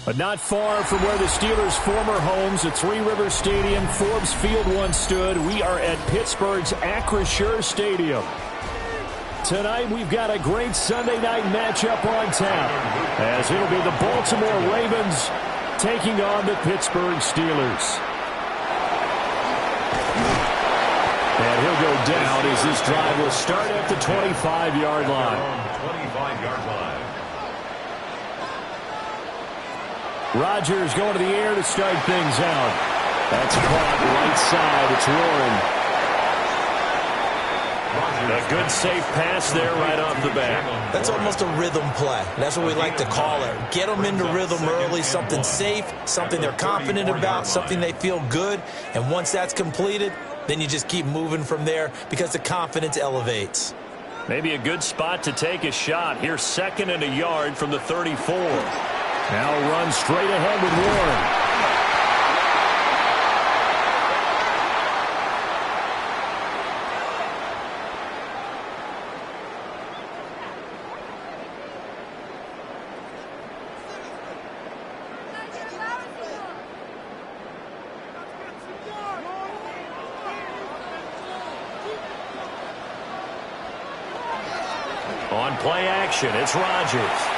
But not far from where the Steelers' former homes at Three Rivers Stadium, Forbes Field once stood, we are at Pittsburgh's Acrisure Stadium. Tonight we've got a great Sunday night matchup on tap, as it'll be the Baltimore Ravens taking on the Pittsburgh Steelers. And he'll go down as this drive will start at the 25-yard line. Rodgers going to the air to start things out. That's caught right side. It's Warren. A good safe pass there right off the bat. That's almost a rhythm play. That's what we like to call it. Get them into rhythm early, something safe, something they're confident about, something they feel good. And once that's completed, then you just keep moving from there because the confidence elevates. Maybe a good spot to take a shot. Here's 2nd and a yard from the 34. Now run straight ahead with Warren. On play action, it's Rodgers.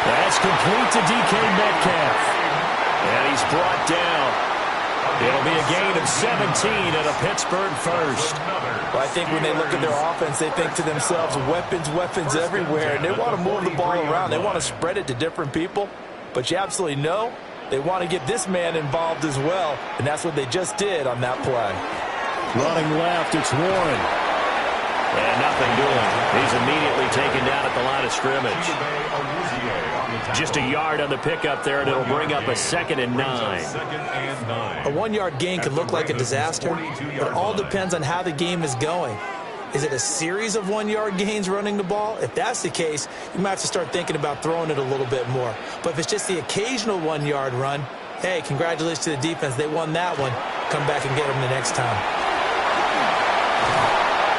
That's complete to DK Metcalf. And he's brought down. It'll be a gain of 17 and a Pittsburgh first. Well, I think when they look at their offense, they think to themselves, weapons, weapons everywhere. And they want to move the ball around. They want to spread it to different people. But you absolutely know they want to get this man involved as well. And that's what they just did on that play. Running left, it's Warren. And nothing doing. He's immediately taken down at the line of scrimmage. Just a yard on the pickup there, and it'll bring up a 2nd and 9. A 1-yard gain can look like a disaster, but it all depends on how the game is going. Is it a series of 1-yard gains running the ball? If that's the case, you might have to start thinking about throwing it a little bit more. But if it's just the occasional 1-yard run, hey, congratulations to the defense. They won that one. Come back and get them the next time.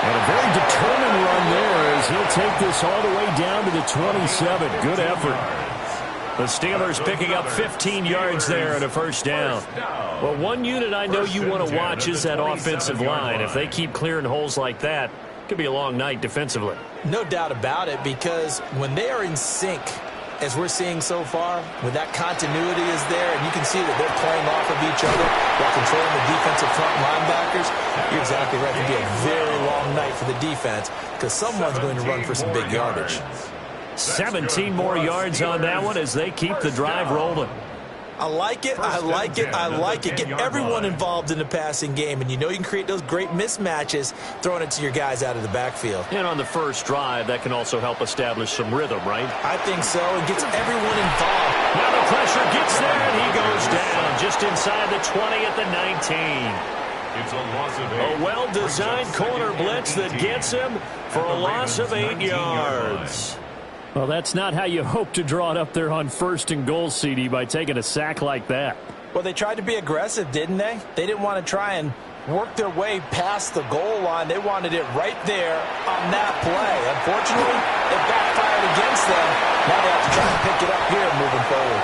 And a very determined run there as he'll take this all the way down to the 27. Good effort. The Steelers picking up 15 yards there and a first down. Well, one unit I know you want to watch is that offensive line. If they keep clearing holes like that, it could be a long night defensively. No doubt about it, because when they are in sync, as we're seeing so far, when that continuity is there, and you can see that they're playing off of each other while controlling the defensive front linebackers, you're exactly right. It could be a very long night for the defense because someone's going to run for some big yardage. 17 more yards on that one as they keep the drive rolling. I like it. I like it. I like it. Get everyone involved in the passing game, and you know you can create those great mismatches throwing it to your guys out of the backfield. And on the first drive, that can also help establish some rhythm, right? I think so. It gets everyone involved. Now the pressure gets there, and he goes down just inside the 20 at the 19. It's a loss of 8. A well-designed corner blitz that gets him for a loss of 8 yards. Well, that's not how you hope to draw it up there on 1st and goal, CD, by taking a sack like that. Well, they tried to be aggressive, didn't they? They didn't want to try and work their way past the goal line. They wanted it right there on that play. Unfortunately, it backfired against them. Now they have to try and pick it up here moving forward.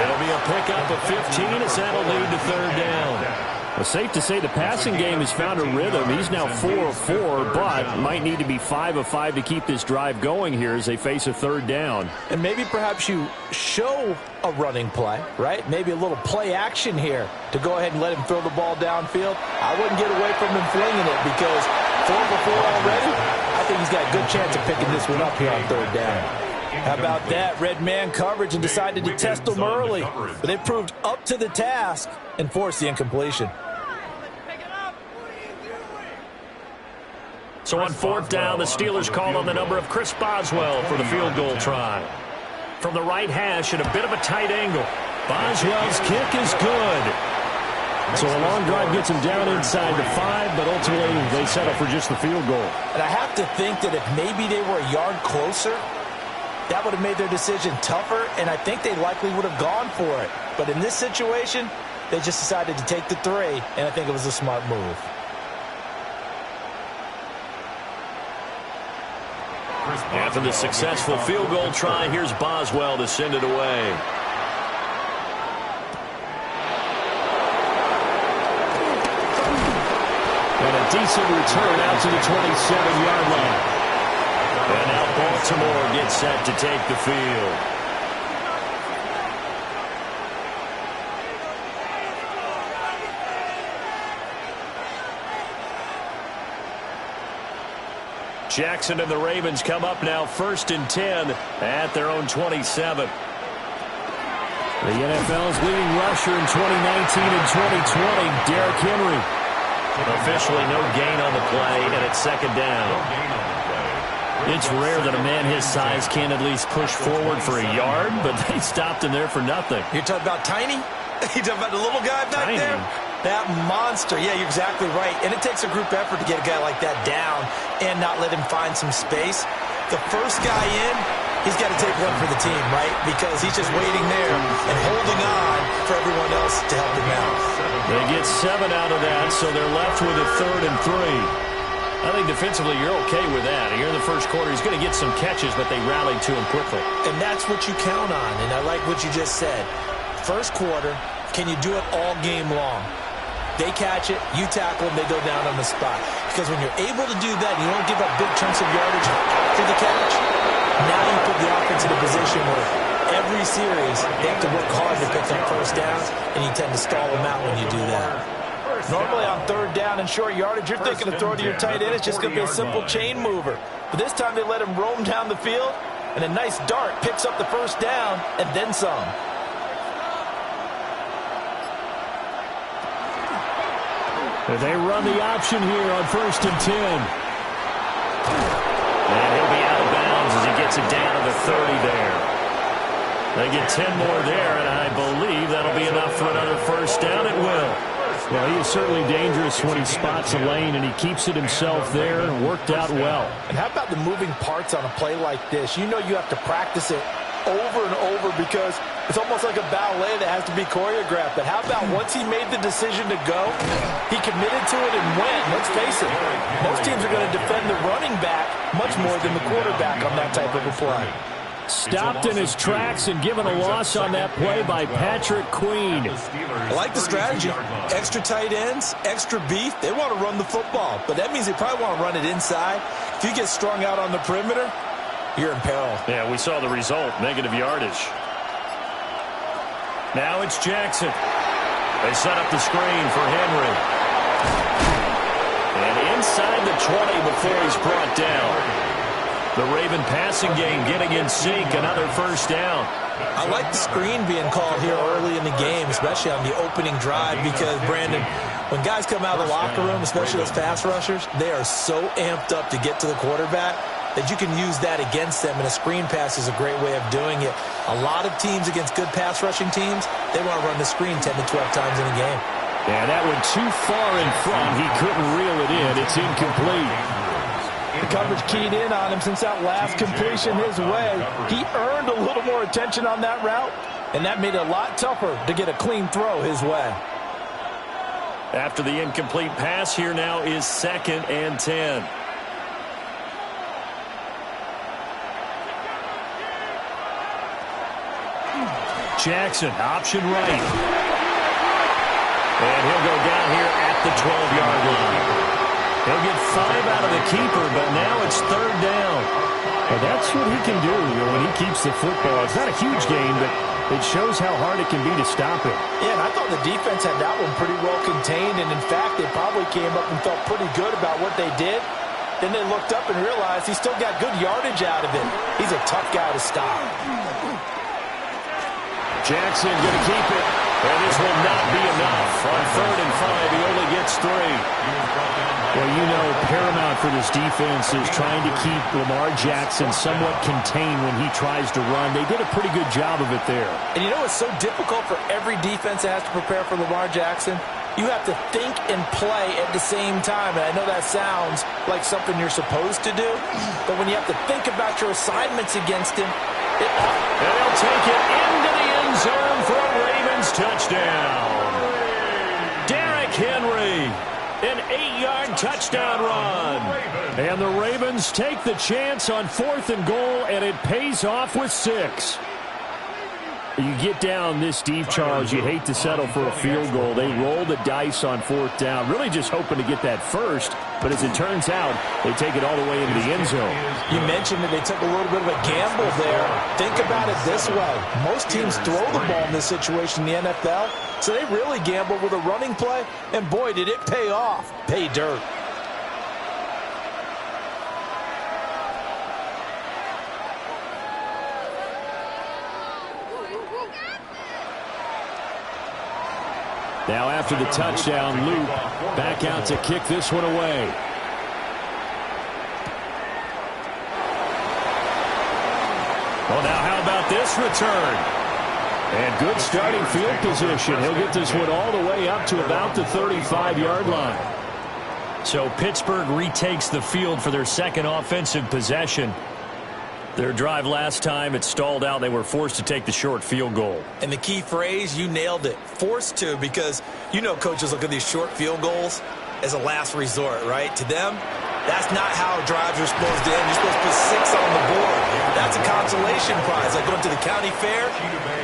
It'll be a pickup of 15 as that'll lead to 3rd down. Well, safe to say the passing game has found a rhythm. He's now 4 of 4, but might need to be 5 of 5 to keep this drive going here as they face a 3rd down. And maybe perhaps you show a running play, right? Maybe a little play action here to go ahead and let him throw the ball downfield. I wouldn't get away from him flinging it because 4 for 4 already. I think he's got a good chance of picking this one up here on 3rd down. How about that? Red man coverage and decided to test them early. But they proved up to the task and forced the incompletion. So on 4th down, the Steelers call on the number of Chris Boswell for the field goal try. From the right hash at a bit of a tight angle. Boswell's kick is good. So a long drive gets him down inside the 5, but ultimately they settle for just the field goal. And I have to think that if maybe they were a yard closer, that would have made their decision tougher, and I think they likely would have gone for it. But in this situation, they just decided to take the 3, and I think it was a smart move. After the successful field goal try, here's Boswell to send it away. And a decent return out to the 27-yard line. And now Baltimore gets set to take the field. Jackson and the Ravens come up now 1st and 10 at their own 27. The NFL's leading rusher in 2019 and 2020, Derrick Henry. Officially no gain on the play, and it's 2nd down. It's rare that a man his size can't at least push forward for a yard, but they stopped him there for nothing. You're talking about Tiny? You're talking about the little guy back there? That monster. Yeah, you're exactly right. And it takes a group effort to get a guy like that down and not let him find some space. The first guy in, he's got to take one for the team, right? Because he's just waiting there and holding on for everyone else to help him out. They get 7 out of that, so they're left with a 3rd and 3. I think defensively you're okay with that. Here in the first quarter, he's going to get some catches, but they rallied to him quickly. And that's what you count on, and I like what you just said. First quarter, can you do it all game long? They catch it, you tackle them, they go down on the spot. Because when you're able to do that, and you don't give up big chunks of yardage after the catch, now you put the offense in a position where every series they have to work hard to pick up first downs, and you tend to stall them out when you do that. Normally on 3rd down and short yardage, you're thinking of throwing to your tight end. It's just going to be a simple chain mover. But this time they let him roam down the field, and a nice dart picks up the first down and then some. They run the option here on 1st and 10. And he'll be out of bounds as he gets it down to the 30 there. They get 10 more there, and I believe that'll be enough for another first down. It will. Well, he is certainly dangerous when he spots a lane, and he keeps it himself there. Worked out well. And how about the moving parts on a play like this? You know you have to practice it over and over because it's almost like a ballet that has to be choreographed. But how about once he made the decision to go, he committed to it and went. Let's face it, most teams are going to defend the running back much more than the quarterback on that type of a play. Stopped in his tracks and given a loss on that play by Patrick Queen. I like the strategy. Extra tight ends, extra beef. They want to run the football, but that means they probably want to run it inside. If you get strung out on the perimeter, you're in peril. Yeah, we saw the result, negative yardage. Now it's Jackson. They set up the screen for Henry. And inside the 20 before he's brought down. The Raven passing game getting in sync, another first down. I like the screen being called here early in the game, especially on the opening drive, because, Brandon, when guys come out of the locker room, especially those pass rushers, they are so amped up to get to the quarterback that you can use that against them, and a screen pass is a great way of doing it. A lot of teams against good pass rushing teams, they want to run the screen 10 to 12 times in a game. Yeah, that went too far in front. He couldn't reel it in. It's incomplete. The coverage keyed in on him since that last completion his way. He earned a little more attention on that route, and that made it a lot tougher to get a clean throw his way. After the incomplete pass, here now is 2nd and 10. Jackson, option right. And he'll go down here at the 12-yard line. He'll get 5 out of the keeper, but now it's 3rd down. Well, that's what he can do when he keeps the football. It's not a huge gain, but it shows how hard it can be to stop it. Yeah, and I thought the defense had that one pretty well contained, and in fact, they probably came up and felt pretty good about what they did. Then they looked up and realized he still got good yardage out of it. He's a tough guy to stop. Jackson going to keep it, and this will not be enough. On 3rd and 5, he only gets 3. Well, you know, paramount for this defense is trying to keep Lamar Jackson somewhat contained when he tries to run. They did a pretty good job of it there. And you know it's so difficult for every defense that has to prepare for Lamar Jackson? You have to think and play at the same time. And I know that sounds like something you're supposed to do, but when you have to think about your assignments against him, and they'll take it into the end zone for a Ravens touchdown. Derrick Henry. An 8-yard touchdown run. And the Ravens take the chance on 4th and goal, and it pays off with 6. You get down this deep, Charles, you hate to settle for a field goal. They roll the dice on 4th down, really just hoping to get that first. But as it turns out, they take it all the way into the end zone. You mentioned that they took a little bit of a gamble there. Think about it this way. Most teams throw the ball in this situation in the NFL, so they really gamble with a running play, and boy, did it pay off. Pay dirt. Now after the touchdown, Luke back out to kick this one away. Well, now how about this return? And good starting field position. He'll get this one all the way up to about the 35-yard line. So Pittsburgh retakes the field for their second offensive possession. Their drive last time, it stalled out. They were forced to take the short field goal. And the key phrase, you nailed it, forced to, because you know coaches look at these short field goals as a last resort, right? To them, that's not how drives are supposed to end. You're supposed to put 6 on the board. That's a consolation prize. Like going to the county fair,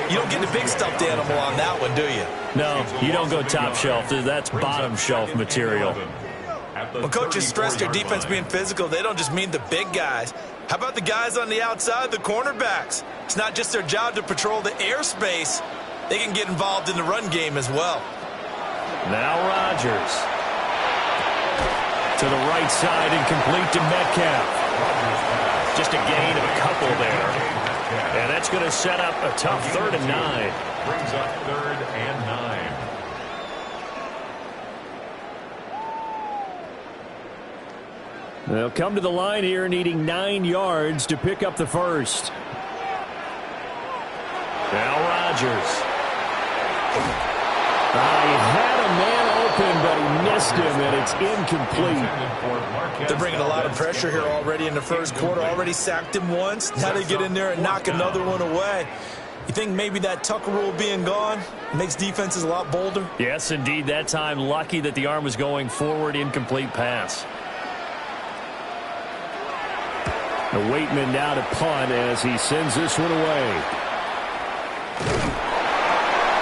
you don't get the big stuffed animal on that one, do you? No, you don't go top shelf. That's bottom shelf material. When coaches stress their defense being physical, they don't just mean the big guys. How about the guys on the outside, the cornerbacks? It's not just their job to patrol the airspace. They can get involved in the run game as well. Now Rodgers. To the right side and complete to Metcalf. Just a gain of a couple there. And that's going to set up a tough 3rd and 9. Brings up 3rd and 9. They'll come to the line here needing 9 yards to pick up the first. Now Rodgers. He had a man open, but he missed him, and it's incomplete. They're bringing a lot of pressure here already in the first quarter. Already sacked him once. Now they get in there and knock another one away. You think maybe that Tucker rule being gone makes defenses a lot bolder? Yes, indeed. That time, lucky that the arm was going forward, incomplete pass. The Waitman now to punt as he sends this one away.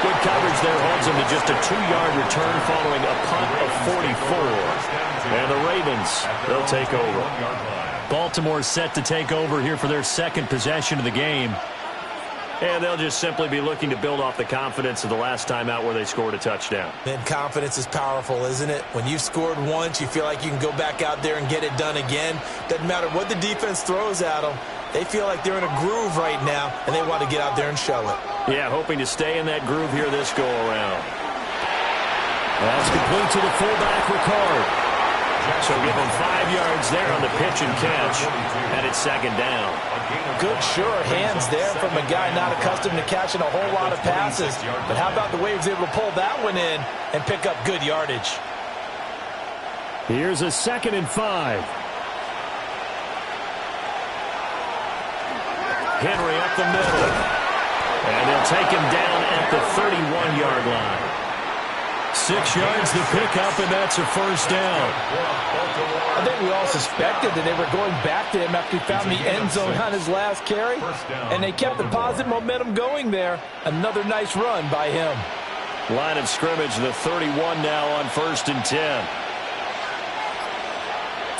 Good coverage there holds him to just a 2-yard return following a punt of 44. And the Ravens, they'll take over. Baltimore set to take over here for their second possession of the game. And they'll just simply be looking to build off the confidence of the last time out where they scored a touchdown. Man, confidence is powerful, isn't it? When you've scored once, you feel like you can go back out there and get it done again. Doesn't matter what the defense throws at them. They feel like they're in a groove right now, and they want to get out there and show it. Yeah, hoping to stay in that groove here this go-around. That's complete to the fullback, Ricard. So give him 5 yards there on the pitch and catch, and it's 2nd down. Good, sure hands there from a guy not accustomed to catching a whole lot of passes. But how about the way he was able to pull that one in and pick up good yardage? Here's a 2nd and 5. Henry up the middle. And they'll take him down at the 31-yard line. 6 yards to pick up, and that's a first down. I think we all suspected that they were going back to him after he found the end zone on his last carry, and they kept the positive momentum going there. Another nice run by him. Line of scrimmage, the 31 now on 1st and 10.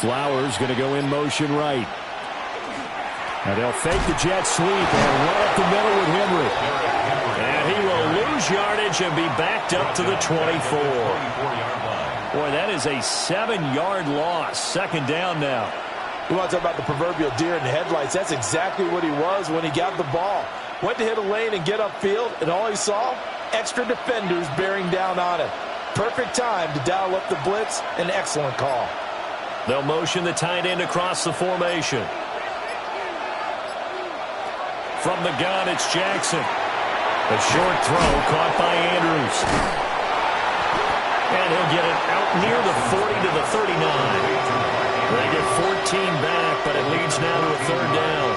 Flowers going to go in motion right. And they'll fake the jet sweep and run up the middle with Henry. And he will lose yardage and be backed up to the 24. Boy, that is a 7-yard loss. 2nd down now. You want to talk about the proverbial deer in the headlights? That's exactly what he was when he got the ball. Went to hit a lane and get upfield, and all he saw, extra defenders bearing down on him. Perfect time to dial up the blitz. An excellent call. They'll motion the tight end across the formation. From the gun, it's Jackson. A short throw caught by Andrews. And he'll get it out near the 40 to the 39. They get 14 back, but it leads now to a 3rd down.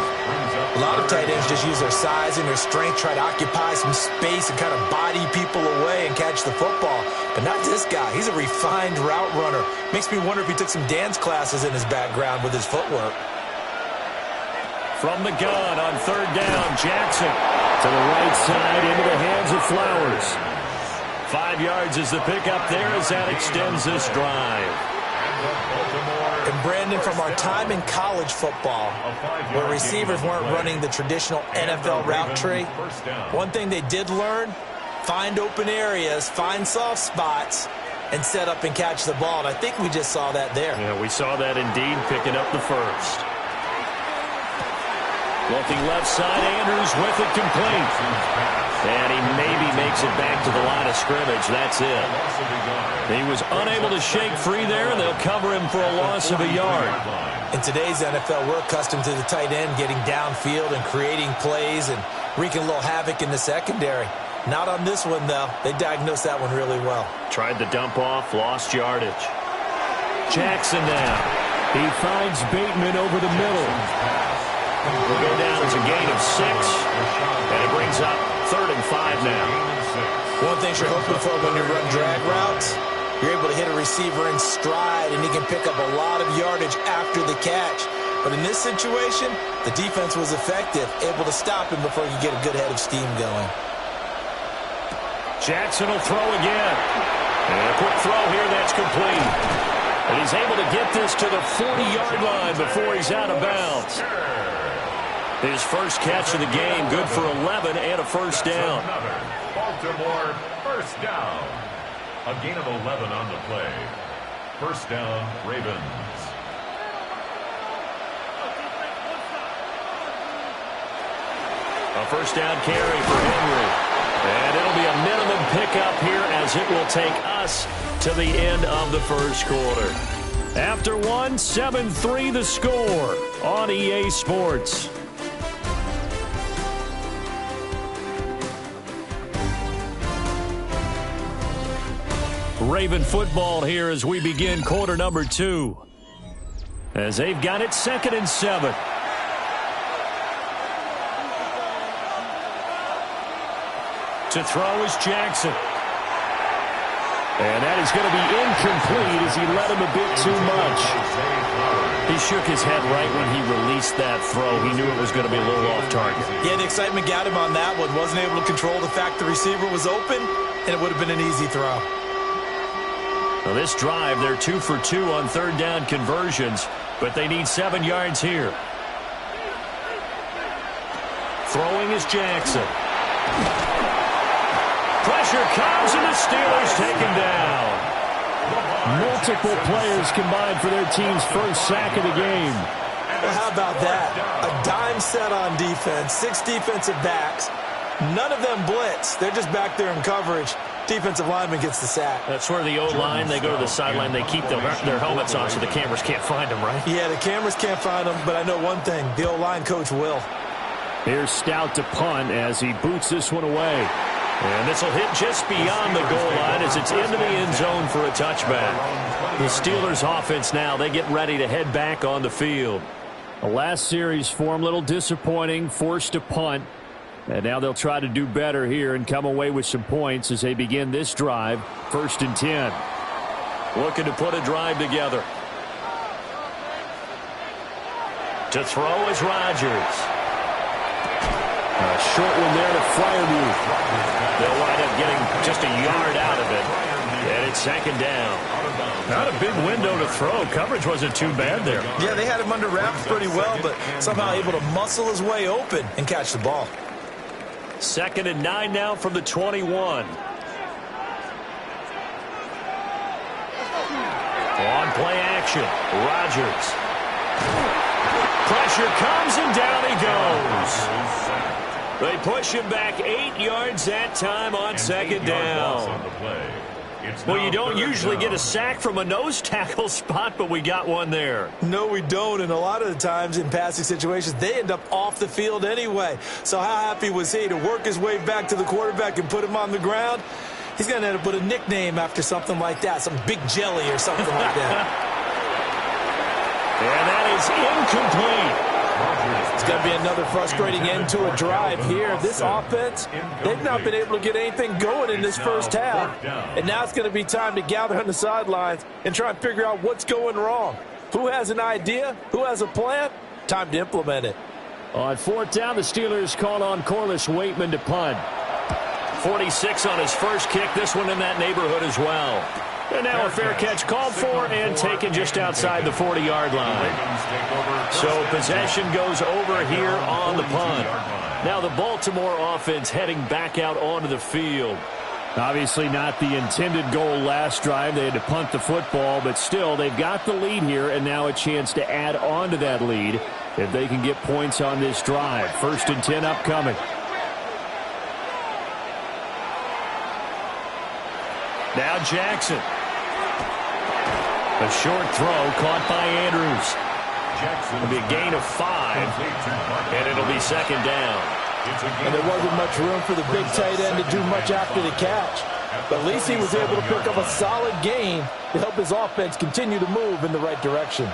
A lot of tight ends just use their size and their strength, try to occupy some space and kind of body people away and catch the football. But not this guy. He's a refined route runner. Makes me wonder if he took some dance classes in his background with his footwork. From the gun on third down, Jackson to the right side into the hands of Flowers. 5 yards is the pickup there as that extends this drive. And Brandon, from our time in college football, where receivers weren't running the traditional NFL route tree, one thing they did learn, find open areas, find soft spots, and set up and catch the ball. And I think we just saw that there. Yeah, we saw that indeed, picking up the first. Looking left side, Andrews with it complete. And he maybe makes it back to the line of scrimmage. That's it. He was unable to shake free there, and they'll cover him for a loss of a yard. In today's NFL, we're accustomed to the tight end getting downfield and creating plays and wreaking a little havoc in the secondary. Not on this one, though. They diagnosed that one really well. Tried the dump off, lost yardage. Jackson now. He finds Bateman over the middle. Will go down as a gain of 6, and it brings up 3rd and 5 now. One thing you're hoping for when you run drag routes, you're able to hit a receiver in stride, and he can pick up a lot of yardage after the catch. But in this situation, the defense was effective, able to stop him before you get a good head of steam going. Jackson will throw again. And a quick throw here that's complete. And he's able to get this to the 40-yard line before he's out of bounds. His first catch of the game, good for 11 and a first down. Baltimore first down. A gain of 11 on the play. First down, Ravens. A first down carry for Henry. And it'll be a minimum pickup here as it will take us to the end of the first quarter. After 1, 7-3 the score on EA Sports. Raven football here as we begin quarter number 2. As they've got it 2nd and 7. To throw is Jackson. And that is going to be incomplete as he led him a bit too much. He shook his head right when he released that throw. He knew it was going to be a little off target. Yeah, the excitement got him on that one. Wasn't able to control the fact the receiver was open, and it would have been an easy throw. Now this drive, they're 2 for 2 on third down conversions, but they need 7 yards here. Throwing is Jackson. Pressure comes, and the Steelers take him down. Multiple players combined for their team's first sack of the game. Well, how about that? A dime set on defense, 6 defensive backs. None of them blitz. They're just back there in coverage. Defensive lineman gets the sack. That's where the O-line, they go to the sideline, they keep their helmets on so the cameras can't find them, right? Yeah, the cameras can't find them, but I know one thing. The O-line coach will. Here's Stout to punt as he boots this one away. And this will hit just beyond the goal line as it's into the end zone for a touchback. The Steelers offense now, they get ready to head back on the field. The last series for them, a little disappointing, forced to punt. And now they'll try to do better here and come away with some points as they begin this drive, 1st and 10. Looking to put a drive together. To throw is Rodgers. A short one there to Fryermuth. They'll wind up getting just a yard out of it. And it's 2nd down. Not a big window to throw. Coverage wasn't too bad there. Yeah, they had him under wraps pretty well, but somehow able to muscle his way open and catch the ball. 2nd and 9 now from the 21. On play action, Rodgers. Pressure comes and down he goes. They push him back 8 yards that time on 2nd down. Well, you don't usually get a sack from a nose tackle spot, but we got one there. No, we don't, and a lot of the times in passing situations, they end up off the field anyway. So how happy was he to work his way back to the quarterback and put him on the ground? He's going to end up with a nickname after something like that, some Big Jelly or something like that. And that is incomplete. It's going to be another frustrating end to a drive here. This offense, they've not been able to get anything going in this first half. And now it's going to be time to gather on the sidelines and try and figure out what's going wrong. Who has an idea? Who has a plan? Time to implement it. On fourth down, the Steelers called on Corliss Waitman to punt. 46 on his first kick. This one in that neighborhood as well. And now a fair catch called for and taken just outside the 40-yard line. So possession goes over here on the punt. Now the Baltimore offense heading back out onto the field. Obviously not the intended goal last drive. They had to punt the football, but still they've got the lead here and now a chance to add on to that lead if they can get points on this drive. 1st and 10 upcoming. Now Jackson. A short throw caught by Andrews. It'll be a gain of 5, and it'll be 2nd down. And there wasn't much room for the big tight end to do much after the catch. But at least he was able to pick up a solid gain to help his offense continue to move in the right direction.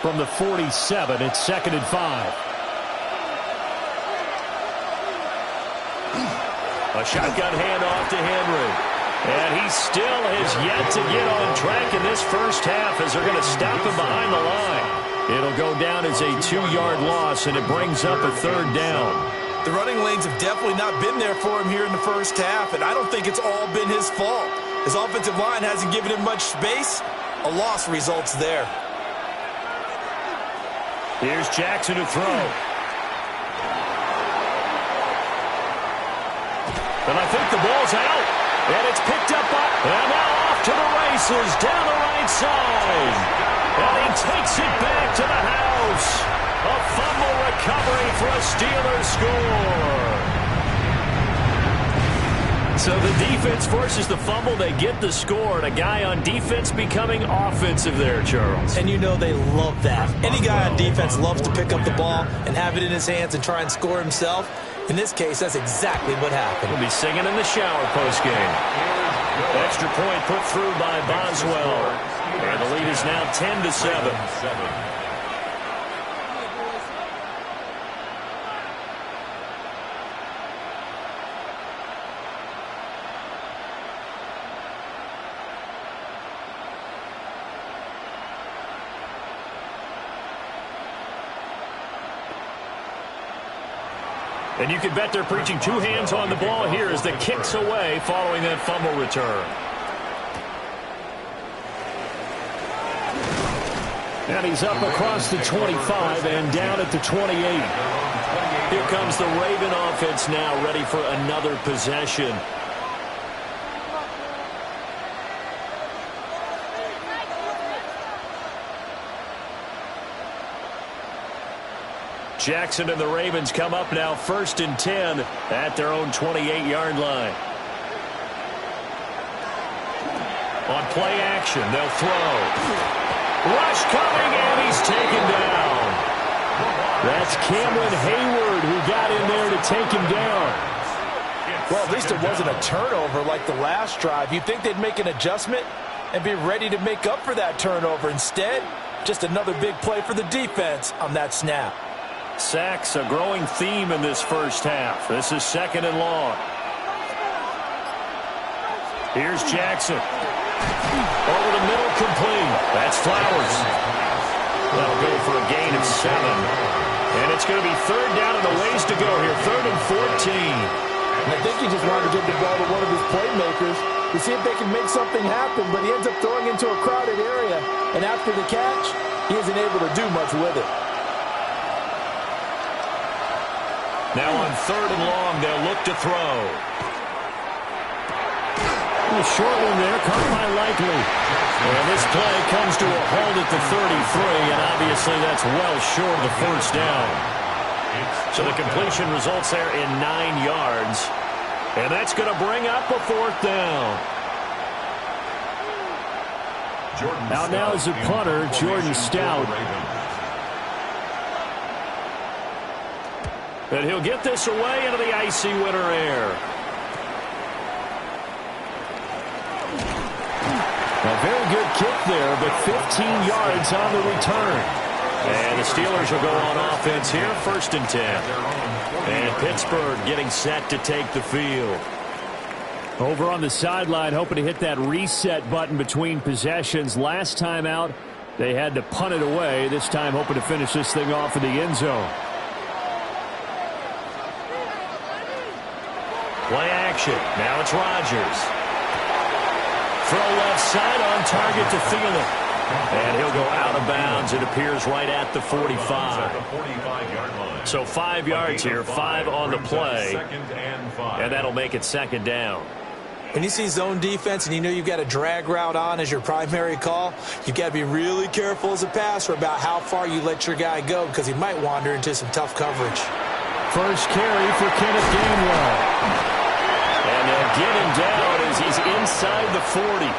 From the 47, it's 2nd and 5. A shotgun handoff to Henry. And he still has yet to get on track in this first half as they're going to stop him behind the line. It'll go down as a 2-yard loss, and it brings up a 3rd down. The running lanes have definitely not been there for him here in the first half, and I don't think it's all been his fault. His offensive line hasn't given him much space. A loss results there. Here's Jackson to throw. And I think the ball's out. And it's picked up by, and now off to the races down the right side. And he takes it back to the house. A fumble recovery for a Steelers score. So the defense forces the fumble. They get the score. And a guy on defense becoming offensive there, Charles. And you know they love that. Any guy on defense loves to pick up the ball and have it in his hands and try and score himself. In this case, that's exactly what happened. We'll be singing in the shower postgame. Extra point put through by Boswell. And the lead is now 10-7. And you can bet they're preaching 2 hands on the ball here as the kick's away following that fumble return. And he's up across the 25 and down at the 28. Here comes the Raven offense now ready for another possession. Jackson and the Ravens come up now 1st and 10 at their own 28-yard line. On play action, they'll throw. Rush coming, and he's taken down. That's Cameron Hayward who got in there to take him down. Well, at least it wasn't a turnover like the last drive. You'd think they'd make an adjustment and be ready to make up for that turnover. Instead, just another big play for the defense on that snap. Sacks, a growing theme in this first half. This is 2nd and long. Here's Jackson. Over the middle, complete. That's Flowers. That'll go for a gain of 7. And it's going to be 3rd down and a ways to go here. 3rd and 14. And I think he just wanted to give the ball to one of his playmakers to see if they can make something happen, but he ends up throwing into a crowded area. And after the catch, he isn't able to do much with it. Now on 3rd and long, they'll look to throw. A short one there, caught by Likely. And this play comes to a halt at the 33, and obviously that's well short of the 1st down. So the completion results there in 9 yards. And that's going to bring up a 4th down. Out now is the punter, Jordan Stout. And he'll get this away into the icy winter air. A very good kick there, but 15 yards on the return. And the Steelers will go on offense here, 1st and 10. And Pittsburgh getting set to take the field. Over on the sideline, hoping to hit that reset button between possessions. Last time out, they had to punt it away. This time, hoping to finish this thing off in the end zone. Play action. Now it's Rodgers. Throw left side on target to Thielen. And he'll go out of bounds. It appears right at the 45. So 5 yards here, 5 on the play. And that'll make it 2nd down. When you see zone defense and you know you've got a drag route on as your primary call, you've got to be really careful as a passer about how far you let your guy go because he might wander into some tough coverage. First carry for Kenneth Gainwell. And they'll get him down as he's inside the 40.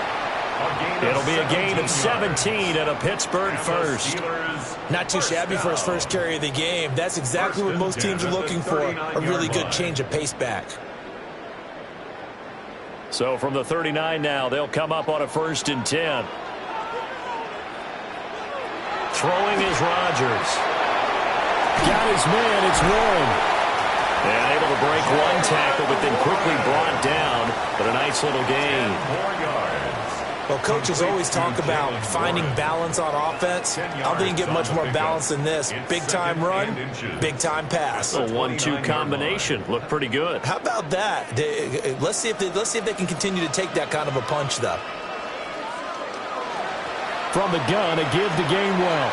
It'll be a gain of 17 at a Pittsburgh first. Not too shabby for his first carry of the game. That's exactly what most teams are looking for, a really good change of pace back. So from the 39 now, they'll come up on a 1st and 10. Throwing is Rodgers. Got his man, it's Warren. And able to break one tackle, but then quickly brought down. But a nice little gain. Well, coaches always talk about finding balance on offense. I don't think you get much more balance than this. Big-time run, big-time pass. A 1-2 combination. Looked pretty good. How about that? Let's see if they can continue to take that kind of a punch, though. From the gun, a give to Gainwell.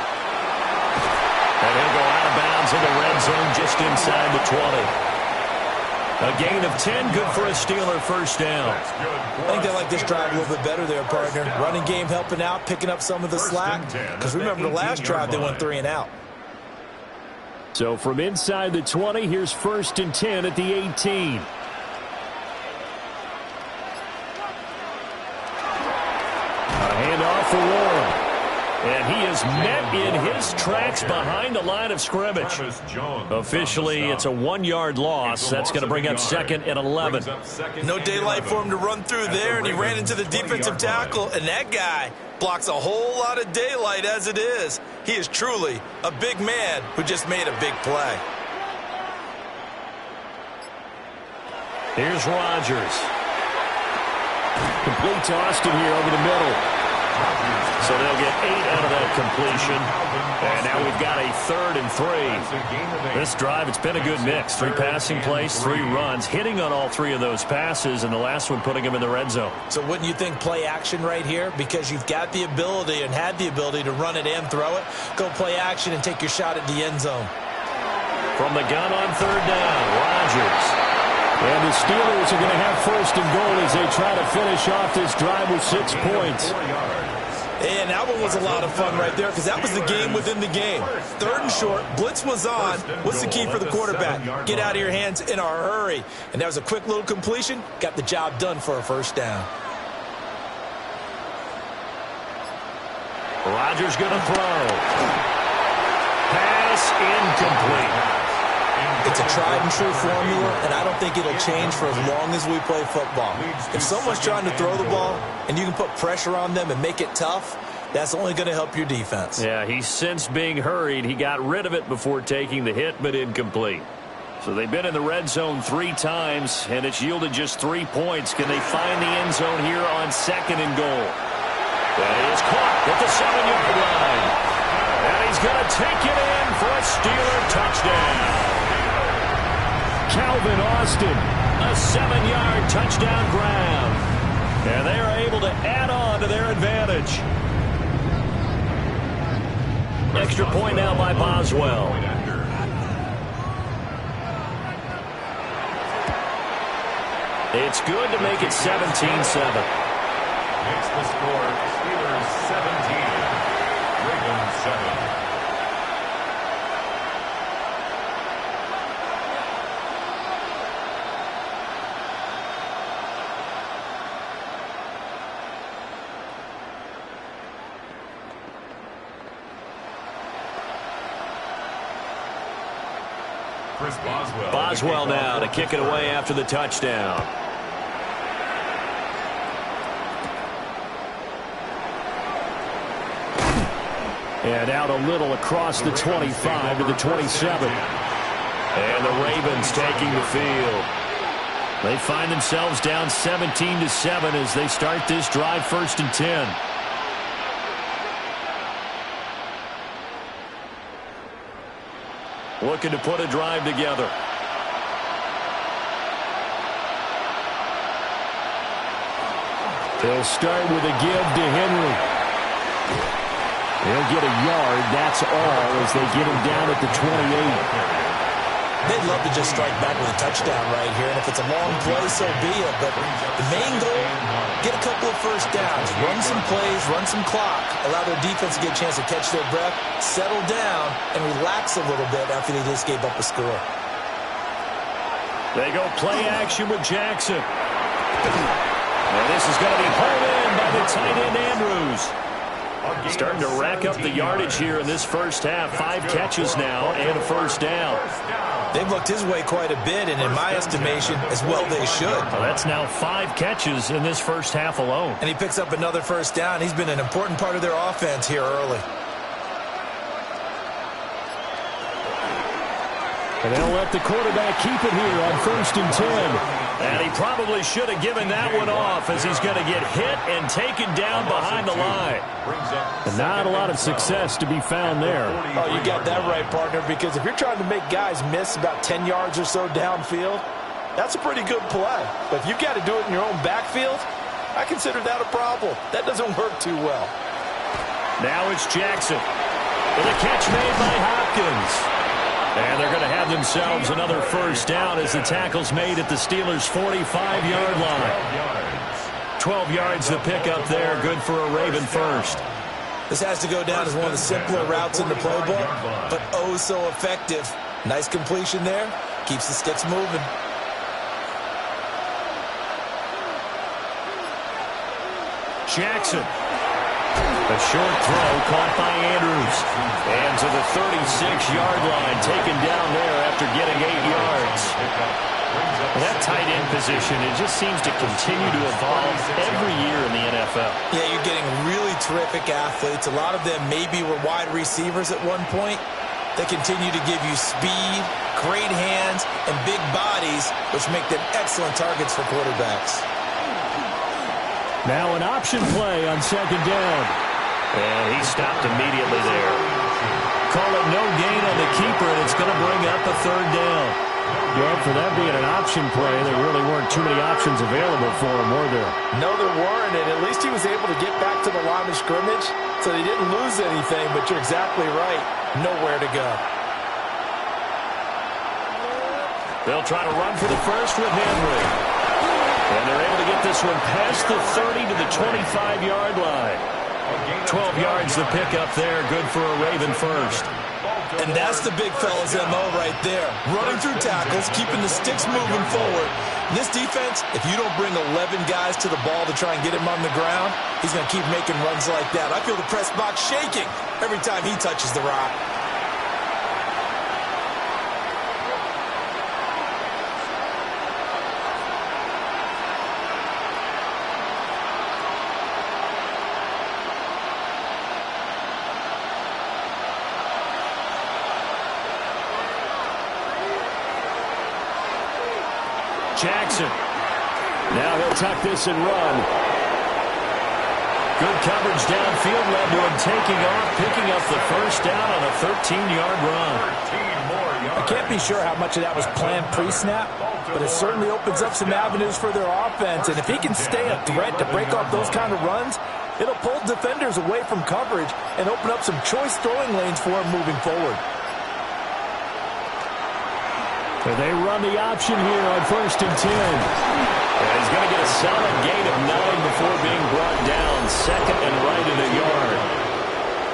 And he'll go out of bounds in the red zone just inside the 20. A gain of 10, good for a Steeler first down. I think they like this drive a little bit better there, partner. Running game helping out, picking up some of the slack. Because remember, the last drive, they went 3 and out. So from inside the 20, here's 1st and 10 at the 18. A handoff for Warren. And he is met in his tracks behind the line of scrimmage. Officially, it's a 1-yard loss. That's going to bring up 2nd and 11. No daylight for him to run through there, and he ran into the defensive tackle. And that guy blocks a whole lot of daylight as it is. He is truly a big man who just made a big play. Here's Rodgers. Complete to Austin here over the middle. So they'll get 8 out of that completion. And now we've got a 3rd and 3. This drive, it's been a good mix. 3 passing plays, 3 runs, hitting on all 3 of those passes, and the last one putting them in the red zone. So wouldn't you think play action right here? Because you've got the ability and had the ability to run it and throw it. Go play action and take your shot at the end zone. From the gun on 3rd down, Rodgers. And the Steelers are going to have 1st and goal as they try to finish off this drive with 6 points. And that one was a lot of fun right there because that was the game within the game. 3rd and short, blitz was on. What's the key for the quarterback? Get out of your hands in a hurry. And that was a quick little completion. Got the job done for a 1st down. Rodgers going to throw. Pass incomplete. It's a tried-and-true formula, and I don't think it'll change for as long as we play football. If someone's trying to throw the ball and you can put pressure on them and make it tough, that's only going to help your defense. Yeah, he's since being hurried. He got rid of it before taking the hit, but incomplete. So they've been in the red zone 3 times, and it's yielded just 3 points. Can they find the end zone here on 2nd and goal? That is caught at the 7-yard line. And he's going to take it in for a Steeler touchdown. Calvin Austin, a 7-yard touchdown grab. And they are able to add on to their advantage. Extra point now by Boswell. It's good to make it 17-7. Makes the score Steelers 17, Ravens 7. Boswell now to kick it away after the touchdown. And out a little across the 25 to the 27. And the Ravens taking the field. They find themselves down 17-7 as they start this drive, 1st and 10. Looking to put a drive together. They'll start with a give to Henry. They'll get a yard, that's all, as they get him down at the 28. They'd love to just strike back with a touchdown right here, and if it's a long play, so be it. But the main goal, get a couple of first downs, run some plays, run some clock, allow their defense to get a chance to catch their breath, settle down, and relax a little bit after they just gave up a score. They go play action with Jackson. And this is going to be hauled in by the tight end, Andrews. Starting to rack up the yardage here in this first half. 5 catches now and a first down. They've looked his way quite a bit, and in my estimation, as well they should. Well, that's now 5 catches in this first half alone. And he picks up another first down. He's been an important part of their offense here early. And they'll let the quarterback keep it here on 1st and 10. And he probably should have given that one off as he's going to get hit and taken down behind the line. And not a lot of success to be found there. Oh, you got that right, partner, because if you're trying to make guys miss about 10 yards or so downfield, that's a pretty good play. But if you've got to do it in your own backfield, I consider that a problem. That doesn't work too well. Now it's Jackson with a catch made by Hopkins. And they're going to have themselves another first down as the tackle's made at the Steelers' 45-yard line. 12 yards the pickup there. Good for a Raven first. This has to go down as one of the simpler routes in the playbook, but oh so effective. Nice completion there. Keeps the sticks moving. Jackson. A short throw caught by Andrews. And to the 36-yard line, taken down there after getting 8 yards. That tight end position, it just seems to continue to evolve every year in the NFL. Yeah, you're getting really terrific athletes. A lot of them maybe were wide receivers at one point. They continue to give you speed, great hands, and big bodies, which make them excellent targets for quarterbacks. Now an option play on 2nd down. And he stopped immediately there. Call it no gain on the keeper, and it's going to bring up a 3rd down. Well, for that being an option play, there really weren't too many options available for him, were there? No, there weren't, and at least he was able to get back to the line of scrimmage, so they didn't lose anything, but you're exactly right. Nowhere to go. They'll try to run for the first with Henry. And they're able to get this one past the 30 to the 25-yard line. 12 yards the pickup there. Good for a Raven first. And that's the big fella's MO right there. Running through tackles, keeping the sticks moving forward. This defense, if you don't bring 11 guys to the ball to try and get him on the ground, he's going to keep making runs like that. I feel the press box shaking every time he touches the rock. Jackson. Now he'll tuck this and run. Good coverage downfield led to him taking off, picking up the first down on a 13-yard run. I can't be sure how much of that was planned pre-snap, but it certainly opens up some avenues for their offense. And if he can stay a threat to break off those kind of runs, it'll pull defenders away from coverage and open up some choice throwing lanes for him moving forward. And they run the option here on 1st and 10. And he's going to get a solid gain of 9 before being brought down. 2nd and right in the yard.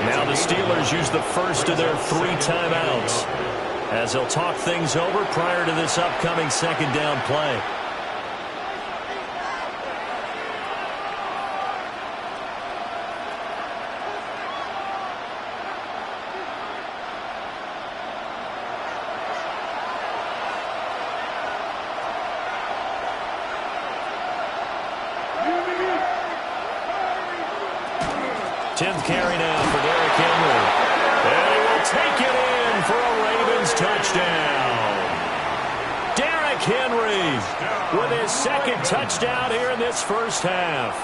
Now the Steelers use the first of their 3 timeouts as they'll talk things over prior to this upcoming 2nd down play. Carry now for Derrick Henry. Derrick Henry with his second touchdown here in this first half.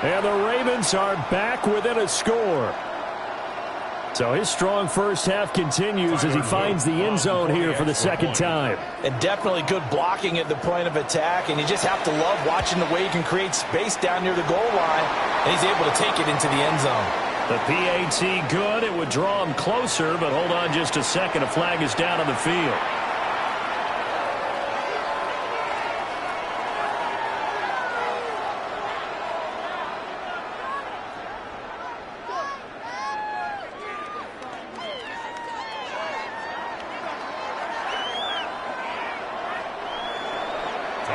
And the Ravens are back within a score. So his strong first half continues as he finds the end zone here for the second time. And definitely good blocking at the point of attack. And you just have to love watching the way he can create space down near the goal line. And he's able to take it into the end zone. The PAT good. It would draw him closer, but hold on just a second. A flag is down on the field.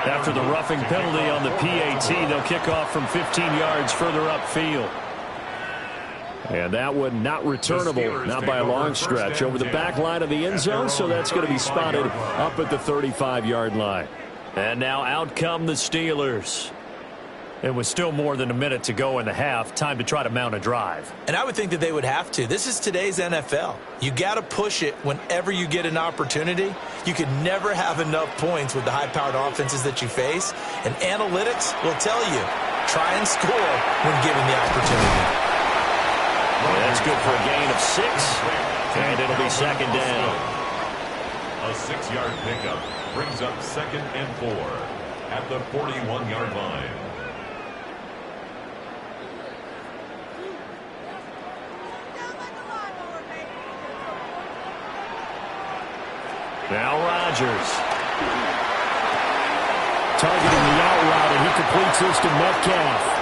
After the roughing penalty on the PAT, they'll kick off from 15 yards further upfield. And that one not returnable, not by a long stretch, over the back line of the end zone, so that's going to be spotted up at the 35-yard line. And now out come the Steelers. It was still more than a minute to go in the half. Time to try to mount a drive. And I would think that they would have to. This is today's NFL. You got to push it whenever you get an opportunity. You can never have enough points with the high-powered offenses that you face. And analytics will tell you, try and score when given the opportunity. Well, that's good for a gain of 6. And it'll be second down. A 6-yard pickup brings up 2nd and 4 at the 41-yard line. Now Rodgers. Targeting the out route, and he completes this to Metcalf.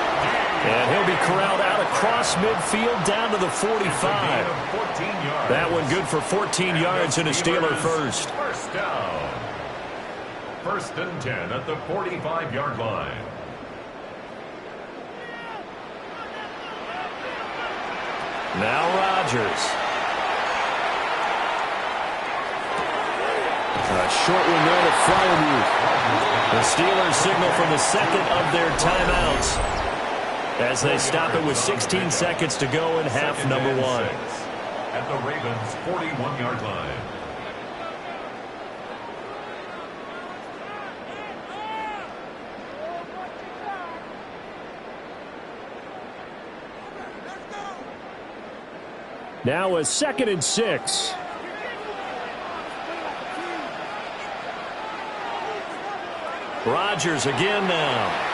And he'll be corralled out across midfield down to the 45. That one good for 14 yards and a Steeler first. First down. 1st and 10 at the 45-yard line. Now Rodgers. A short one there to Freiermuth. The Steelers signal from the second of their timeouts as they stop it with 16 seconds to go in half number 1. At the Ravens' 41-yard line. Now a 2nd and 6. Rodgers again now.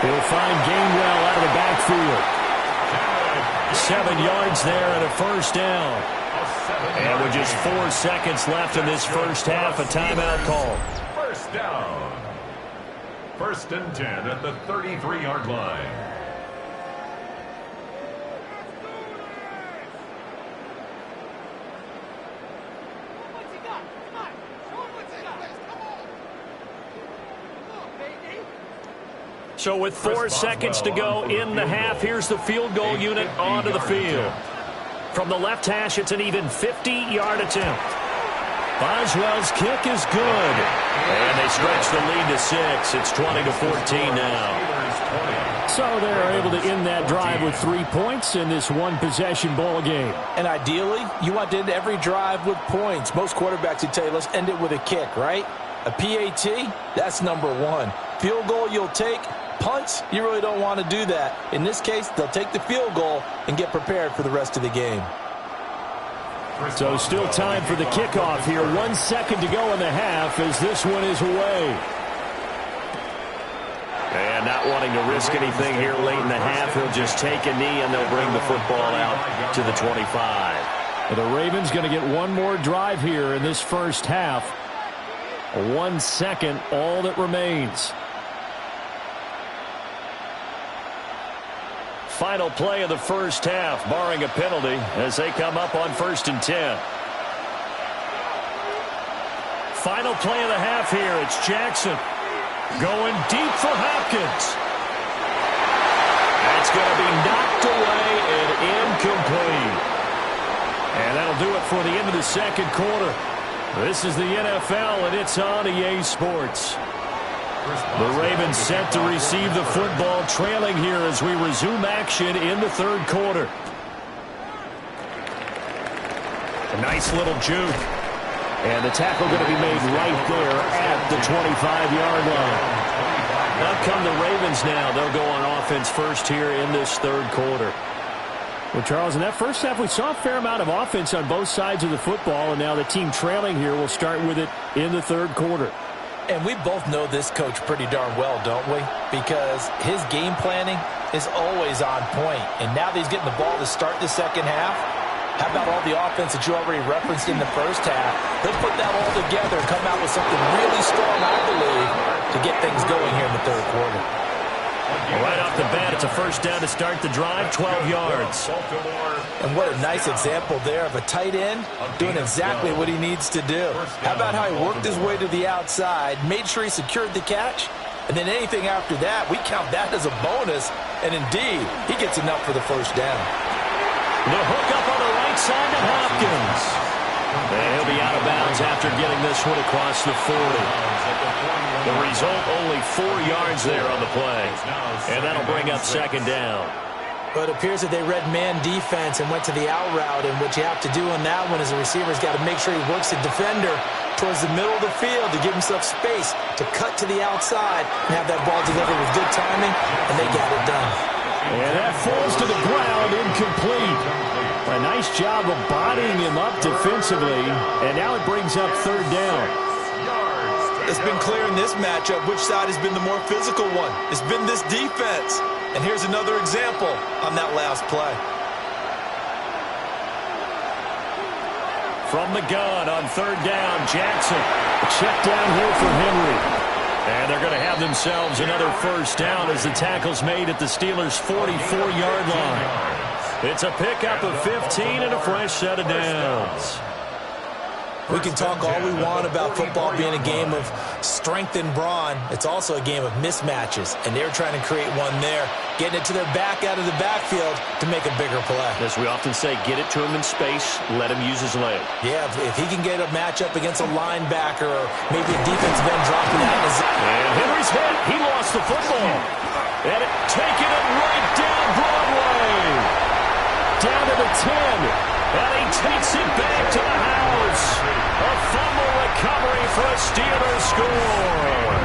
He'll find Gainwell out of the backfield. 7 yards there and a first down. And with just 4 seconds left in this first half, a timeout call. First down. 1st and 10 at the 33-yard line. So with 4 seconds to go in the half, here's the field goal unit onto the field. From the left hash, it's an even 50-yard attempt. Boswell's kick is good. And they stretch the lead to 6. It's 20-14 now. So they're able to end that drive with 3 points in this one-possession ball game. And ideally, you want to end every drive with points. Most quarterbacks would tell you, let's end it with a kick, right? A PAT, that's number 1. Field goal you'll take. Punts, you really don't want to do that. In this case, they'll take the field goal and get prepared for the rest of the game. So still time for the kickoff here. 1 second to go in the half as this one is away. And not wanting to risk anything here late in the half, he'll just take a knee and they'll bring the football out to the 25. The Ravens going to get one more drive here in this first half. 1 second, all that remains. Final play of the first half, barring a penalty, as they come up on 1st and 10. Final play of the half here. It's Jackson going deep for Hopkins. That's going to be knocked away and incomplete. And that'll do it for the end of the second quarter. This is the NFL, and it's on EA Sports. The Ravens set to receive the football, trailing here as we resume action in the third quarter. A nice little juke. And the tackle going to be made right there at the 25-yard line. Up come the Ravens now. They'll go on offense first here in this third quarter. Well, Charles, in that first half, we saw a fair amount of offense on both sides of the football, and now the team trailing here will start with it in the third quarter. And we both know this coach pretty darn well, don't we? Because his game planning is always on point. And now that he's getting the ball to start the second half, how about all the offense that you already referenced in the first half? He'll put that all together and come out with something really strong, I believe, to get things going here in the third quarter. Right off the bat, it's a first down to start the drive, 12 yards. And what a nice example there of a tight end doing exactly what he needs to do. How about how he worked his way to the outside, made sure he secured the catch, and then anything after that, we count that as a bonus. And indeed, he gets enough for the first down. The hook up on the right side to Hopkins. And he'll be out of bounds after getting this one across the 40. The result, only 4 yards there on the play. And that'll bring up second down. But it appears that they read man defense and went to the out route. And what you have to do on that one is the receiver's got to make sure he works the defender towards the middle of the field to give himself space to cut to the outside and have that ball delivered with good timing, and they got it done. And that falls to the ground, incomplete. A nice job of bodying him up defensively, and now it brings up third down. It's been clear in this matchup which side has been the more physical one. It's been this defense. And here's another example on that last play. From the gun on third down, Jackson. A check down here for Henry. And they're going to have themselves another first down as the tackle's made at the Steelers' 44-yard line. It's a pickup of 15 and a fresh set of downs. We can talk all we want about football being a game of strength and brawn. It's also a game of mismatches, and they're trying to create one there, getting it to their back out of the backfield to make a bigger play. As we often say, get it to him in space, let him use his leg. Yeah, if he can get a matchup against a linebacker or maybe a defensive end dropping that. And Henry's hit. He lost the football. And taking it right down Broadway. Down to the 10. And he takes it back to the house. A fumble recovery for a Steelers score.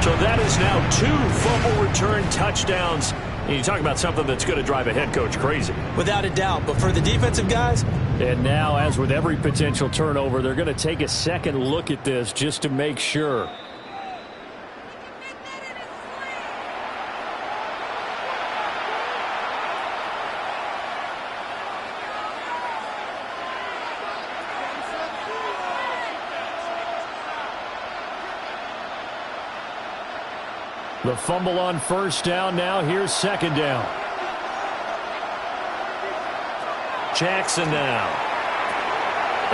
So that is now 2 fumble return touchdowns. And you talk about something that's going to drive a head coach crazy. Without a doubt. But for the defensive guys. And now, as with every potential turnover, they're going to take a second look at this just to make sure. The fumble on first down. Now here's second down. Jackson now.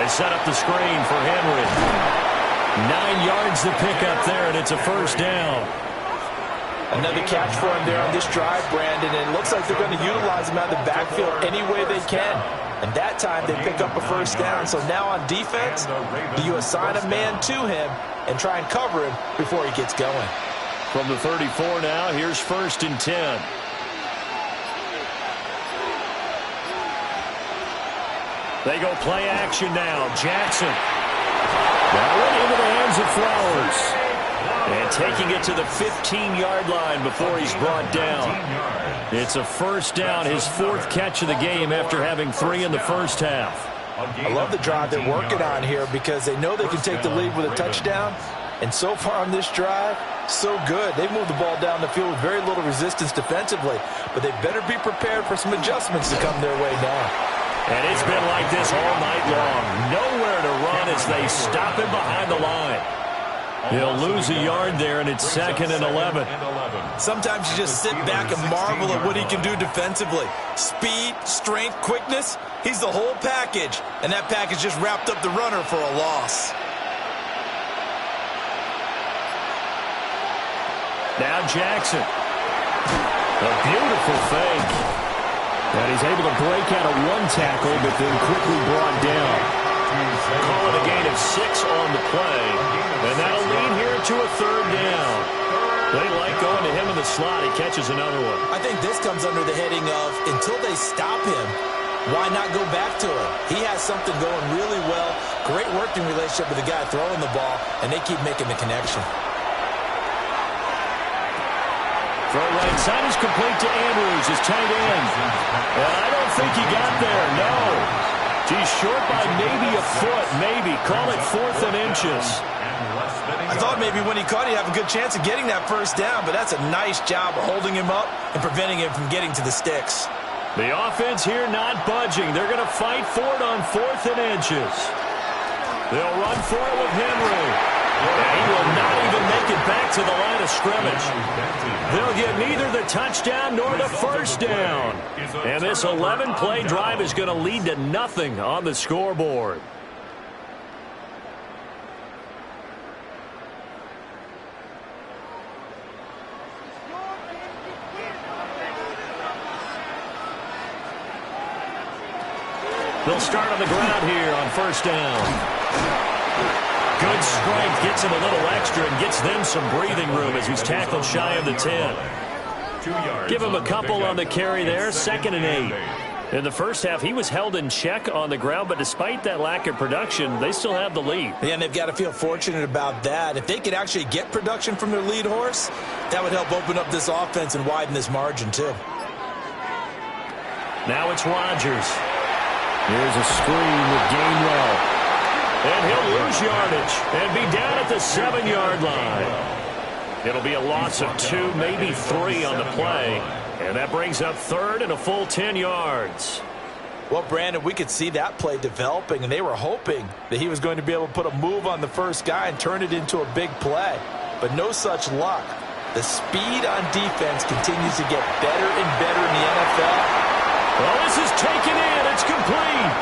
They set up the screen for Henry. 9 yards to pick up there, and it's a first down. Another catch for him there on this drive, Brandon, and it looks like they're going to utilize him out of the backfield any way they can. And that time they pick up a first down. So now on defense, do you assign a man to him and try and cover him before he gets going? From the 34 now, here's first and 10. They go play action now. Jackson. Now into the hands of Flowers. And taking it to the 15-yard line before he's brought down. It's a first down, his 4th catch of the game after having 3 in the first half. I love the drive they're working on here because they know they can take the lead with a touchdown. And so far on this drive, so good. They've moved the ball down the field with very little resistance defensively. But they better be prepared for some adjustments to come their way now. And it's been like this all night long. Nowhere to run as they stop him behind the line. He'll lose a yard there, and it's 2nd and 11. Sometimes you just sit back and marvel at what he can do defensively. Speed, strength, quickness, he's the whole package. And that package just wrapped up the runner for a loss. Now Jackson. A beautiful fake. And he's able to break out of 1 tackle, but then quickly brought down. Calling a gain of 6 on the play. And that'll lead here to a 3rd down. They like going to him in the slot. He catches another one. I think this comes under the heading of until they stop him, why not go back to it? He has something going really well. Great working relationship with the guy throwing the ball, and they keep making the connection. Throw right side is complete to Andrews, his tight end. And I don't think he got there, no. He's short by maybe a foot, maybe. Call it 4th and inches. I thought maybe when he caught, he'd have a good chance of getting that first down, but that's a nice job of holding him up and preventing him from getting to the sticks. The offense here not budging. They're going to fight for it on 4th and inches. They'll run for it with Henry. And he will not even make it back to the line of scrimmage. They'll get neither the touchdown nor the first down. And this 11-play drive is going to lead to nothing on the scoreboard. They'll start on the ground here on first down. Good strength, gets him a little extra and gets them some breathing room as he's tackled shy of the 10. Give him a couple on the carry there, 2nd and 8. In the first half, he was held in check on the ground, but despite that lack of production, they still have the lead. Yeah, and they've got to feel fortunate about that. If they could actually get production from their lead horse, that would help open up this offense and widen this margin too. Now it's Rodgers. Here's a screen with Gainwell. And he'll lose yardage and be down at the 7-yard line. It'll be a loss of 2, maybe 3 on the play. And that brings up 3rd and a full 10 yards. Well, Brandon, we could see that play developing, and they were hoping that he was going to be able to put a move on the first guy and turn it into a big play. But no such luck. The speed on defense continues to get better and better in the NFL. Well, this is taken in. It's complete.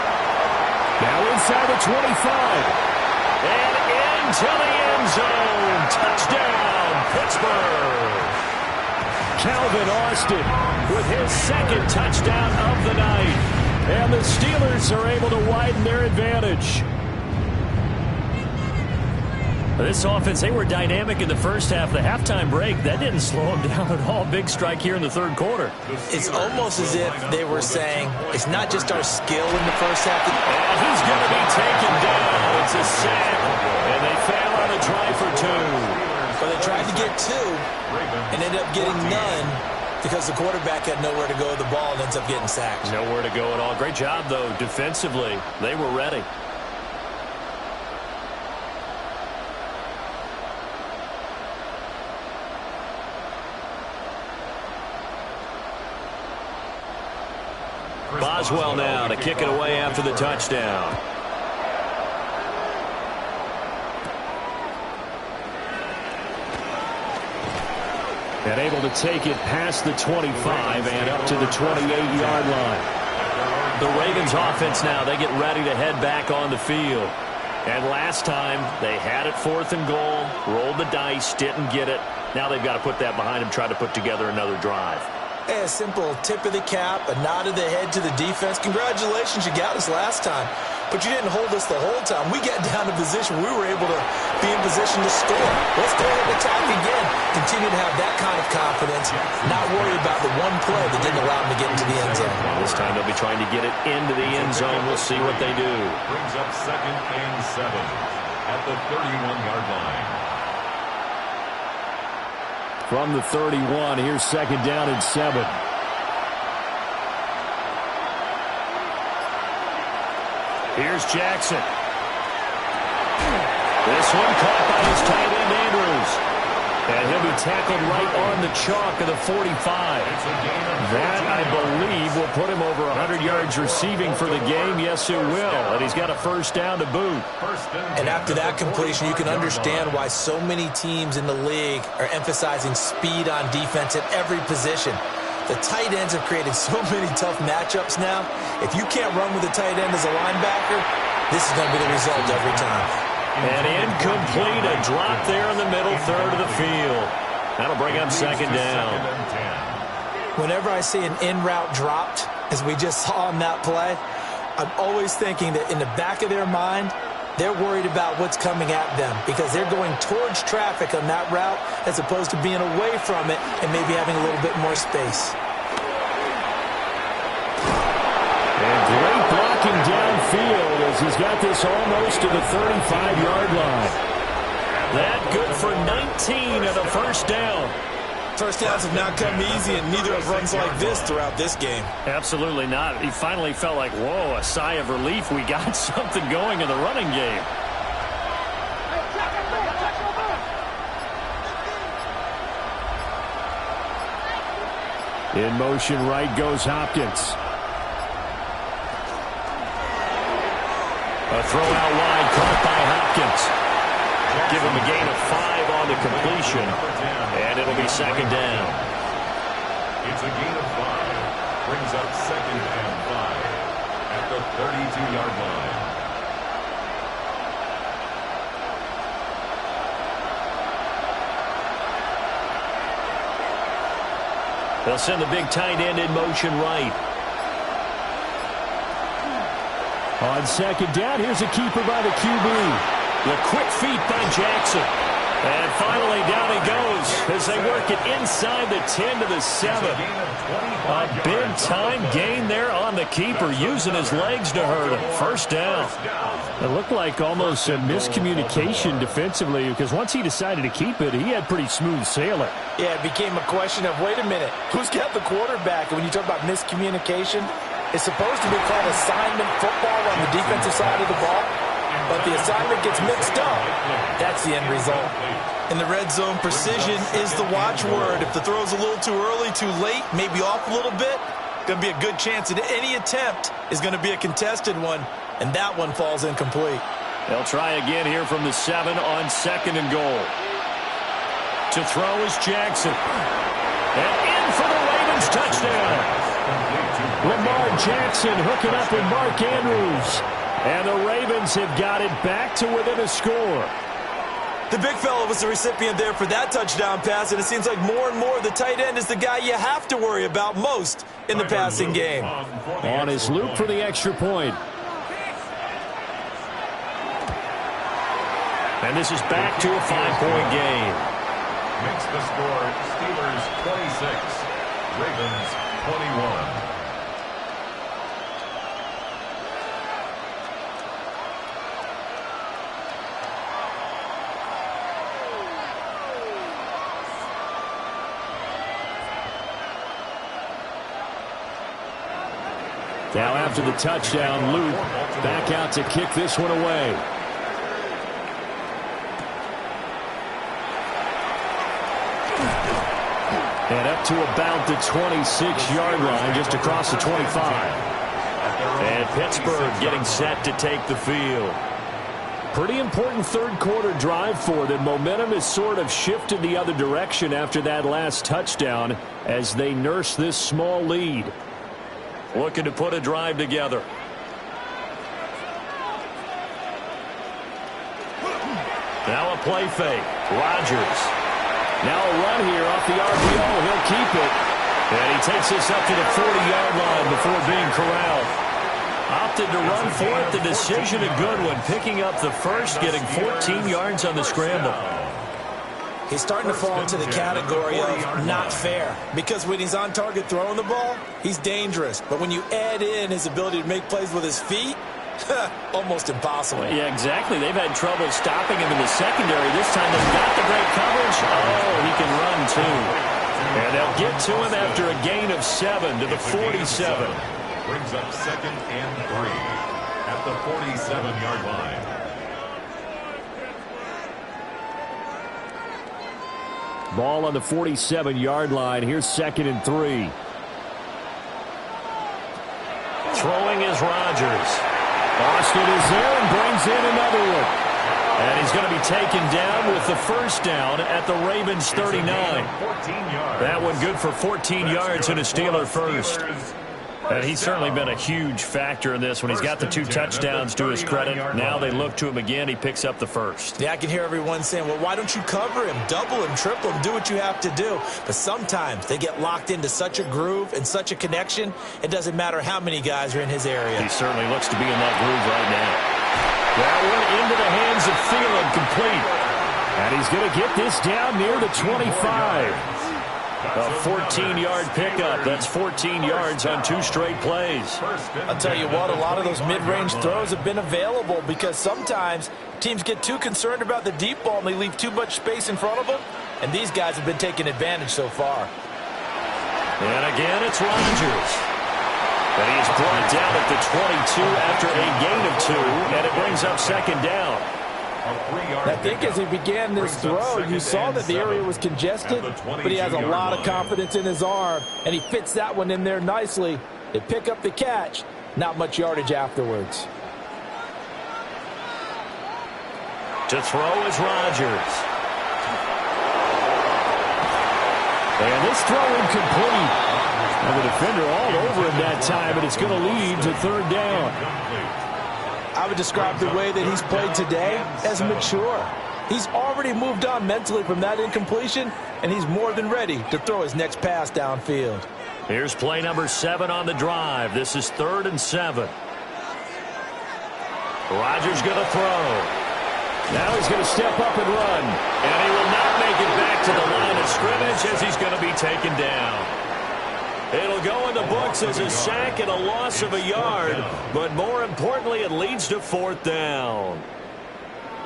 Now inside the 25. And into the end zone. Touchdown, Pittsburgh. Calvin Austin with his 2nd touchdown of the night. And the Steelers are able to widen their advantage. This offense, they were dynamic in the first half. The halftime break, that didn't slow them down at all. Big strike here in the 3rd quarter. It's almost as if they were saying, it's not just our skill in the first half. And he's going to be taken down. It's a sack. And they fail on a try for 2. But they tried to get 2 and ended up getting none because the quarterback had nowhere to go with the ball and ends up getting sacked. Nowhere to go at all. Great job, though, defensively. They were ready. Boswell now to kick it away after the touchdown. And able to take it past the 25 and up to the 28-yard line. The Ravens offense now, they get ready to head back on the field. And last time, they had it 4th and goal, rolled the dice, didn't get it. Now they've got to put that behind them, try to put together another drive. A simple tip of the cap, a nod of the head to the defense. Congratulations, you got us last time. But you didn't hold us the whole time. We got down to position. We were able to be in position to score. Let's go ahead and attack again. Continue to have that kind of confidence. Not worry about the one play that didn't allow them to get into the end zone. Well, this time they'll be trying to get it into the end zone. We'll see what they do. Brings up 2nd and 7 at the 31-yard line. From the 31, here's 2nd down and 7. Here's Jackson. This one caught by his tight end, Andrews. And he'll be tackled right on the chalk of the 45. That, I believe, will put him over 100 yards receiving for the game. Yes, it will. And he's got a first down to boot. And after that completion, you can understand why so many teams in the league are emphasizing speed on defense at every position. The tight ends have created so many tough matchups now. If you can't run with a tight end as a linebacker, this is going to be the result every time. And incomplete, a drop there in the middle third of the field. That'll bring up 2nd down. Whenever I see an in-route dropped, as we just saw on that play, I'm always thinking that in the back of their mind, they're worried about what's coming at them because they're going towards traffic on that route as opposed to being away from it and maybe having a little bit more space. And field as he's got this almost to the 35-yard line. That good for 19 and a first down. First downs have not come easy, and neither have runs like this throughout this game. Absolutely not. He finally felt like, whoa, a sigh of relief. We got something going in the running game. In motion right goes Hopkins. A throw out wide caught by Hopkins. Give him a gain of 5 on the completion, and it'll be second down. It's a gain of 5. Brings up second and 5 at the 32-yard line. They'll send the big tight end in motion right. On second down, here's a keeper by the QB. The quick feet by Jackson. And finally down he goes as they work it inside the 10 to the 7. A big-time gain there on the keeper, using his legs to hurt him. First down. It looked like almost a miscommunication defensively, because once he decided to keep it, he had pretty smooth sailing. Yeah, it became a question of, wait a minute, who's got the quarterback? And when you talk about miscommunication, it's supposed to be called assignment football on the defensive side of the ball. But the assignment gets mixed up. That's the end result. In the red zone, precision is the watchword. If the throw's a little too early, too late, maybe off a little bit, going to be a good chance that any attempt is going to be a contested one, and that one falls incomplete. They'll try again here from the 7 on second and goal. To throw is Jackson. And in for the Ravens touchdown. Lamar Jackson hooking up with Mark Andrews. And the Ravens have got it back to within a score. The big fella was the recipient there for that touchdown pass, and it seems like more and more the tight end is the guy you have to worry about most in the passing game. On his loop for the extra point. And this is back to a 5-point game. Makes the score Steelers 26, Ravens 21. Now after the touchdown, Luke back out to kick this one away. And up to about the 26-yard line, just across the 25. And Pittsburgh getting set to take the field. Pretty important third-quarter drive for them. Momentum has sort of shifted the other direction after that last touchdown as they nurse this small lead. Looking to put a drive together. Now a play fake. Rodgers. Now a run here off the RPO. He'll keep it. And he takes this up to the 40-yard line before being corralled. Opted to run for it. The decision a good one. Picking up the first, getting 14 yards on the scramble. He's starting to fall into the category of not fair, because when he's on target throwing the ball, he's dangerous. But when you add in his ability to make plays with his feet, almost impossible. Yeah, exactly. They've had trouble stopping him in the secondary. This time they've got the great coverage. Oh, he can run too. And they'll get to him after a gain of 7 to the 47. Brings up second and 3 at the 47-yard line. Ball on the 47-yard line. Here's second and 3. Throwing is Rodgers. Austin is there and brings in another one. And he's going to be taken down with the first down at the Ravens 39. That one good for 14 yards and a Steeler first. And he's certainly been a huge factor in this when he's got the 2 touchdowns to his credit. Now they look to him again. He picks up the first. Yeah, I can hear everyone saying, well, why don't you cover him, double him, triple him, do what you have to do. But sometimes they get locked into such a groove and such a connection, it doesn't matter how many guys are in his area. He certainly looks to be in that groove right now. That one into the hands of Thielen, complete. And he's going to get this down near the 25. A 14-yard pickup. That's 14 yards on 2 straight plays. I'll tell you what, a lot of those mid-range throws have been available because sometimes teams get too concerned about the deep ball and they leave too much space in front of them, and these guys have been taking advantage so far. And again, it's Rodgers. And he's brought down at the 22 after a gain of 2, and it brings up second down. I think as he began this throw, you saw that the area was congested, but he has a lot of confidence in his arm, and he fits that one in there nicely. They pick up the catch, not much yardage afterwards. To throw is Rodgers. And this throw incomplete. And the defender all over him that time, and it's going to lead to third down. I would describe the way that he's played today as mature. He's already moved on mentally from that incompletion, and he's more than ready to throw his next pass downfield. Here's play number 7 on the drive. This is 3rd and 7. Rodgers going to throw. Now he's going to step up and run. And he will not make it back to the line of scrimmage as he's going to be taken down. It'll go in the books as a sack and a loss of a yard, but more importantly, it leads to 4th down.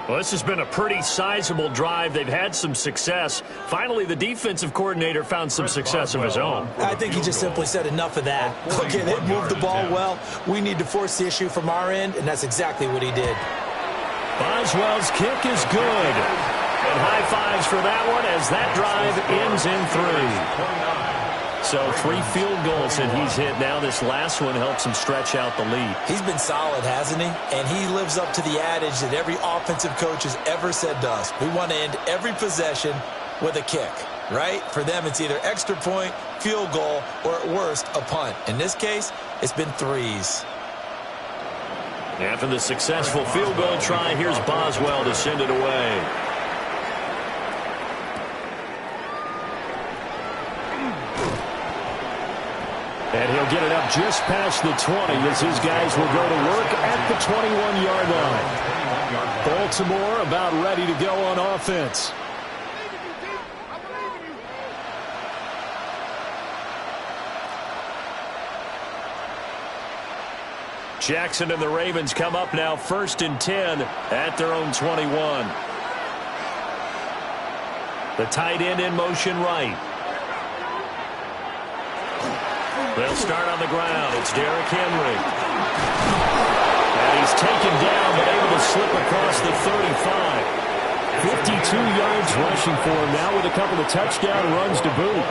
Well, this has been a pretty sizable drive. They've had some success. Finally, the defensive coordinator found some success of his own. I think he just simply said enough of that. Okay, they moved the ball well. We need to force the issue from our end, and that's exactly what he did. Boswell's kick is good. And high fives for that one as that drive ends in 3. So 3 field goals that he's hit now. This last one helps him stretch out the lead. He's been solid, hasn't he? And he lives up to the adage that every offensive coach has ever said to us. We want to end every possession with a kick, right? For them, it's either extra point, field goal, or at worst, a punt. In this case, it's been 3s. After the successful field goal try, here's Boswell to send it away. And he'll get it up just past the 20 as his guys will go to work at the 21-yard line. Baltimore about ready to go on offense. Jackson and the Ravens come up now 1st and 10 at their own 21. The tight end in motion right. They'll start on the ground. It's Derrick Henry. And he's taken down but able to slip across the 35. 52 yards rushing for him now with a couple of touchdown runs to boot.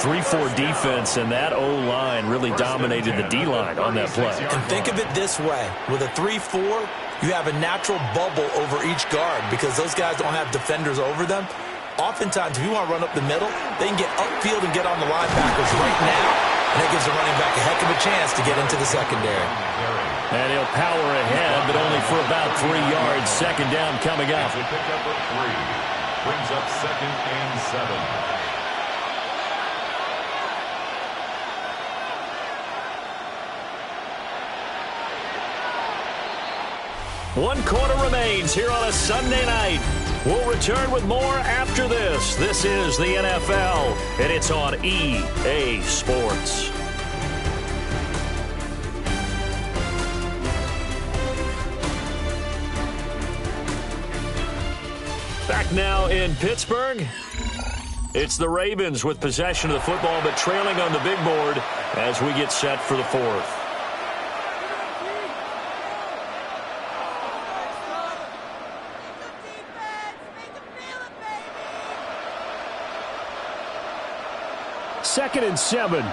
3-4 defense, and that O-line really dominated the D-line on that play. And think of it this way. With a 3-4, you have a natural bubble over each guard because those guys don't have defenders over them. Oftentimes, if you want to run up the middle, they can get upfield and get on the linebackers right now. And that gives the running back a heck of a chance to get into the secondary. And he'll power ahead, but only for about 3 yards. Second down coming up. Pick up a 3. Brings up 2nd and 7. One quarter remains here on a Sunday night. We'll return with more after this. This is the NFL, and it's on EA Sports. Back now in Pittsburgh. It's the Ravens with possession of the football, but trailing on the big board as we get set for the 4th. Second and 7.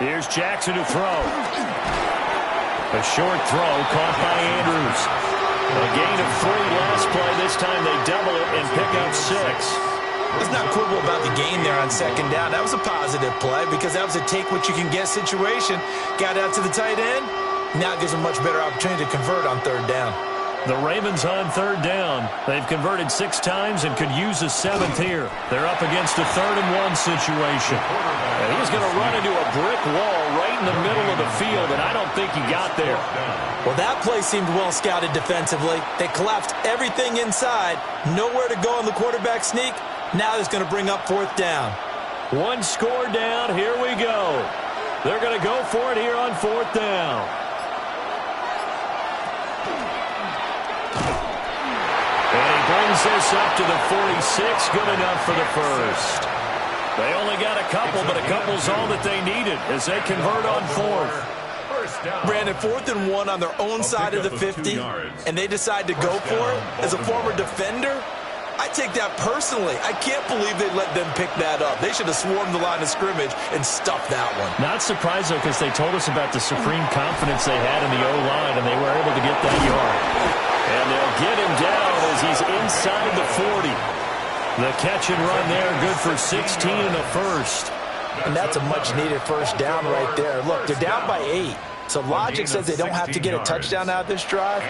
Here's Jackson to throw. A short throw caught by Andrews. A gain of 3 last play. This time they double it and pick up 6. Let's not quibble about the gain there on second down. That was a positive play because that was a take-what-you-can-get situation. Got out to the tight end. Now it gives them a much better opportunity to convert on third down. The Ravens on third down. They've converted 6 times and could use a 7th here. They're up against a 3rd-and-1 situation. And he's going to run into a brick wall right in the middle of the field, and I don't think he got there. Well, that play seemed well scouted defensively. They collapsed everything inside. Nowhere to go on the quarterback sneak. Now it's going to bring up 4th down. 1 score down. Here we go. They're going to go for it here on 4th down. And he brings this up to the 46. Good enough for the first. They only got a couple, but a couple's all that they needed as they convert on 4th. Brandon, 4th and 1 on their own side of the 50, and they decide to go for it. As a former defender, I take that personally. I can't believe they let them pick that up. They should have swarmed the line of scrimmage and stuffed that one. Not surprised, though, because they told us about the supreme confidence they had in the O-line, and they were able to get that yard. And they'll get him down as he's inside the 40. The catch and run there, good for 16 and a first. And that's a much-needed first down right there. Look, they're down by 8. So logic says they don't have to get a touchdown out of this drive.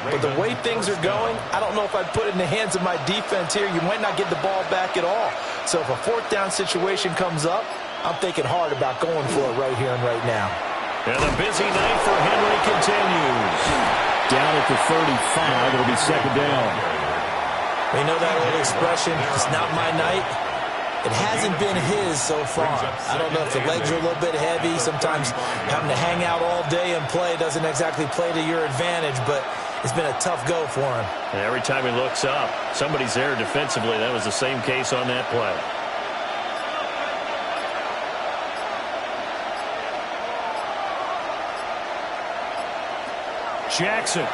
But the way things are going, I don't know if I'd put it in the hands of my defense here. You might not get the ball back at all. So if a 4th down situation comes up, I'm thinking hard about going for it right here and right now. And the busy night for Henry continues. Down at the 35, it'll be 2nd down. You know that old expression, it's not my night? It hasn't been his so far. I don't know if the legs are a little bit heavy. Sometimes having to hang out all day and play doesn't exactly play to your advantage, but it's been a tough go for him. And every time he looks up, somebody's there defensively. That was the same case on that play. Jackson.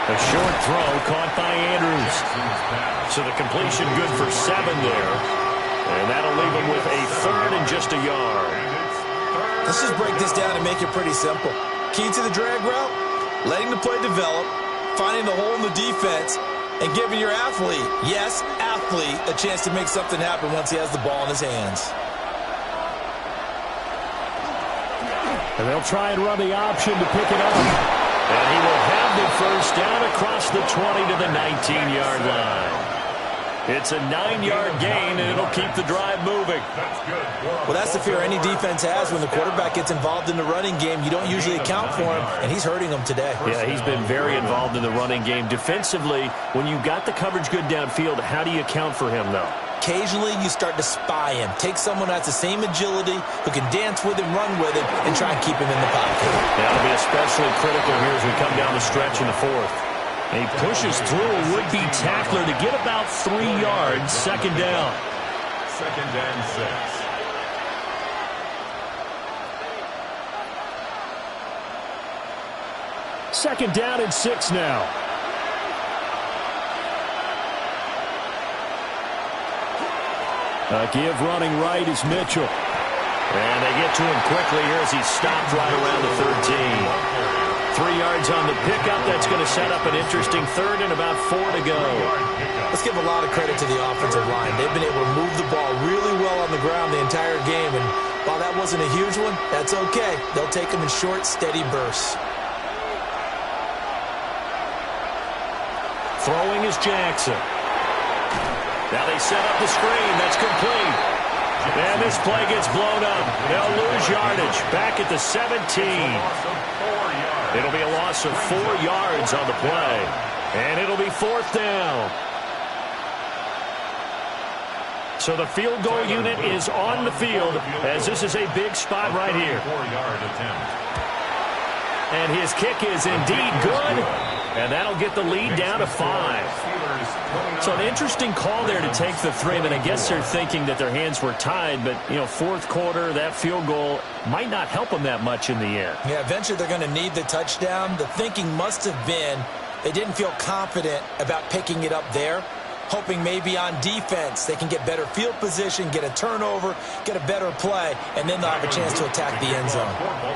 A short throw caught by Andrews. So the completion good for 7 there. And that'll leave him with a 3rd and just a yard. Let's just break this down and make it pretty simple. Key to the drag route, letting the play develop, finding the hole in the defense, and giving your athlete, yes, athlete, a chance to make something happen once he has the ball in his hands. And they'll try and run the option to pick it up. And he will have the first down across the 20 to the 19-yard line. It's a 9-yard gain, and it'll keep the drive moving. Well, that's the fear any defense has when the quarterback gets involved in the running game. You don't usually account for him, and he's hurting them today. Yeah, he's been very involved in the running game. Defensively, when you got the coverage good downfield, how do you account for him, though? Occasionally, you start to spy him. Take someone who has the same agility, who can dance with him, run with him, and try and keep him in the pocket. That'll be especially critical here as we come down the stretch in the 4th. And he pushes through a would-be tackler to get about 3 yards. 2nd down. 2nd and 6. 2nd down and 6 now. A give running right is Mitchell. And they get to him quickly here as he stopped right around the 13. 3 yards on the pickup. That's going to set up an interesting 3rd and about 4 to go. Let's give a lot of credit to the offensive line. They've been able to move the ball really well on the ground the entire game. And while that wasn't a huge one, that's okay. They'll take them in short, steady bursts. Throwing is Jackson. Now they set up the screen. That's complete. And this play gets blown up. They'll lose yardage. Back at the 17. It'll be a loss of 4 yards on the play. And it'll be 4th down. So the field goal unit is on the field as this is a big spot right here. 4-yard attempt. And his kick is indeed good. And that'll get the lead down to 5. So an interesting call there to take the 3. And I guess they're thinking that their hands were tied. But, you know, 4th quarter, that field goal might not help them that much in the end. Yeah, eventually they're going to need the touchdown. The thinking must have been they didn't feel confident about picking it up there, hoping maybe on defense they can get better field position, get a turnover, get a better play, and then they'll have a chance to attack the end zone.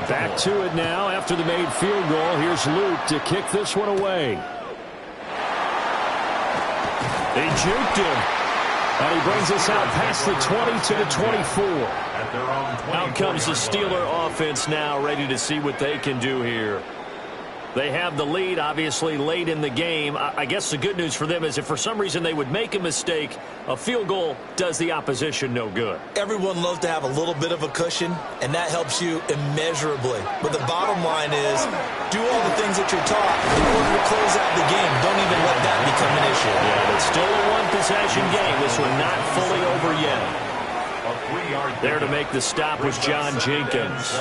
Back to it now after the made field goal. Here's Luke to kick this one away. They juked him. And he brings us out past the 20 to the 24. Out comes the Steeler offense now, ready to see what they can do here. They have the lead, obviously, late in the game. I guess the good news for them is if for some reason they would make a mistake, a field goal does the opposition no good. Everyone loves to have a little bit of a cushion, and that helps you immeasurably. But the bottom line is, do all the things that you're taught in order to close out the game. Don't even let that become an issue. Yeah, it's still a one-possession game. This one not fully over yet. There to make the stop was John Jenkins.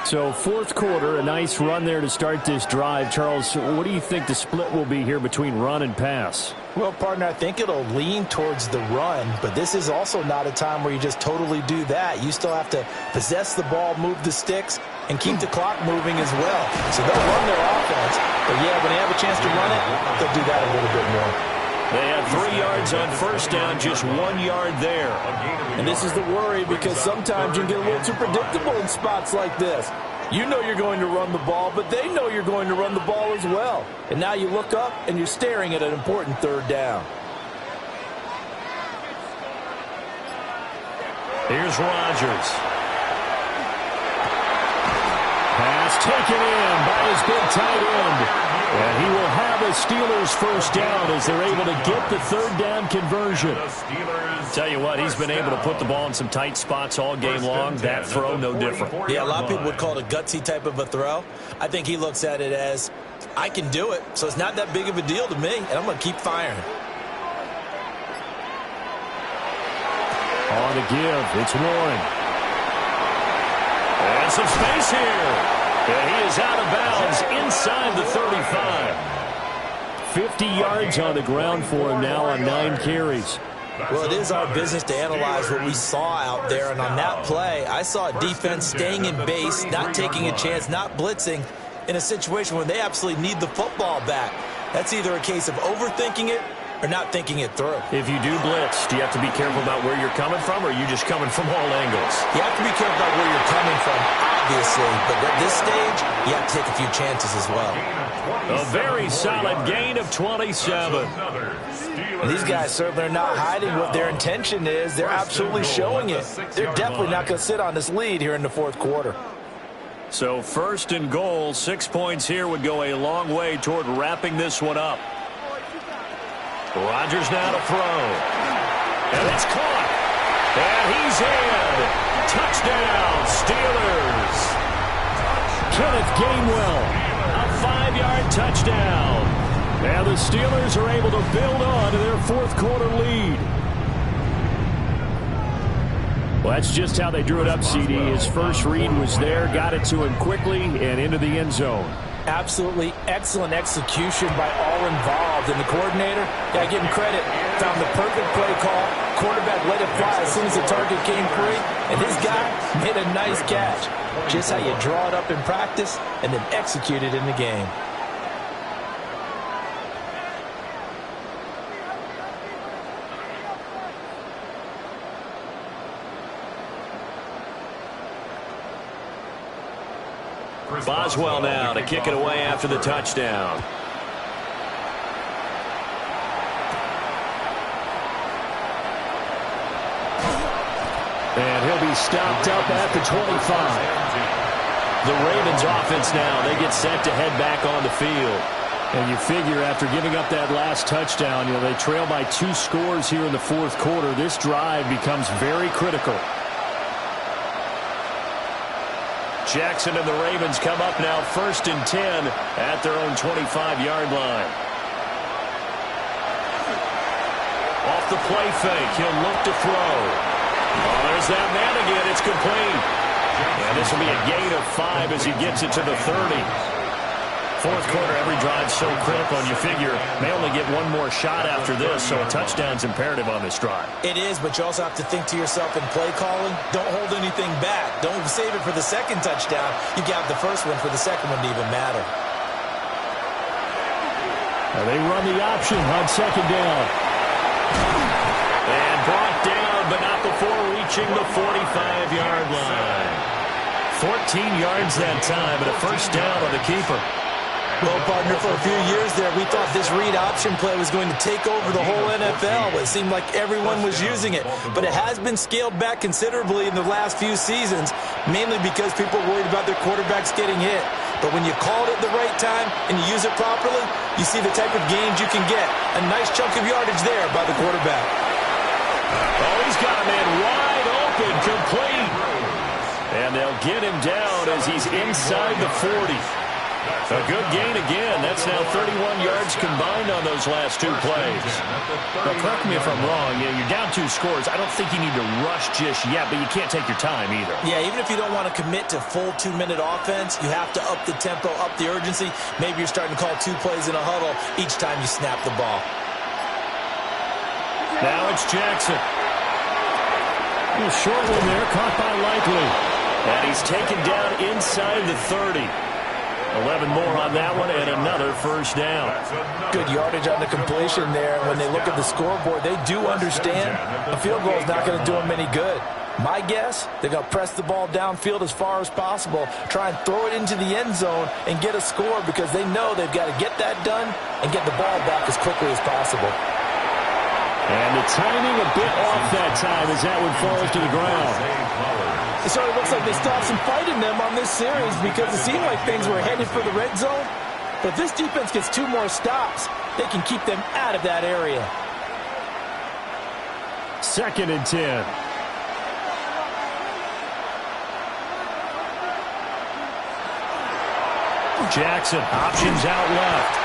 So fourth quarter, a nice run there to start this drive. Charles, what do you think the split will be here between run and pass? Well, partner, I think it'll lean towards the run, but this is also not a time where you just totally do that. You still have to possess the ball, move the sticks, and keep the clock moving as well. So they'll run their offense, but yeah, when they have a chance to run it, they'll do that a little bit more. They had 3 yards on first down, just 1 yard there. And this is the worry because sometimes you get a little too predictable in spots like this. You know you're going to run the ball, but they know you're going to run the ball as well. And now you look up and you're staring at an important third down. Here's Rodgers. Pass taken in by his big tight end. And he will have a Steelers first down as they're able to get the third down conversion. Tell you what, he's been able to put the ball in some tight spots all game long. That throw, no different. Yeah, a lot of people would call it a gutsy type of a throw. I think he looks at it as, I can do it, so it's not that big of a deal to me, and I'm going to keep firing. On the give, it's Warren. And some space here. And he is out of bounds inside the 35. 50 yards on the ground for him now on 9 carries. Well, it is our business to analyze what we saw out there. And on that play, I saw a defense staying in base, not taking a chance, not blitzing in a situation where they absolutely need the football back. That's either a case of overthinking it or not thinking it through. If you do blitz, do you have to be careful about where you're coming from, or are you just coming from all angles? You have to be careful about where you're coming from, obviously, but at this stage, you have to take a few chances as well. A very solid gain of 27. These guys certainly are not hiding what their intention is. They're absolutely showing it. They're definitely not going to sit on this lead here in the fourth quarter. So first and goal, 6 points here would go a long way toward wrapping this one up. Rodgers now to throw. And it's caught. And he's in. Touchdown, Steelers. Kenneth Gainwell, a 5-yard touchdown. And the Steelers are able to build on to their fourth quarter lead. Well, that's just how they drew it up, CD. His first read was there, got it to him quickly, and into the end zone. Absolutely excellent execution by all involved. And the coordinator, yeah, give him credit, found the perfect play call. Quarterback let it fly as soon as the target came free. And his guy made a nice catch. Just how you draw it up in practice and then execute it in the game. Boswell now to kick it away after the touchdown. And he'll be stopped up at the 25. The Ravens offense now, they get set to head back on the field. And you figure after giving up that last touchdown, they trail by 2 scores here in the fourth quarter. This drive becomes very critical. Jackson and the Ravens come up now first and 10 at their own 25-yard line. Off the play fake, he'll look to throw. Oh, there's that man again. It's complete. And this will be a gain of 5 as he gets it to the 30. Fourth quarter, every drive so critical, and you figure may only get one more shot after this, so a touchdown's imperative on this drive. It is, but you also have to think to yourself in play calling, don't hold anything back. Don't save it for the second touchdown. You got the first one for the second one to even matter. Now they run the option on second down. And brought down, but not before reaching the 45-yard line. 14 yards that time, but a first down on the keeper. Well, partner, for a few years there, we thought this read option play was going to take over the whole NFL. It seemed like everyone was using it. But it has been scaled back considerably in the last few seasons, mainly because people are worried about their quarterbacks getting hit. But when you call it at the right time and you use it properly, you see the type of gains you can get. A nice chunk of yardage there by the quarterback. Oh, he's got a man wide open, complete. And they'll get him down as he's inside the 40. A good gain again. That's now 31 yards combined on those last two plays. But correct me if I'm wrong. You're down 2 scores. I don't think you need to rush just yet, but you can't take your time either. Yeah, even if you don't want to commit to full 2-minute offense, you have to up the tempo, up the urgency. Maybe you're starting to call 2 plays in a huddle each time you snap the ball. Now it's Jackson. A short one there, caught by Likely. And he's taken down inside the 30. 11 more on that one, and another first down. Good yardage on the completion there. When they look at the scoreboard, they do understand a field goal is not going to do them any good. My guess, they're going to press the ball downfield as far as possible, try and throw it into the end zone and get a score because they know they've got to get that done and get the ball back as quickly as possible. And the timing a bit off that time as that one falls to the ground. It sort of looks like they stopped some fight in them on this series because it seemed like things were headed for the red zone. But if this defense gets 2 more stops, they can keep them out of that area. 2nd and 10. Jackson, options out left.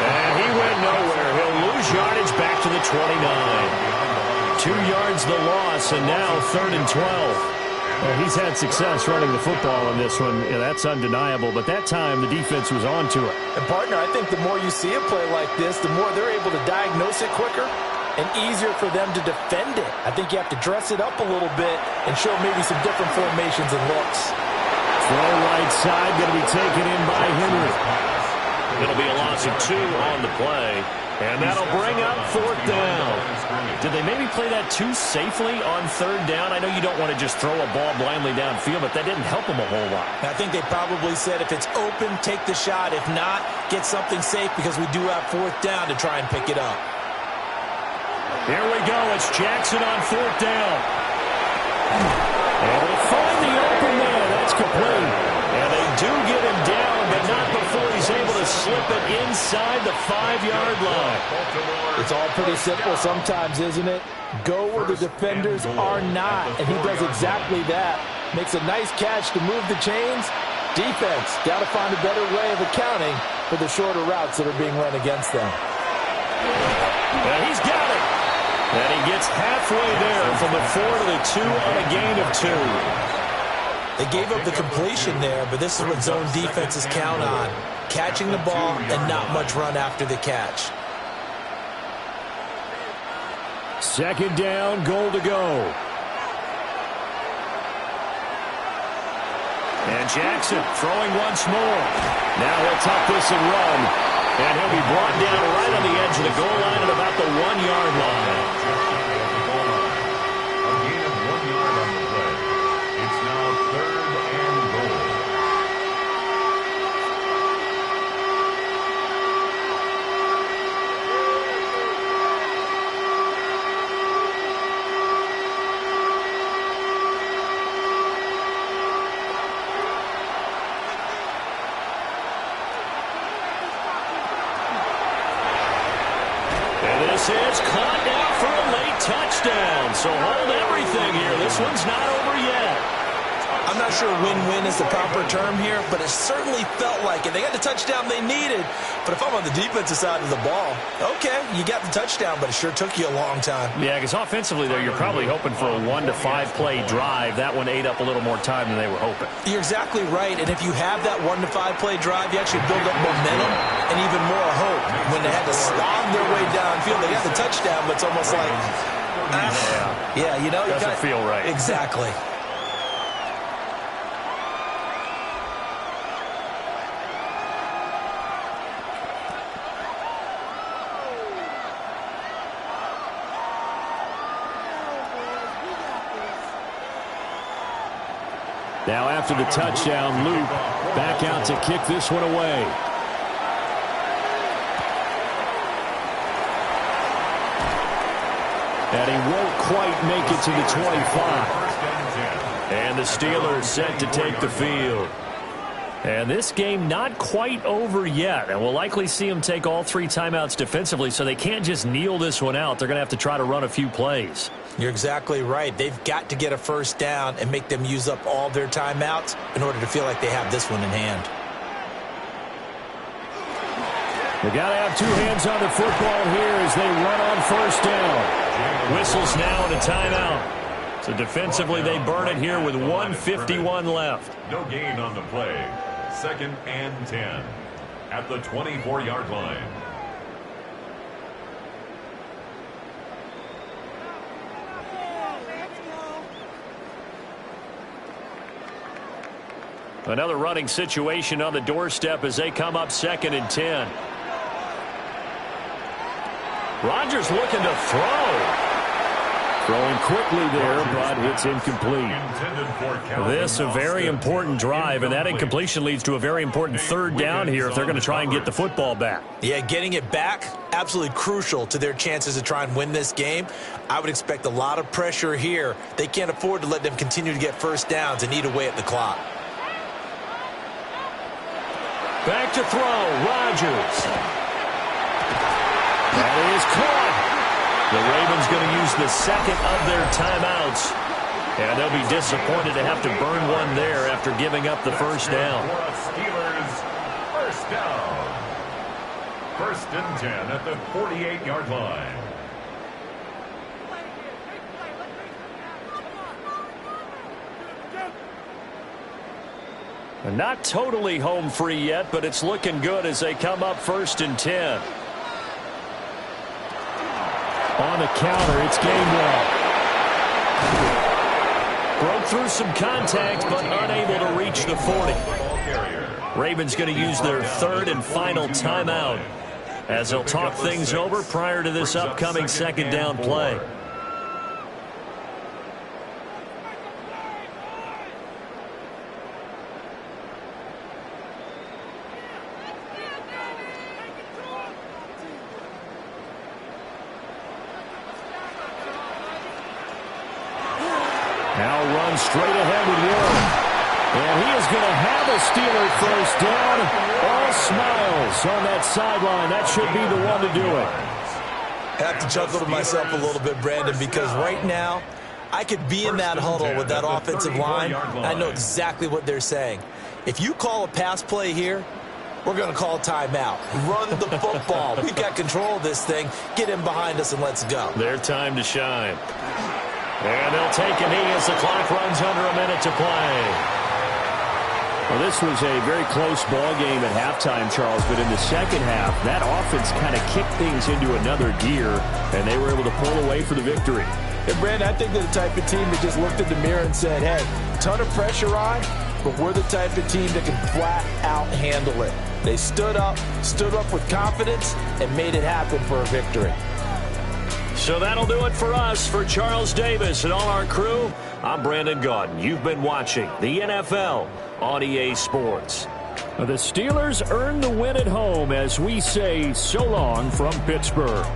And he went nowhere. He'll lose yardage back to the 29. 2 yards the loss, and now 3rd and 12. Well, he's had success running the football in this one. Yeah, that's undeniable. But that time, the defense was on to it. And, partner, I think the more you see a play like this, the more they're able to diagnose it quicker and easier for them to defend it. I think you have to dress it up a little bit and show maybe some different formations and looks. Throw right side, going to be taken in by Henry. It'll be a loss of 2 on the play. And that'll bring up 4th down. Did they maybe play that too safely on 3rd down? I know you don't want to just throw a ball blindly downfield, but that didn't help them a whole lot. I think they probably said if it's open, take the shot. If not, get something safe because we do have 4th down to try and pick it up. Here we go. It's Jackson on 4th down. And they find the open man. That's complete. And they do get him down, but not before he's able to slip it inside the 5-yard line. It's all pretty simple sometimes, isn't it? Go where the defenders are not, and he does exactly that. Makes a nice catch to move the chains. Defense, got to find a better way of accounting for the shorter routes that are being run against them. And he's got it. And he gets halfway there from the 4 to the 2 on a gain of 2. They gave up the completion there, but this is what zone defenses count on. Catching the ball and not much run after the catch. 2nd down, goal to go. And Jackson throwing once more. Now he'll tuck this and run. And he'll be brought down right on the edge of the goal line at about the 1-yard line. A gain of 1 yard on the play. It's now 3rd and goal. This is caught now for a late touchdown. So hold everything here. This one's not over yet. I'm not sure win-win is the proper term here, but it certainly felt like it. They got the touchdown they needed, but if I'm on the defensive side of the ball, okay, you got the touchdown, but it sure took you a long time. Yeah, because offensively, though, you're probably hoping for a 1 to 5 play drive. That one ate up a little more time than they were hoping. You're exactly right, and if you have that 1 to 5 play drive, you actually build up momentum and even more hope. When they had to slog their way downfield, they got the touchdown, but it's almost like, yeah, you know, doesn't feel right. Exactly. Now after the touchdown, Luke back out to kick this one away. And he won't quite make it to the 25. And the Steelers set to take the field. And this game not quite over yet. And we'll likely see them take all 3 timeouts defensively, so they can't just kneel this one out. They're going to have to try to run a few plays. You're exactly right. They've got to get a first down and make them use up all their timeouts in order to feel like they have this one in hand. They got to have 2 hands on the football here as they run on first down. Whistles now and a timeout. So defensively, they burn it here with 1:51 left. No gain on the play. 2nd and 10 at the 24-yard line. Another running situation on the doorstep as they come up 2nd and 10. Rodgers looking to throw. Throwing quickly there, but it's incomplete. This a very important drive, and that incompletion leads to a very important 3rd down here if they're going to try and get the football back. Yeah, getting it back, absolutely crucial to their chances to try and win this game. I would expect a lot of pressure here. They can't afford to let them continue to get first downs and eat away at the clock. Back to throw, Rodgers. That is caught. The Ravens going to use the 2nd of their timeouts. And they'll be disappointed to have to burn one there after giving up the first down. Steelers, first down. 1st and 10 at the 48-yard line. Not totally home free yet, but it's looking good as they come up 1st and 10. On the counter, it's Gainwell. Broke through some contact, but unable to reach the 40. Ravens going to use their 3rd and final timeout as they'll talk things over prior to this upcoming 2nd down play. Now runs straight ahead with Warren. And he is going to have a Steeler first down. All smiles on that sideline. That should be the one to do it. I have to chuckle to myself a little bit, Brandon, because right now I could be in that huddle with that offensive line. I know exactly what they're saying. If you call a pass play here, we're going to call timeout. Run the football. We've got control of this thing. Get him behind us and let's go. Their time to shine. And they'll take a knee as the clock runs under a minute to play. Well, this was a very close ball game at halftime, Charles, but in the second half, that offense kind of kicked things into another gear, and they were able to pull away for the victory. And, Brandon, I think they're the type of team that just looked in the mirror and said, hey, ton of pressure on, but we're the type of team that can flat out handle it. They stood up with confidence, and made it happen for a victory. So that'll do it for us. For Charles Davis and all our crew, I'm Brandon Gaudin. You've been watching the NFL on EA Sports. The Steelers earn the win at home as we say so long from Pittsburgh.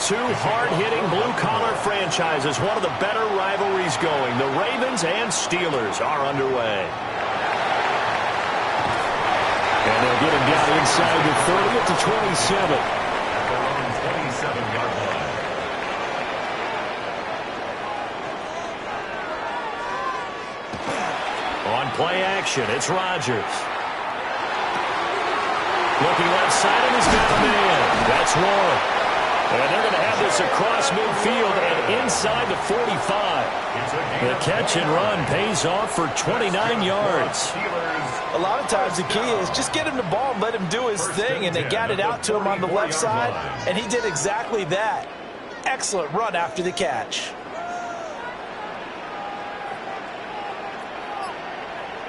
two hard-hitting blue-collar franchises, one of the better rivalries going. The Ravens and Steelers are underway. And they'll get him down inside the 30 at the 27. At their own 27-yard line. On play action, it's Rodgers. Looking left side, and he's got a man. That's one. And they're going to have this across midfield and inside the 45. The catch and run pays off for 29 yards. A lot of times the key is just get him the ball and let him do his thing, and they got it out to him on the left side, and he did exactly that. Excellent run after the catch.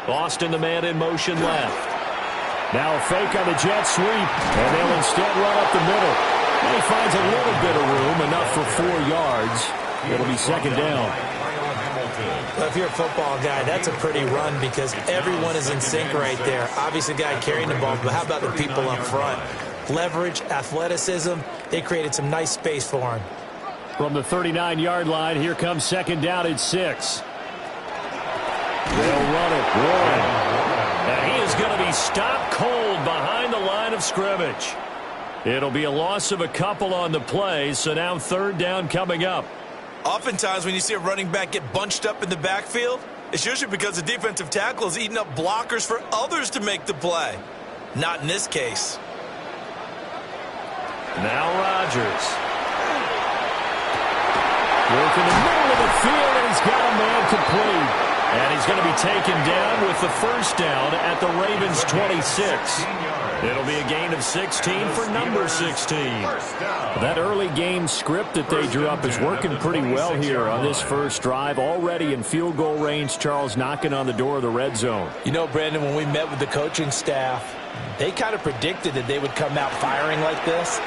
Boston, the man in motion left. Now a fake on the jet sweep, and they'll instead run up the middle. And he finds a little bit of room, enough for 4 yards. It'll be second down. Well, if you're a football guy, that's a pretty run because everyone is in sync right there. Obviously, the guy carrying the ball, but how about the people up front? Leverage, athleticism, they created some nice space for him. From the 39-yard line, here comes second down at 6. They'll run it. Warren. And he is going to be stopped cold behind the line of scrimmage. It'll be a loss of a couple on the play, so now third down coming up. Oftentimes when you see a running back get bunched up in the backfield, it's usually because the defensive tackle is eating up blockers for others to make the play. Not in this case. Now Rodgers. Work in the middle of the field, and he's got a man complete. And he's going to be taken down with the first down at the Ravens' 26. It'll be a gain of 16 for number 16. That early game script that they drew up is working pretty well here on this first drive. Already in field goal range, Charles knocking on the door of the red zone. You know, Brandon, when we met with the coaching staff, they kind of predicted that they would come out firing like this.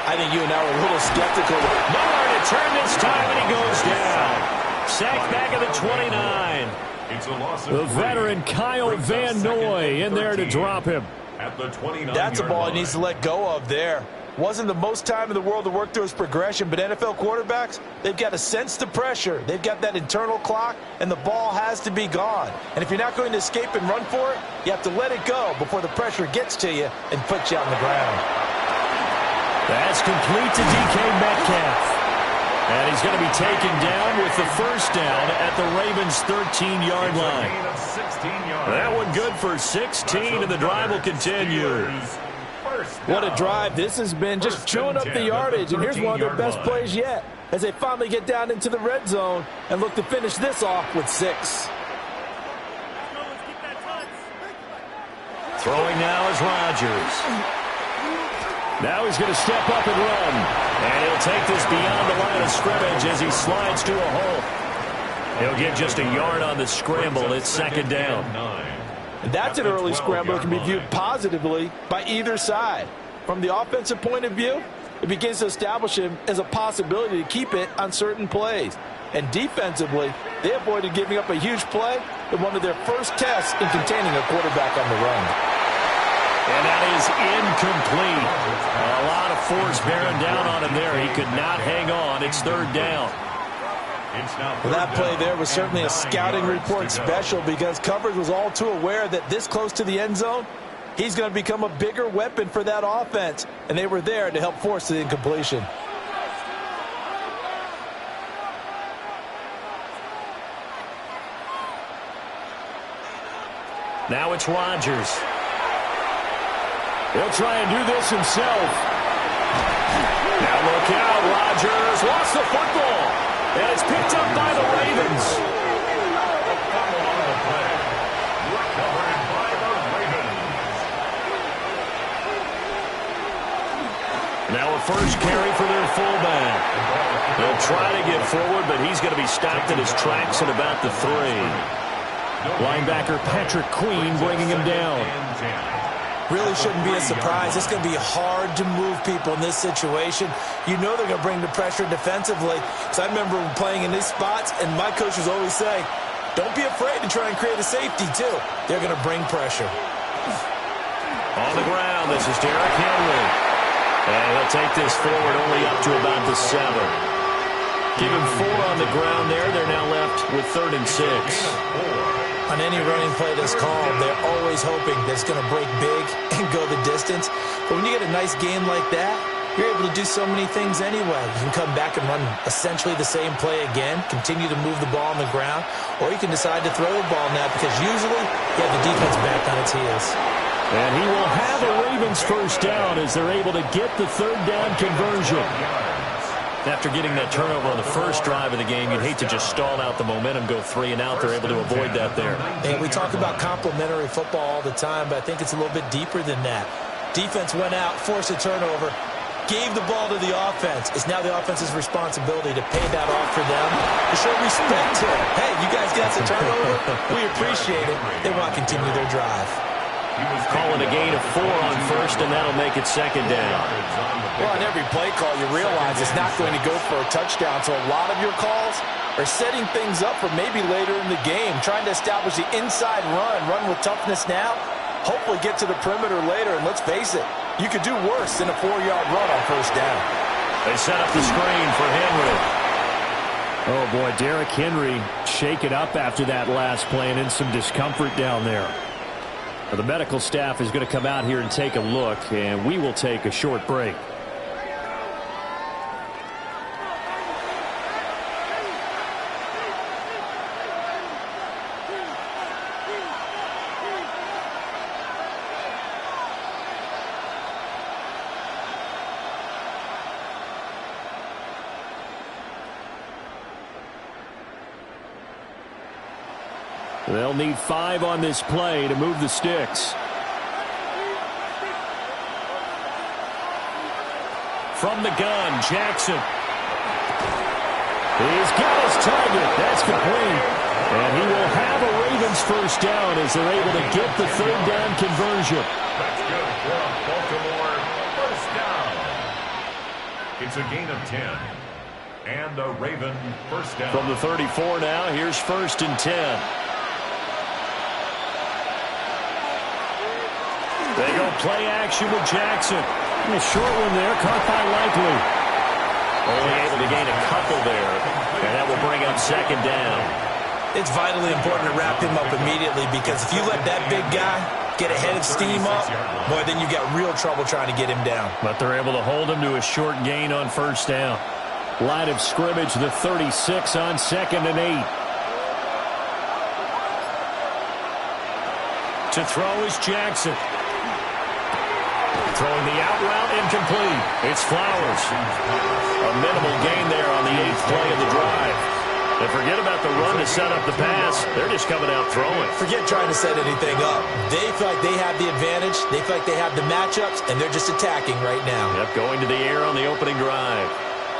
I think you and I were a little skeptical. Nowhere to turn this time, and he goes down. Sacked back at the 29. The veteran Kyle Van Noy in there to drop him. At the 29. That's a ball he needs to let go of there. Wasn't the most time in the world to work through his progression, but NFL quarterbacks, they've got to sense the pressure. They've got that internal clock, and the ball has to be gone. And if you're not going to escape and run for it, you have to let it go before the pressure gets to you and puts you on the ground. That's complete to DK Metcalf. And he's going to be taken down with the first down at the Ravens' 13-yard line. That one good for 16, and the drive will continue. What a drive this has been, just chewing up the yardage. And here's one of their best plays yet as they finally get down into the red zone and look to finish this off with 6. Throwing now is Rodgers. Now he's going to step up and run. And he'll take this beyond the line of scrimmage as he slides to a hole. He'll get just a yard on the scramble. It's second down. And that's an early scramble that can be viewed positively by either side. From the offensive point of view, it begins to establish him as a possibility to keep it on certain plays. And defensively, they avoided giving up a huge play in one of their first tests in containing a quarterback on the run. And that is incomplete. A lot of force bearing down on him there. He could not hang on. It's third down. Well, that play there was certainly a scouting report special because coverage was all too aware that this close to the end zone, he's going to become a bigger weapon for that offense. And they were there to help force the incompletion. Now it's Rodgers. He'll try and do this himself. Now look out, Rodgers lost the football. And it's picked up by the Ravens. Now a first carry for their fullback. They'll try to get forward, but he's going to be stopped in his tracks at about the 3. Linebacker Patrick Queen bringing him down. Really shouldn't be a surprise. It's going to be hard to move people in this situation. You know they're going to bring the pressure defensively. So I remember playing in these spots, and my coaches always say, don't be afraid to try and create a safety, too. They're going to bring pressure. On the ground, this is Derrick Henry. And he'll take this forward only up to about the 7. Give him 4 on the ground there. They're now left with 3rd and 6. On any running play that's called, they're always hoping that it's going to break big and go the distance. But when you get a nice game like that, you're able to do so many things anyway. You can come back and run essentially the same play again, continue to move the ball on the ground, or you can decide to throw the ball now because usually you have the defense back on its heels. And he will have a Ravens first down as they're able to get the 3rd down conversion. After getting that turnover on the first drive of the game, you'd hate to just stall out the momentum, go 3 and out. They're able to avoid that there. And we talk about complementary football all the time, but I think it's a little bit deeper than that. Defense went out, forced a turnover, gave the ball to the offense. It's now the offense's responsibility to pay that off for them, to show respect to it. Hey, you guys got the turnover. We appreciate it. They want to continue their drive. Calling a gain of 4 on first, and that'll make it 2nd down. Well, on every play call, you realize it's not going to go for a touchdown, so a lot of your calls are setting things up for maybe later in the game, trying to establish the inside run with toughness now, hopefully get to the perimeter later, and let's face it, you could do worse than a 4-yard run on first down. They set up the screen for Henry. Oh, boy, Derrick Henry shaken up after that last play and in some discomfort down there. Well, the medical staff is going to come out here and take a look, and we will take a short break. They'll need 5 on this play to move the sticks. From the gun, Jackson. He's got his target. That's complete. And he will have a Ravens first down as they're able to get the 3rd down conversion. That's good for a Baltimore first down. It's a gain of 10. And a Raven first down. From the 34 now, here's 1st and 10. They go play action with Jackson. A short one there, caught by Likely. Only able to gain a couple there, and that will bring up 2nd down. It's vitally important to wrap him up immediately because if you let that big guy get a head of steam up, boy, then you got real trouble trying to get him down. But they're able to hold him to a short gain on first down. Line of scrimmage, the 36 on 2nd and 8. To throw is Jackson. Throwing the out route, incomplete. It's Flowers. A minimal gain there on the 8th play of the drive. And forget about the run to set up the pass. They're just coming out throwing. Forget trying to set anything up. They feel like they have the advantage. They feel like they have the matchups, and they're just attacking right now. Yep, going to the air on the opening drive.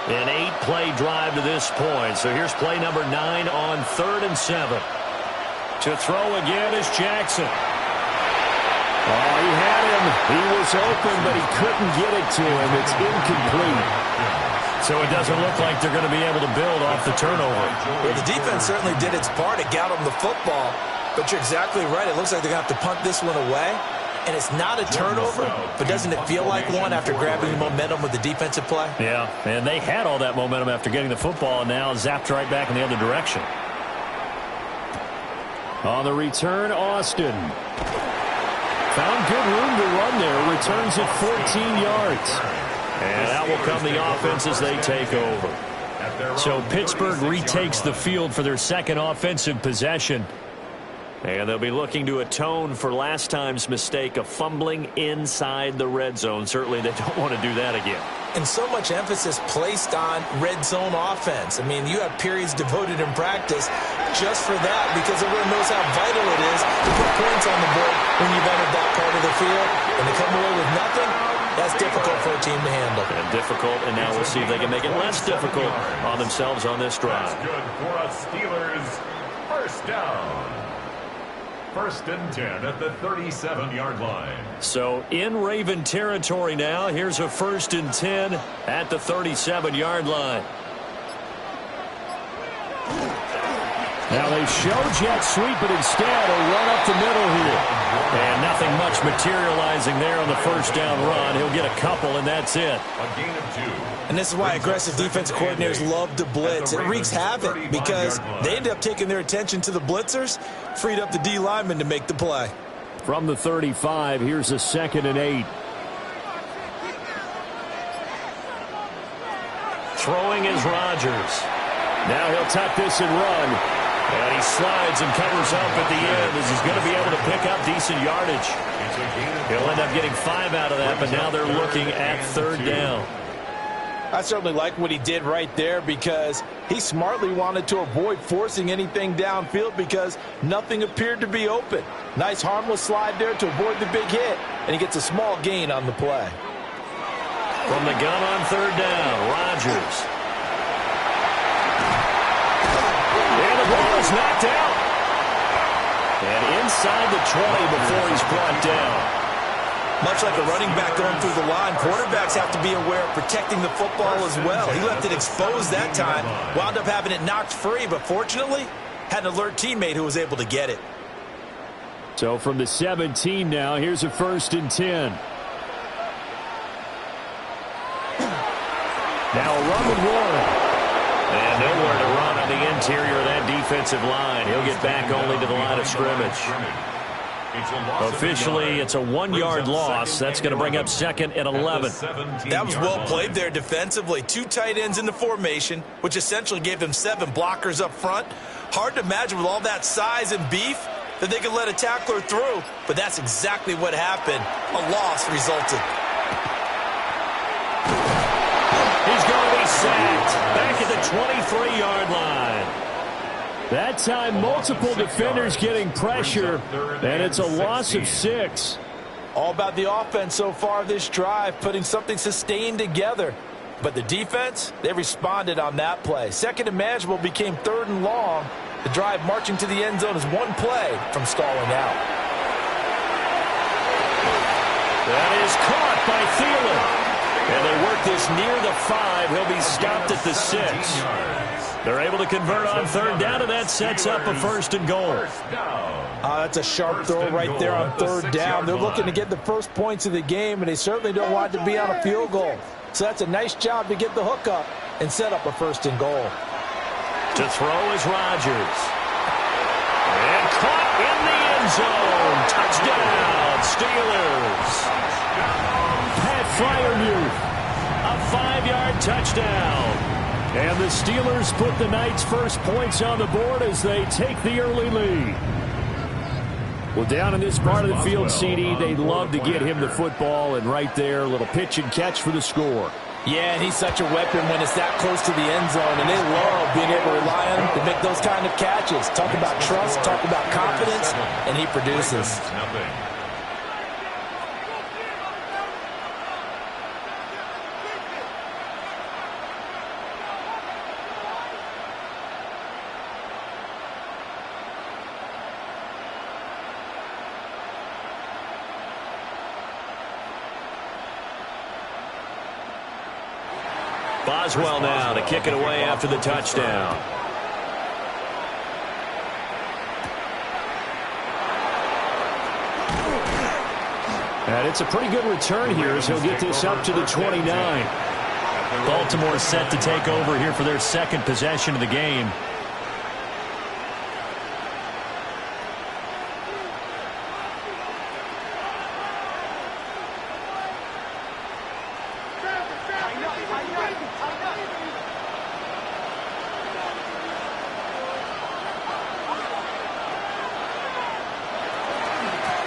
An 8-play drive to this point. So here's play number 9 on 3rd and 7. To throw again is Jackson. Oh, he had him. He was open, but he couldn't get it to him. It's incomplete. So it doesn't look like they're going to be able to build off the turnover. Well, the defense certainly did its part. It got them the football. But you're exactly right. It looks like they're going to have to punt this one away. And it's not a turnover, but doesn't it feel like one after grabbing the momentum with the defensive play? Yeah, and they had all that momentum after getting the football, and now zapped right back in the other direction. On the return, Austin. Found good room to run there. Returns at 14 yards. And that will come the offense as they take over. So Pittsburgh retakes the field for their 2nd offensive possession. And they'll be looking to atone for last time's mistake of fumbling inside the red zone. Certainly they don't want to do that again. And so much emphasis placed on red zone offense. I mean, you have periods devoted in practice just for that because everyone knows how vital it is to put points on the board when you've entered that part of the field. And to come away with nothing, that's difficult for a team to handle. And difficult, and now we'll see if they can make it less difficult on themselves on this drive. That's good for a Steelers first down. 1st and 10 at the 37-yard line. So in Raven territory now. Here's a 1st and 10 at the 37-yard line. Now they show jet sweep, but instead a run up the middle here. And nothing much much materializing there on the first down run. He'll get a couple, and that's it. A gain of 2. And this is why aggressive defensive coordinators love to blitz. It wreaks havoc because they end up taking their attention to the blitzers, freed up the D lineman to make the play. From the 35, here's a 2nd and 8. Throwing is Rodgers. Now he'll tuck this and run. And he slides and covers up at the end as he's going to be able to pick up decent yardage. He'll end up getting 5 out of that, but now they're looking at 3rd down. I certainly like what he did right there because he smartly wanted to avoid forcing anything downfield because nothing appeared to be open. Nice harmless slide there to avoid the big hit, and he gets a small gain on the play. From the gun on 3rd down, Rodgers. And the ball is knocked out. And inside the 20 before he's brought down. Much like a running back going through the line, quarterbacks have to be aware of protecting the football as well. He left it exposed that time, wound up having it knocked free, but fortunately had an alert teammate who was able to get it. So from the 17 now, here's a 1st and 10. Now a run with Warren. And nowhere to run on the interior of that defensive line. He'll get back only to the line of scrimmage. Officially, it's a 1-yard loss. That's going to bring up 2nd and 11. That was well played there defensively. 2 tight ends in the formation, which essentially gave them 7 blockers up front. Hard to imagine with all that size and beef that they could let a tackler through, but that's exactly what happened. A loss resulted. He's going to be sacked back at the 23-yard line. That time, multiple defenders getting pressure, and it's a loss of 6. All about the offense so far this drive, putting something sustained together. But the defense, they responded on that play. 2nd and manageable became 3rd and long. The drive marching to the end zone is 1 play from stalling out. That is caught by Thielen. And they work this near the 5. He'll be stopped at the 6. They're able to convert on 3rd down, and that sets up a 1st and goal. That's a sharp throw right there on 3rd down. They're looking to get the first points of the game, and they certainly don't want it to be on a field goal. So that's a nice job to get the hook up and set up a 1st and goal. To throw is Rodgers. And caught in the end zone. Touchdown, Steelers. Pat Freiermuth, a 5-yard touchdown. And the Steelers put the Knights' first points on the board as they take the early lead. Well, down in this part of the field, CD, they love to get him the football, and right there, a little pitch and catch for the score. Yeah, and he's such a weapon when it's that close to the end zone, and they love being able to rely on him to make those kind of catches. Talk about trust, talk about confidence, and he produces. Boswell now to kick it away after the touchdown. And it's a pretty good return here as he'll get this up to the 29. Baltimore set to take over here for their 2nd possession of the game.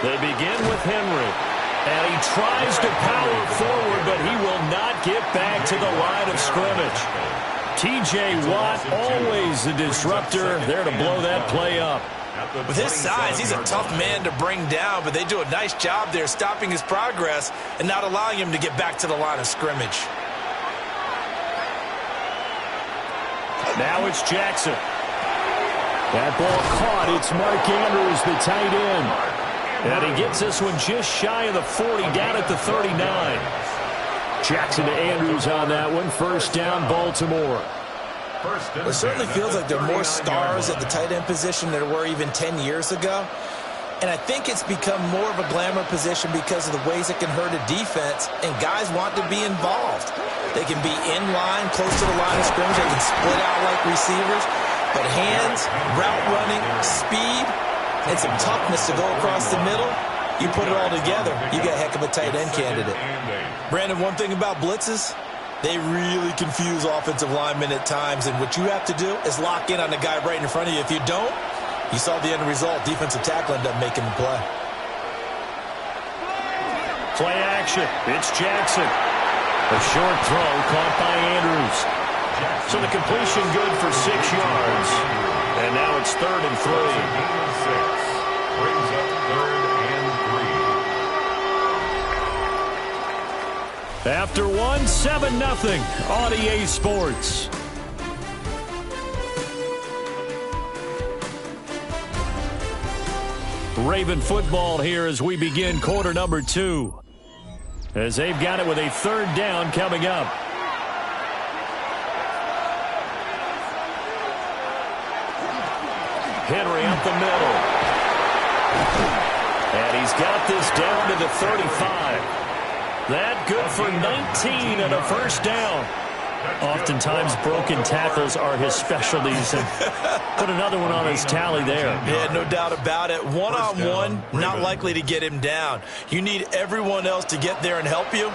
They begin with Henry, and he tries to power forward, but he will not get back to the line of scrimmage. T.J. Watt, always the disruptor, there to blow that play up. With his size, he's a tough man to bring down, but they do a nice job there stopping his progress and not allowing him to get back to the line of scrimmage. Now it's Jackson. That ball caught. It's Mark Andrews, the tight end. And he gets this one just shy of the 40, down at the 39. Jackson to Andrews on that one. 1st down, Baltimore. It certainly feels like there are more stars at the tight end position than there were even 10 years ago. And I think it's become more of a glamour position because of the ways it can hurt a defense, and guys want to be involved. They can be in line, close to the line of scrimmage. They can split out like receivers. But hands, route running, speed, and some toughness to go across the middle, you put it all together, you got a heck of a tight end candidate. Brandon, one thing about blitzes, they really confuse offensive linemen at times, and what you have to do is lock in on the guy right in front of you. If you don't, you saw the end result. Defensive tackle ended up making the play. Play action. It's Jackson. A short throw caught by Andrews. So the completion good for 6 yards. And now it's 3rd and 3. Brings up 3rd and 3. After 1, 7-0 on EA Sports. Raven football here as we begin quarter number 2. As they've got it with a 3rd down coming up. Henry up the middle. And he's got this down to the 35. That good for 19 and a 1st down. Oftentimes broken tackles are his specialties. And put another one on his tally there. Yeah, no doubt about it. One-on-one, not likely to get him down. You need everyone else to get there and help you.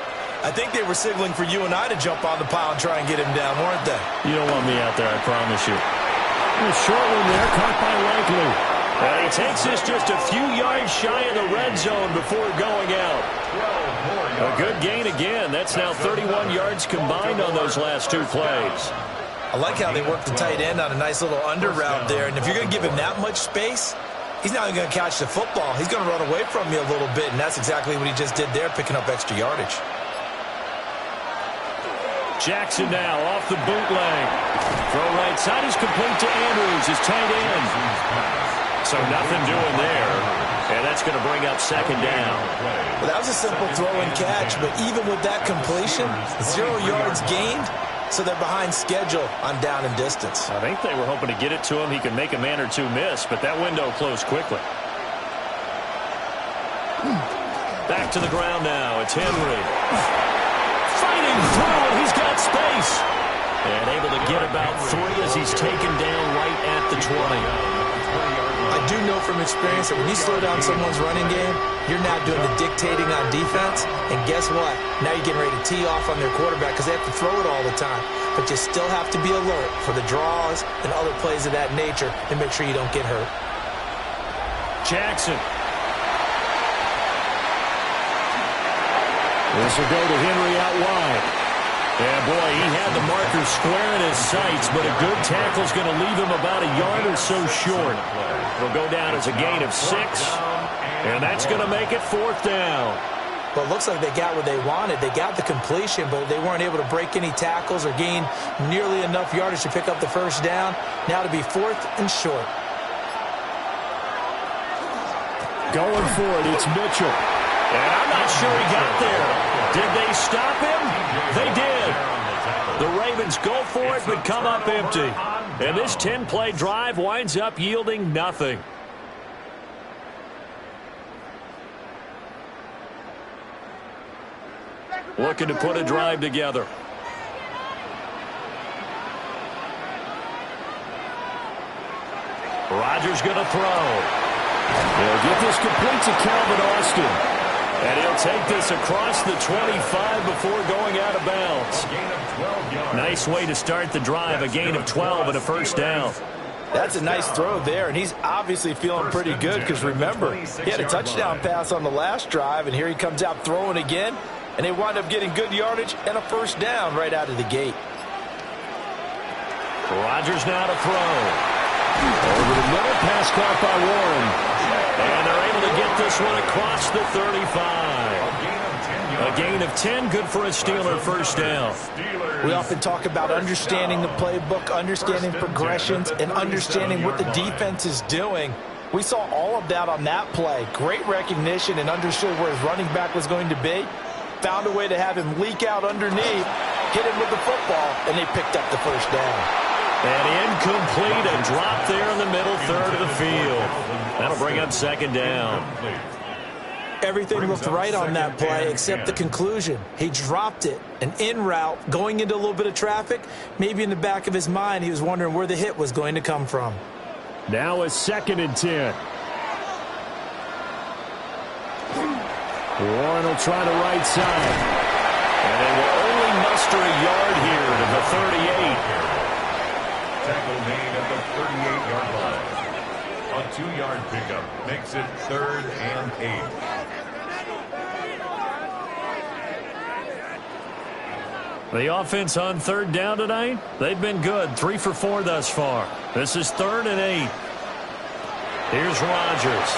I think they were signaling for you and I to jump on the pile and try and get him down, weren't they? You don't want me out there, I promise you. A short one there, caught by Langley. And he takes this just a few yards shy of the red zone before going out. A good gain again. That's now 31 yards combined on those last 2 plays. I like how they work the tight end on a nice little under route there. And if you're going to give him that much space, he's not even going to catch the football. He's going to run away from you a little bit, and that's exactly what he just did there, picking up extra yardage. Jackson now off the bootleg. Throw right side is complete to Andrews, his tight end. So nothing doing there. And that's going to bring up 2nd down. Well, that was a simple throw and catch, but even with that completion, 0 yards gained, so they're behind schedule on down and distance. I think they were hoping to get it to him. He could make a man or 2 miss, but that window closed quickly. Back to the ground now. It's Henry. Fighting through, and he's got space. And able to get about 3 as he's taken down right at the 20. I do know from experience that when you slow down someone's running game, you're now doing the dictating on defense. And guess what? Now you're getting ready to tee off on their quarterback because they have to throw it all the time. But you still have to be alert for the draws and other plays of that nature and make sure you don't get hurt. Jackson. This will go to Henry out wide. Yeah, boy, he had the marker square in his sights, but a good tackle's going to leave him about a yard or so short. It'll go down as a gain of 6, and that's going to make it 4th down. Well, it looks like they got what they wanted. They got the completion, but they weren't able to break any tackles or gain nearly enough yardage to pick up the 1st down. Now to be 4th and short. Going for it, it's Mitchell. And I'm not sure he got there. Did they stop him? They did. The Ravens go for it, but come up empty. And this 10-play drive winds up yielding nothing. Looking to put a drive together. Rodgers going to throw. He'll get this complete to Calvin Austin. And he'll take this across the 25 before going out of bounds. Nice way to start the drive, a gain of 12 and a 1st down. That's a nice throw there, and he's obviously feeling pretty good because, remember, he had a touchdown pass on the last drive, and here he comes out throwing again, and they wind up getting good yardage and a 1st down right out of the gate. Rodgers now to throw. Over the middle, pass caught by Warren. And they're able to get this one across the 35. A gain of 10, good for a Steeler 1st down. We often talk about understanding the playbook, understanding progressions, and understanding what the defense is doing. We saw all of that on that play. Great recognition and understood where his running back was going to be. Found a way to have him leak out underneath, hit him with the football, and they picked up the 1st down. And incomplete, a drop there in the middle third of the field. That'll bring up second down. Everything looked right on that play except the conclusion. He dropped it, an in route, going into a little bit of traffic. Maybe in the back of his mind, he was wondering where the hit was going to come from. Now a 2nd and 10. Warren will try the right side. And they will only muster a yard here to the 38. Tackle made at the 38-yard line. A 2-yard pickup makes it 3rd and 8. The offense on 3rd down tonight, they've been good. 3 for 4 thus far. This is 3rd and 8. Here's Rodgers.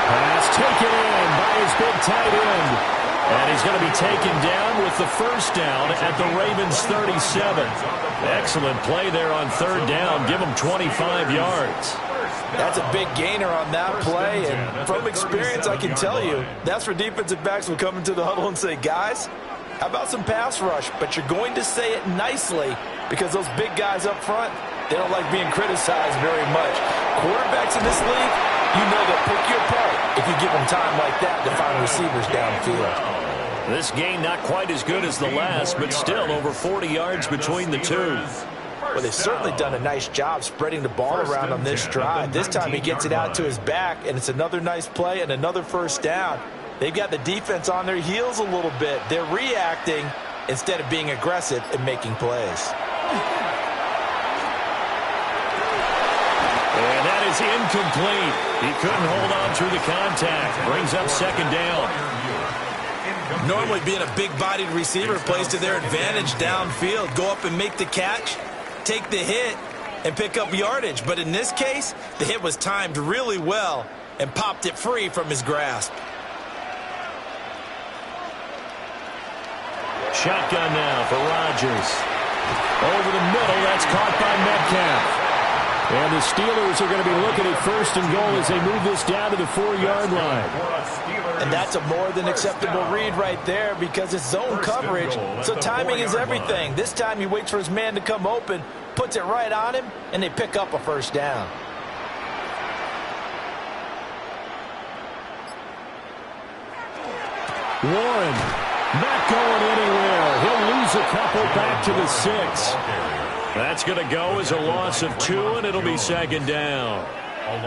Pass taken in by his big tight end. And he's going to be taken down with the first down at the Ravens' 37. Excellent play there on 3rd down. Give him 25 yards. That's a big gainer on that play, and from experience, I can tell you, that's where defensive backs will come into the huddle and say, guys, how about some pass rush? But you're going to say it nicely because those big guys up front, they don't like being criticized very much. Quarterbacks in this league, you know they'll pick you apart if you give them time like that to find receivers downfield. This game not quite as good as the last, but still over 40 yards between the two. Well, they've certainly done a nice job spreading the ball around on this drive. This time he gets it out to his back, and it's another nice play and another first down. They've got the defense on their heels a little bit. They're reacting instead of being aggressive and making plays. And that is incomplete. He couldn't hold on through the contact. Brings up second down. Normally being a big-bodied receiver plays to their advantage downfield. Go up and make the catch, take the hit, and pick up yardage. But in this case, the hit was timed really well and popped it free from his grasp. Shotgun now for Rodgers. Over the middle, that's caught by Metcalf. And the Steelers are going to be looking at 1st and goal as they move this down to the 4-yard line. And that's a more than acceptable read right there because it's zone coverage, so timing is everything. This time he waits for his man to come open, puts it right on him, and they pick up a first down. Warren not going anywhere. He'll lose a couple back to the 6. That's going to go as a loss of 2, and it'll be second down.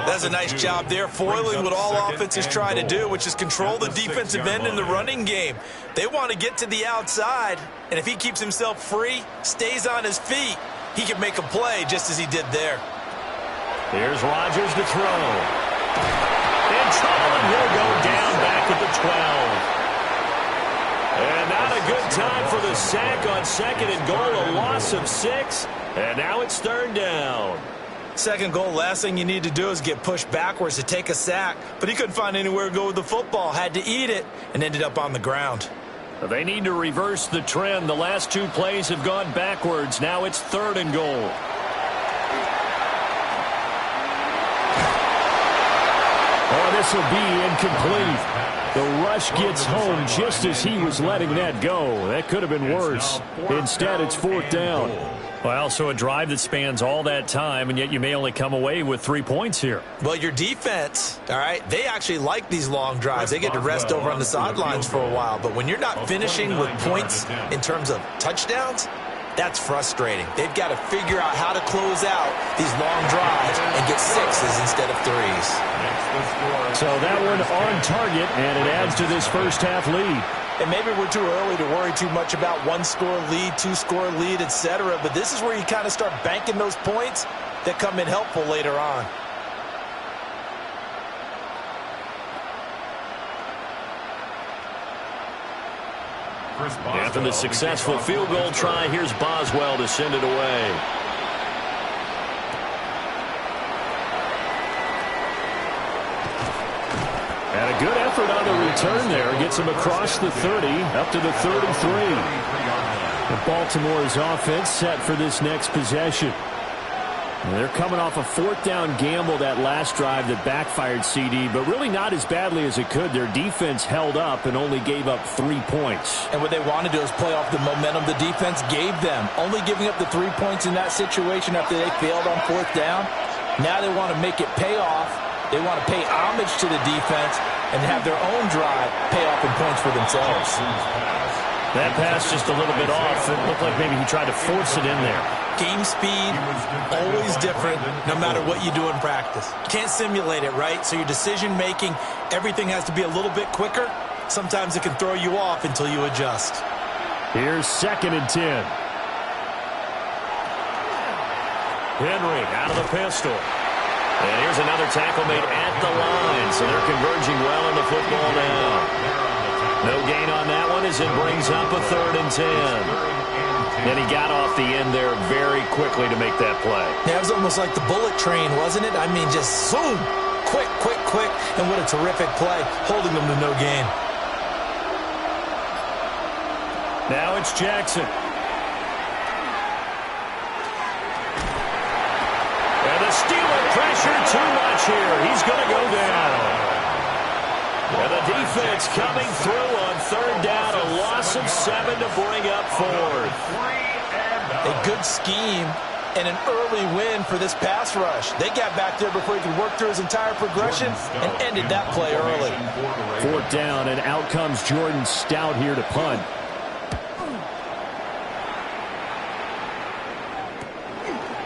That's a nice job there, foiling what all offenses try to do, which is control the defensive end in the running game. They want to get to the outside, and if he keeps himself free, stays on his feet, he can make a play just as he did there. Here's Rodgers to throw. In trouble, and he'll go down back at the 12. And not a good time for the sack on 2nd and goal, a loss of 6. And now it's 3rd down. 2nd goal, last thing you need to do is get pushed backwards to take a sack. But he couldn't find anywhere to go with the football, had to eat it, and ended up on the ground. They need to reverse the trend. The last 2 plays have gone backwards. Now it's 3rd and goal. Oh, this will be incomplete. The rush gets home just as he was letting that go. That could have been worse. Instead, it's 4th down. Well, so a drive that spans all that time, and yet you may only come away with 3 points here. Well, your defense, all right, they actually like these long drives. They get to rest over on the sidelines for a while. But when you're not finishing with points in terms of touchdowns, that's frustrating. They've got to figure out how to close out these long drives and get 6s instead of 3s. So that one on target, and it adds to this first half lead. And maybe we're too early to worry too much about 1-score lead, 2-score lead, etc. But this is where you kind of start banking those points that come in helpful later on. After the successful field goal try, here's Boswell to send it away. And a good effort on the return there. Gets him across the 30, up to the 33. And Baltimore's offense set for this next possession. And they're coming off a fourth down gamble that last drive that backfired, CD, but really not as badly as it could. Their defense held up and only gave up 3 points. And what they want to do is play off the momentum the defense gave them. Only giving up the 3 points in that situation after they failed on fourth down. Now they want to make it pay off. They want to pay homage to the defense and have their own drive pay off in points for themselves. That pass just a little bit off. It looked like maybe he tried to force it in there. Game speed, always different, no matter what you do in practice. You can't simulate it, right? So your decision-making, everything has to be a little bit quicker. Sometimes it can throw you off until you adjust. Here's 2nd and 10. Henry out of the pistol. And here's another tackle made at the line. So they're converging well on the football now. No gain on that one as it brings up a 3rd and 10. And he got off the end there very quickly to make that play. Yeah, it was almost like the bullet train, wasn't it? I mean, just zoom. Quick, quick, quick. And what a terrific play, holding them to no gain. Now it's Jackson. And the Steeler pressure too much here. He's going to go down. And the defense coming through on 3rd down. A loss of 7 to bring up 4th. A good scheme and an early win for this pass rush. They got back there before he could work through his entire progression and ended that play early. 4th down, and out comes Jordan Stout here to punt.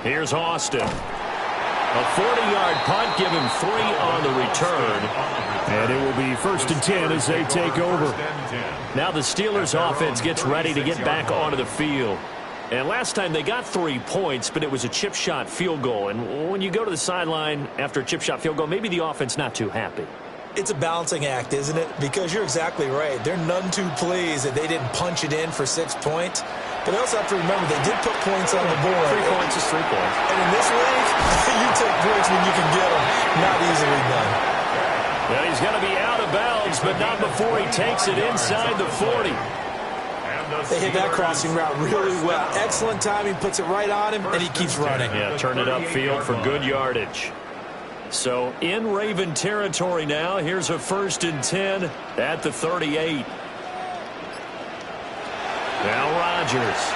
Here's Austin. A 40-yard punt, give him 3 on the return. And it will be 1st and 10 as they take over. Now the Steelers offense gets ready to get back onto the field. And last time they got 3 points, but it was a chip shot field goal. And when you go to the sideline after a chip shot field goal, maybe the offense not too happy. It's a balancing act, isn't it? Because you're exactly right. They're none too pleased that they didn't punch it in for 6 points. But they also have to remember they did put points on the board. 3 points is 3 points. And in this league, you take points when you can get them. Not easily done. Well, he's going to be out of bounds, but not before he takes it inside the 40. They hit that crossing route really well. Excellent timing, puts it right on him, and he keeps running. Yeah, turn it upfield for good yardage. So in Raven territory now. Here's a 1st and 10 at the 38. Now Rodgers.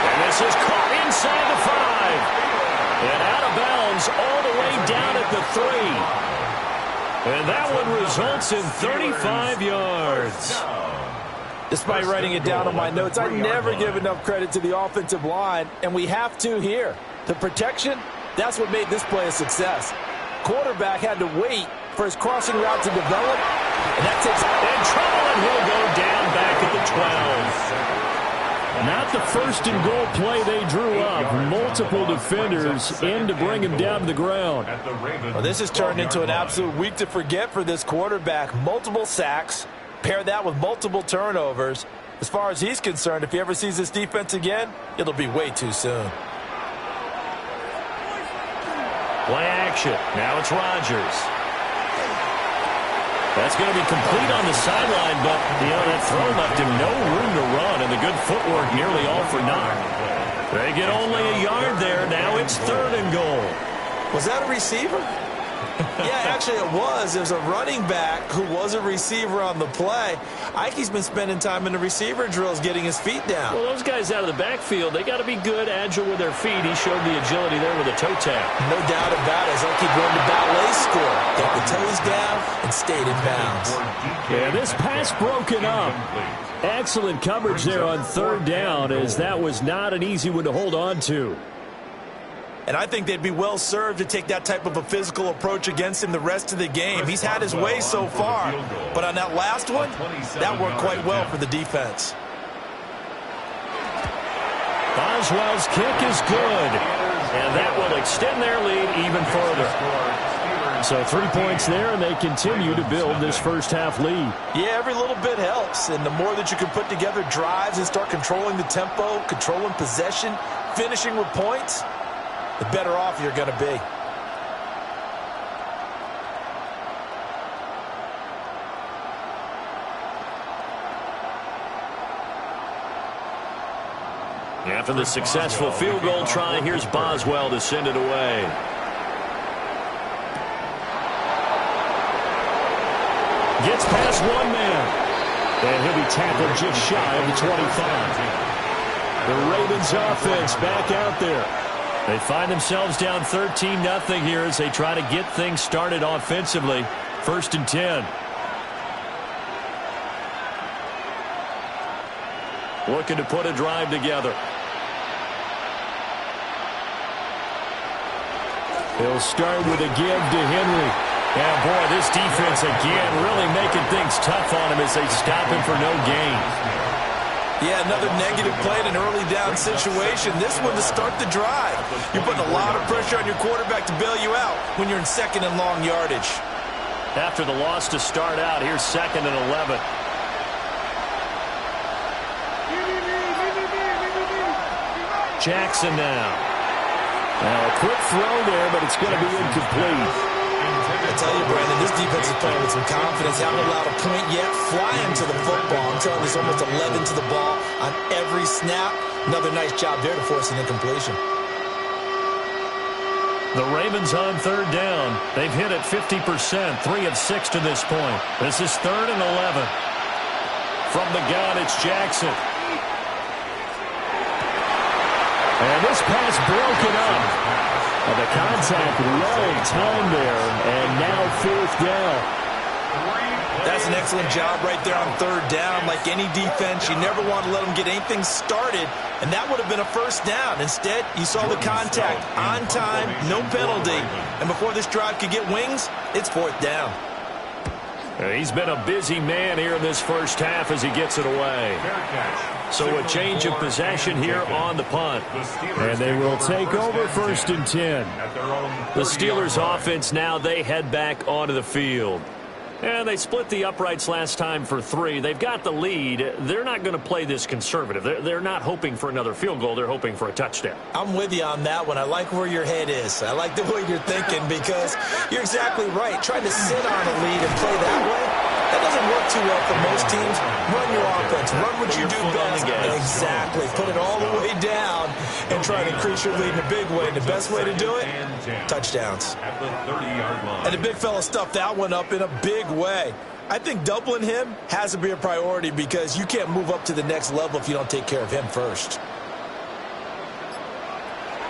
And this is caught inside the 5. And out of bounds all the way down at the 3. And that one results in 35 yards. Despite writing it down on my notes, I never give enough credit to the offensive line, and we have to here. The protection, that's what made this play a success. Quarterback had to wait for his crossing route to develop, and that takes in trouble, and he'll go down back at the 12. Not the 1st and goal play they drew up. Multiple defenders in to bring him down to the ground. Well, this has turned into an absolute week to forget for this quarterback. Multiple sacks. Pair that with multiple turnovers. As far as he's concerned, if he ever sees this defense again, it'll be way too soon. Play action. Now it's Rodgers. That's going to be complete on the sideline, but, that throw left him no room to run, and the good footwork nearly all for naught. They get only a yard there. Now it's 3rd and goal. Was that a receiver? Yeah, actually it was. There's a running back who was a receiver on the play. Ike's been spending time in the receiver drills getting his feet down. Well, those guys out of the backfield, they got to be good, agile with their feet. He showed the agility there with a toe tap. No doubt about it. As Ike going to ballet score. Got the toes down and stayed in bounds. Yeah, this pass broken up. Excellent coverage there on 3rd down, as that was not an easy one to hold on to. And I think they'd be well served to take that type of a physical approach against him the rest of the game. He's had his way so far, but on that last one, that worked quite well for the defense. Boswell's kick is good, and that will extend their lead even further. So 3 points there, and they continue to build this first half lead. Yeah, every little bit helps, and the more that you can put together drives and start controlling the tempo, controlling possession, finishing with points, the better off you're going to be. After the successful field goal try, here's Boswell to send it away. Gets past one man. And he'll be tackled just shy of the 25. The Ravens offense back out there. They find themselves down 13-0 here as they try to get things started offensively. 1st and 10. Looking to put a drive together. He'll start with a give to Henry. And boy, this defense again really making things tough on him as they stop him for no gain. Yeah, another negative play in an early down situation. This one to start the drive. You're putting a lot of pressure on your quarterback to bail you out when you're in 2nd and long yardage. After the loss to start out, here's 2nd and 11. Jackson now. Now a quick throw there, but it's going to be incomplete. I tell you, Brandon, this defense is playing with some confidence. Haven't allowed a point yet. Flying to the football. I'm telling you, there's almost 11 to the ball on every snap. Another nice job there to force an incompletion. The Ravens on 3rd down. They've hit it 50%, 3 of 6 to this point. This is 3rd and 11. From the gun, it's Jackson. And this pass broken up. And the contact well timed there, and now 4th down. That's an excellent job right there on 3rd down. Like any defense, you never want to let them get anything started, and that would have been a 1st down. Instead, you saw the contact on time, no penalty, and before this drive could get wings, it's 4th down. He's been a busy man here in this first half as he gets it away. So a change of possession here on the punt. And they will take over 1st and 10. The Steelers offense now, they head back onto the field. And they split the uprights last time for 3. They've got the lead. They're not going to play this conservative. They're not hoping for another field goal. They're hoping for a touchdown. I'm with you on that one. I like where your head is. I like the way you're thinking because you're exactly right. Trying to sit on a lead and play that way, that doesn't work too well for most teams. Run your offense. Run what you do best. Exactly. Put it all the way down and try to increase your lead in a big way. And the best way to do it, touchdowns. At the 30-yard line. And the big fella stuffed that one up in a big way. I think doubling him has to be a priority because you can't move up to the next level if you don't take care of him first.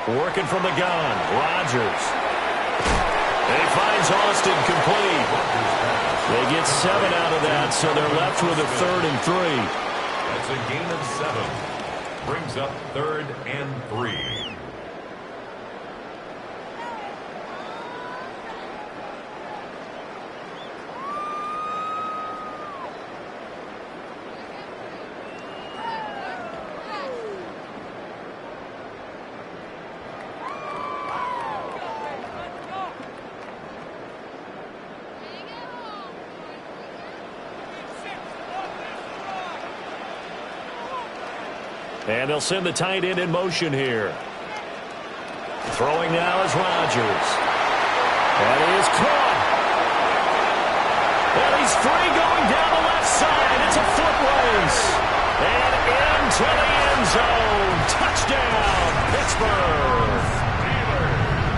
Working from the gun, Rodgers. And he finds Austin complete. They get 7 out of that, so they're left with a 3rd and 3. That's a gain of 7. Brings up 3rd and 3. And they'll send the tight end in motion here. Throwing now is Rodgers. And he is caught. And he's free going down the left side. It's a foot race. And into the end zone. Touchdown, Pittsburgh.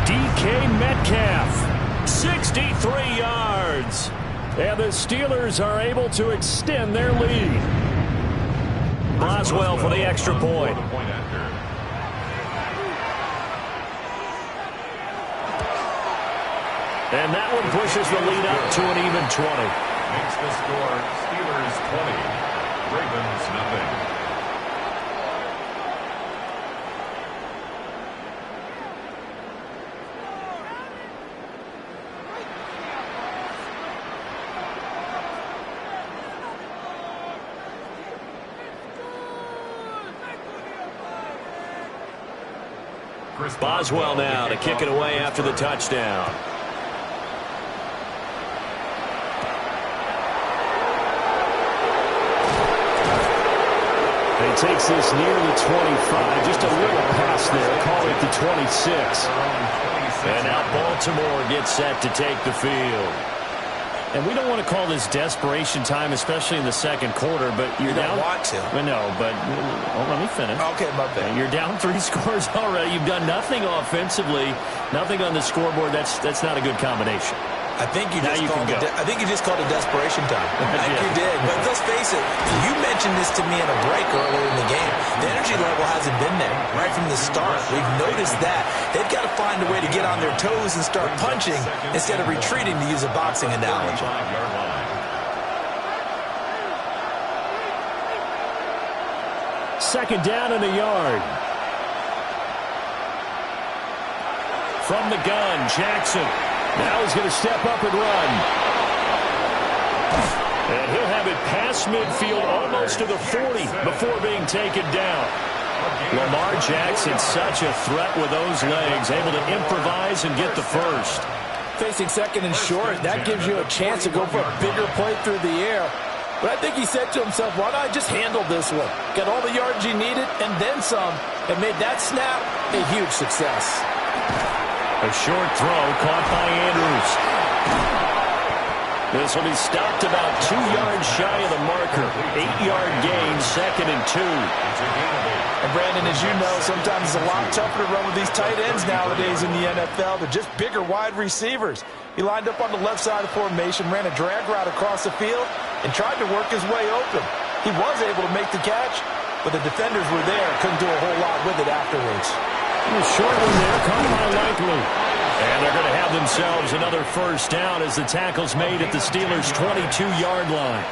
DK Metcalf, 63 yards. And the Steelers are able to extend their lead. Boswell for the extra point. And that one pushes the lead up to an even 20. Makes the score Steelers 20, Ravens nothing. Boswell now to kick it away after the touchdown. He takes this near the 25. Just a little pass there. Call it the 26. And now Baltimore gets set to take the field. And we don't want to call this desperation time, especially in the second quarter, but you're down. You don't want to. Well, no, but let me finish. Okay, my bad. You're down 3 scores already. You've done nothing offensively, nothing on the scoreboard. That's not a good combination. I think you just called it desperation time. I think you did. But let's face it, you mentioned this to me in a break earlier in the game. The energy level hasn't been there right from the start. We've noticed that. They've got to find a way to get on their toes and start punching instead of retreating, to use a boxing analogy. Second down in the yard. From the gun, Jackson. Now he's going to step up and run. And he'll have it past midfield almost to the 40 before being taken down. Lamar Jackson, such a threat with those legs, able to improvise and get the first. Facing second and short, that gives you a chance to go for a bigger play through the air. But I think he said to himself, why don't I just handle this one? Got all the yards he needed and then some, and made that snap a huge success. A short throw caught by Andrews. This will be stopped about 2 yards shy of the marker. 8-yard gain, 2nd and 2. And Brandon, as you know, sometimes it's a lot tougher to run with these tight ends nowadays in the NFL. They're just bigger wide receivers. He lined up on the left side of formation, ran a drag route across the field, and tried to work his way open. He was able to make the catch, but the defenders were there. Couldn't do a whole lot with it afterwards. A short one there, caught by Likely. And they're going to have themselves another first down as the tackle's made at the Steelers' 22-yard line.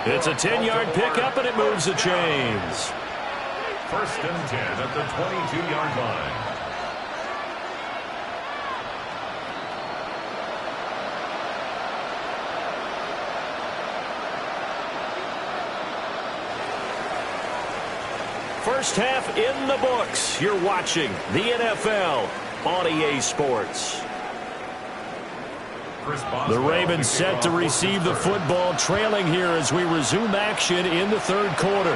It's a 10-yard pickup, and it moves the chains. 1st and 10 at the 22-yard line. First half in the books. You're watching the NFL on EA Sports. The Ravens set to receive the football, trailing here as we resume action in the 3rd quarter.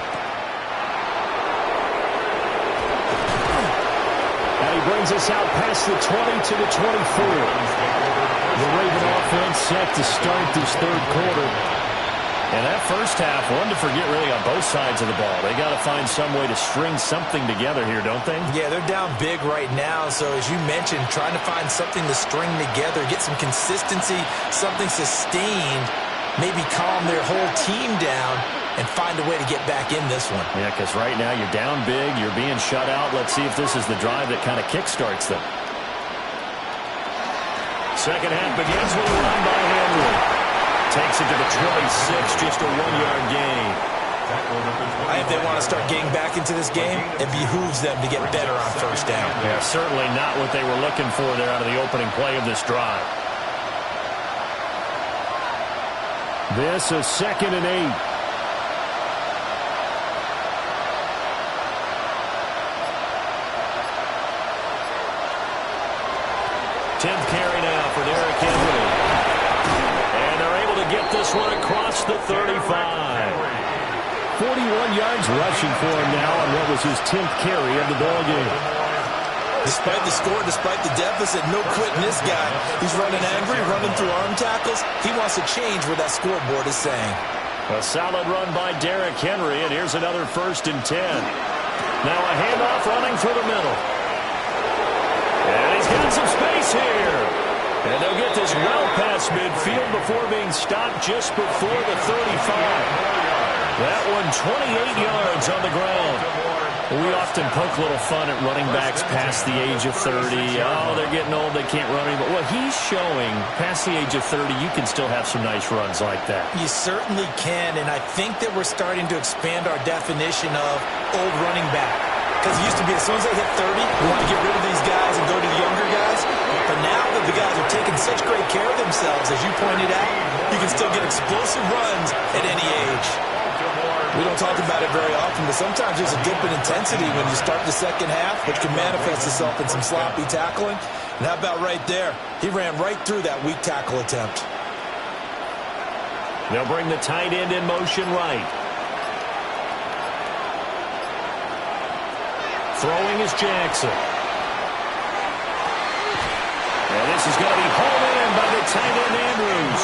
And he brings us out past the 20 to the 24. The Raven offense set to start this 3rd quarter. And that first half, one to forget really on both sides of the ball. They got to find some way to string something together here, don't they? Yeah, they're down big right now. So as you mentioned, trying to find something to string together, get some consistency, something sustained, maybe calm their whole team down and find a way to get back in this one. Yeah, because right now you're down big, you're being shut out. Let's see if this is the drive that kind of kickstarts them. Second half begins with a run by Henry. Takes it to the 26, just a 1-yard gain. If they want to start getting back into this game, it behooves them to get better on first down. Yeah, certainly not what they were looking for there out of the opening play of this drive. This is 2nd and 8. Tenth carry now for Derrick Henry. Get this one across the 35. 41 yards rushing for him now on what was his 10th carry of the ball game. Despite the score, despite the deficit, no quitting this guy. He's running angry, running through arm tackles. He wants to change what that scoreboard is saying. A solid run by Derrick Henry, and here's another 1st and 10. Now a handoff running through the middle. And he's got some space here. And they'll get this well past midfield before being stopped just before the 35. That one 28 yards on the ground. We often poke a little fun at running backs past the age of 30. Oh, they're getting old, they can't run anymore. Well, he's showing past the age of 30, you can still have some nice runs like that. You certainly can, and I think that we're starting to expand our definition of old running back. Because it used to be as soon as they hit 30, we want to get rid of these guys and go to the younger guys. But now that the guys are taking such great care of themselves, as you pointed out, you can still get explosive runs at any age. We don't talk about it very often, but sometimes there's a dip in intensity when you start the second half, which can manifest itself in some sloppy tackling. And how about right there? He ran right through that weak tackle attempt. They'll bring the tight end in motion right. Throwing is Jackson. And this is going to be hauled in by the tight end Andrews.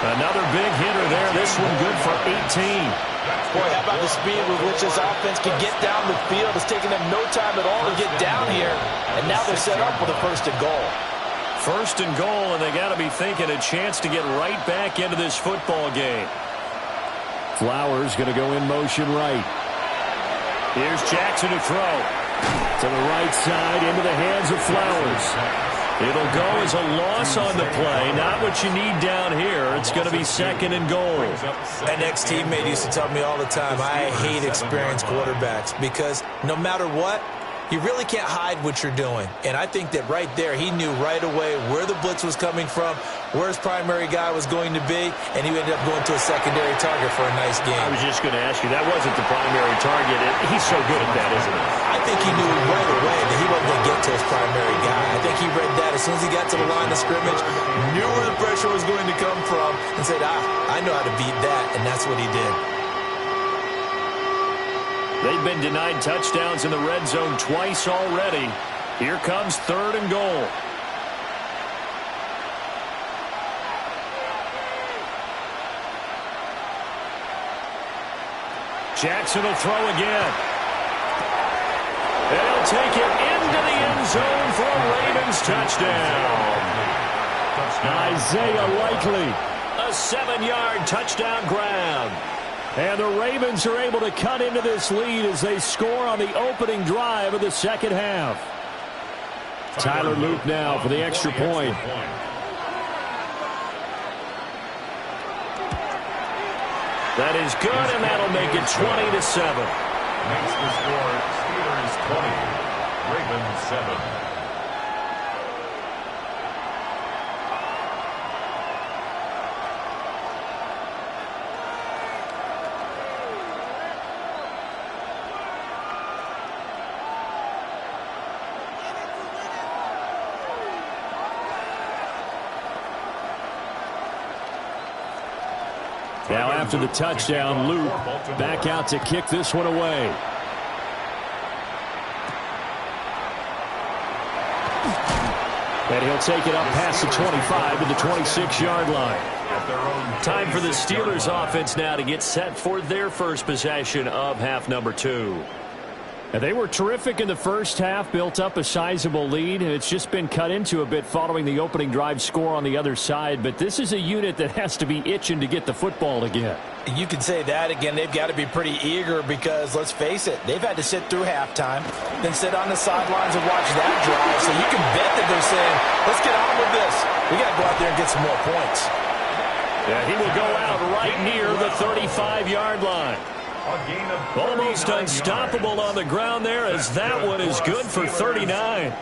Another big hitter there. This one good for 18. Boy, how about the speed with which this offense can get down the field? It's taking them no time at all to get down here. And now they're set up with a 1st and goal. 1st and goal, and they got to be thinking a chance to get right back into this football game. Flowers going to go in motion right. Here's Jackson to throw. To the right side, into the hands of Flowers. It'll go as a loss on the play. Not what you need down here. It's going to be 2nd and goal. An ex-teammate used to tell me all the time, I hate experienced quarterbacks because no matter what, you really can't hide what you're doing. And I think that right there, he knew right away where the blitz was coming from, where his primary guy was going to be, and he ended up going to a secondary target for a nice game. I was just going to ask you, that wasn't the primary target. He's so good at that, isn't he? I think he knew right away that he wasn't going to get to his primary guy. I think he read that as soon as he got to the line of scrimmage, knew where the pressure was going to come from, and said, I know how to beat that, and that's what he did. They've been denied touchdowns in the red zone twice already. Here comes 3rd and goal. Jackson will throw again. And he'll take it into the end zone for a Ravens touchdown. Isaiah Likely, a 7-yard touchdown grab. And the Ravens are able to cut into this lead as they score on the opening drive of the 2nd half. Tyler Luke now for the extra point. That is good, and that'll make it 20-7. Makes the score Steelers 20, Ravens 7. Now after the touchdown, Luke back out to kick this one away. And he'll take it up past the 25 to the 26-yard line. Time for the Steelers offense now to get set for their first possession of half number 2. And they were terrific in the first half, built up a sizable lead. It's just been cut into a bit following the opening drive score on the other side. But this is a unit that has to be itching to get the football again. You can say that again. They've got to be pretty eager because, let's face it, they've had to sit through halftime, then sit on the sidelines and watch that drive. So you can bet that they're saying, let's get on with this. We got to go out there and get some more points. Yeah, he will go out right near the 35-yard line. Almost unstoppable on the ground there, as that one is good for 39.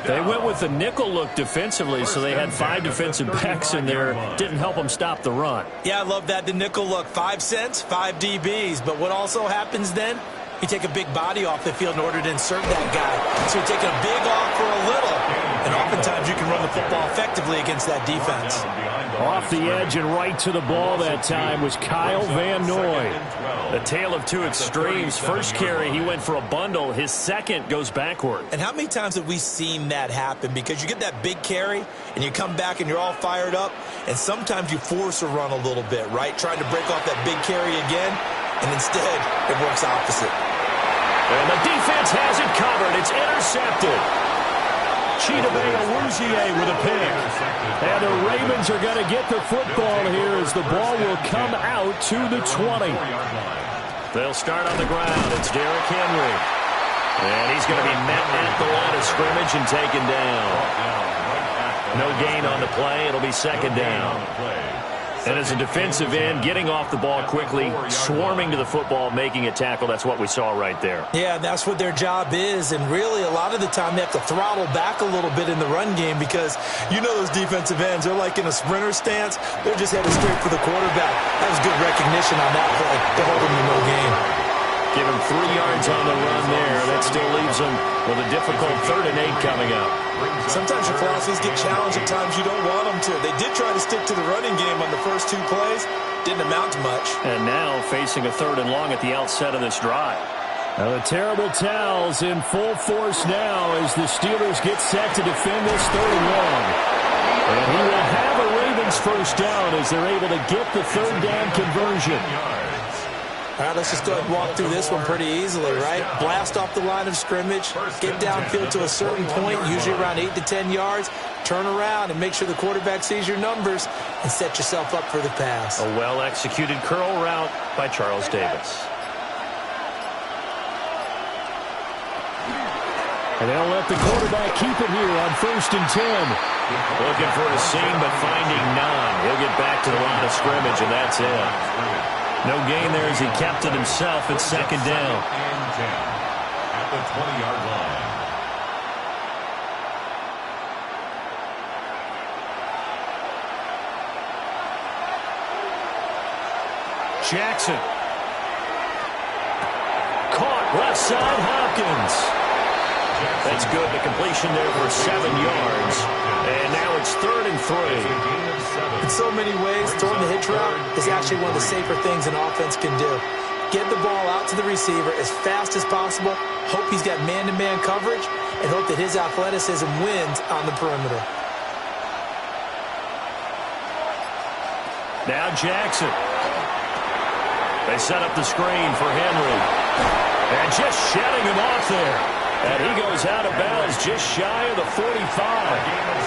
They went with the nickel look defensively, so they had 5 defensive backs in there. Didn't help them stop the run. Yeah, I love that, the nickel look. 5 cents, 5 DBs. But what also happens then, you take a big body off the field in order to insert that guy. So you're taking a big off for a little. And oftentimes you can run the football effectively against that defense. Off the edge and right to the ball that time was Kyle Van Noy. The tale of two extremes. First carry, he went for a bundle. His second goes backward. And how many times have we seen that happen? Because you get that big carry, and you come back and you're all fired up, and sometimes you force a run a little bit, right? Trying to break off that big carry again, and instead it works opposite. And the defense has it covered. It's intercepted. Chidobe Awuzie with a pick. And the Ravens are going to get the football here as the ball will come out to the 20. They'll start on the ground. It's Derrick Henry. And he's going to be met at the line of scrimmage and taken down. No gain on the play. It'll be second down. And as a defensive end, getting off the ball quickly, swarming to the football, making a tackle, that's what we saw right there. Yeah, that's what their job is. And really, a lot of the time, they have to throttle back a little bit in the run game because you know those defensive ends, they're like in a sprinter stance. They're just headed straight for the quarterback. That was good recognition on that play to hold him to no gain. Give him 3 yards on the run there. That still leaves him with a difficult 3rd and 8 coming up. Sometimes your philosophies get challenged at times you don't want them to. They did try to stick to the running game on the first 2 plays. Didn't amount to much. And now facing a 3rd and long at the outset of this drive. Now the terrible towels in full force now as the Steelers get set to defend this 3rd and long. And he will have a Ravens first down as they're able to get the third down conversion. All right, let's just go ahead and walk through this one pretty easily, right? Blast off the line of scrimmage, get downfield to a certain point, usually around 8 to 10 yards, turn around and make sure the quarterback sees your numbers and set yourself up for the pass. A well-executed curl route by Charles Davis. And they'll let the quarterback keep it here on 1st and 10. Looking for a seam, but finding none. He'll get back to the line of scrimmage, and that's it. No gain there as he kept it himself at 2nd down. And 10 at the 20-yard line. Jackson. Caught left side, Hopkins. That's good. The completion there for 7 yards. And now it's 3rd and 3. In so many ways, throwing the hitch route is actually one of the safer things an offense can do. Get the ball out to the receiver as fast as possible, hope he's got man-to-man coverage, and hope that his athleticism wins on the perimeter. Now Jackson. They set up the screen for Henry. And just shutting him off there. And he goes out of bounds just shy of the 45.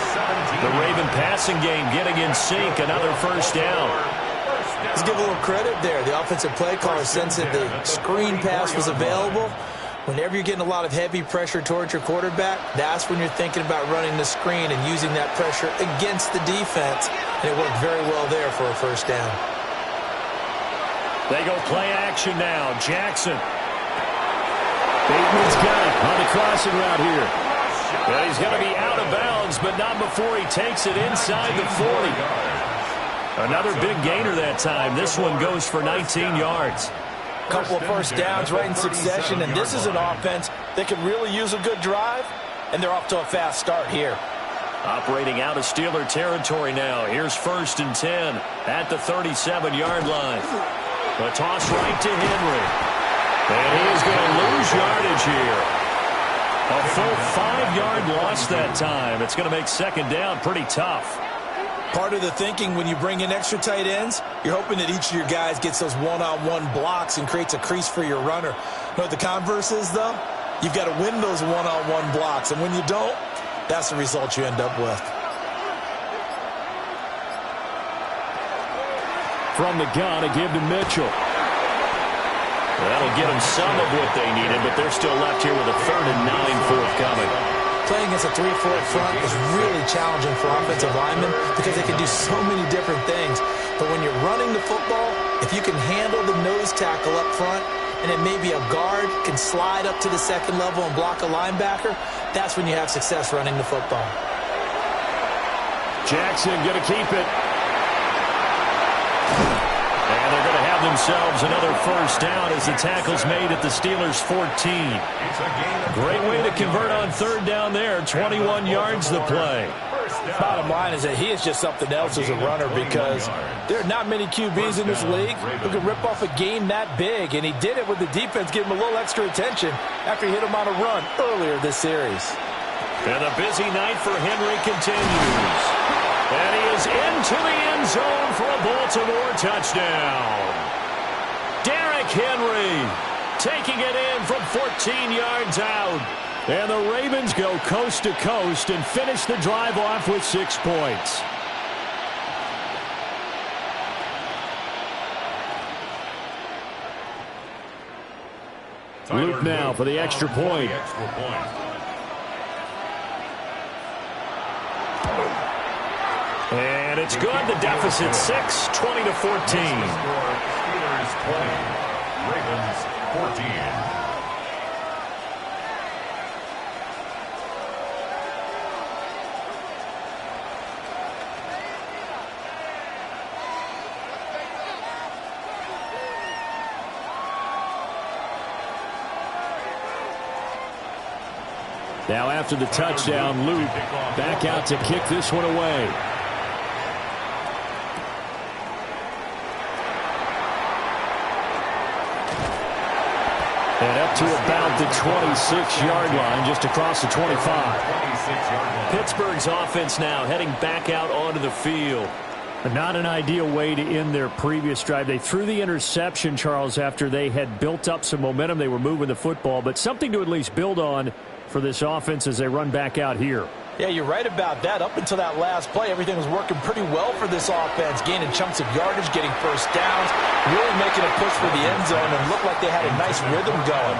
The Raven passing game getting in sync. Another first down. Let's give a little credit there. The offensive play caller sensed that the screen pass was available. Whenever you're getting a lot of heavy pressure towards your quarterback, that's when you're thinking about running the screen and using that pressure against the defense. And it worked very well there for a first down. They go play action now. Jackson. Bateman's got it on the crossing route here. Well, he's going to be out of bounds, but not before he takes it inside the 40. Another big gainer that time. This one goes for 19 yards. Couple of first downs right in succession, and this is an offense that could really use a good drive, and they're off to a fast start here. Operating out of Steeler territory now. Here's 1st and 10 at the 37-yard line. The toss right to Henry. And he is going to lose yardage here. A full 5-yard loss that time. It's going to make 2nd down pretty tough. Part of the thinking when you bring in extra tight ends, you're hoping that each of your guys gets those one-on-one blocks and creates a crease for your runner. You know what the converse is, though? You've got to win those one-on-one blocks, and when you don't, that's the result you end up with. From the gun, a give to Mitchell. That'll get them some of what they needed, but they're still left here with a 3rd and 9 forthcoming. Playing against a 3-4 front is really challenging for offensive linemen because they can do so many different things. But when you're running the football, if you can handle the nose tackle up front, and then maybe a guard can slide up to the 2nd level and block a linebacker, that's when you have success running the football. Jackson going to keep it. And they're going to have themselves another first down as the tackle's made at the Steelers' 14. Great way to convert on 3rd down there. 21 yards the play. Bottom line is that he is just something else as a runner because there are not many QBs in this league who can rip off a game that big, and he did it with the defense giving him a little extra attention after he hit him on a run earlier this series. And the busy night for Henry continues. And he is into the end zone for a Baltimore touchdown. Derrick Henry taking it in from 14 yards out. And the Ravens go coast to coast and finish the drive off with 6 points. Luke now for the extra point. And it's good. The deficit 6, 20 to 14. Steelers 20, Ravens 14. Now after the touchdown, Luke back out to kick this one away. And up to about the 26-yard line, just across the 25. Pittsburgh's offense now heading back out onto the field. Not an ideal way to end their previous drive. They threw the interception, Charles, after they had built up some momentum. They were moving the football, but something to at least build on for this offense as they run back out here. Yeah, you're right about that. Up until that last play, everything was working pretty well for this offense, gaining chunks of yardage, getting first downs, really making a push for the end zone, and looked like they had a nice rhythm going.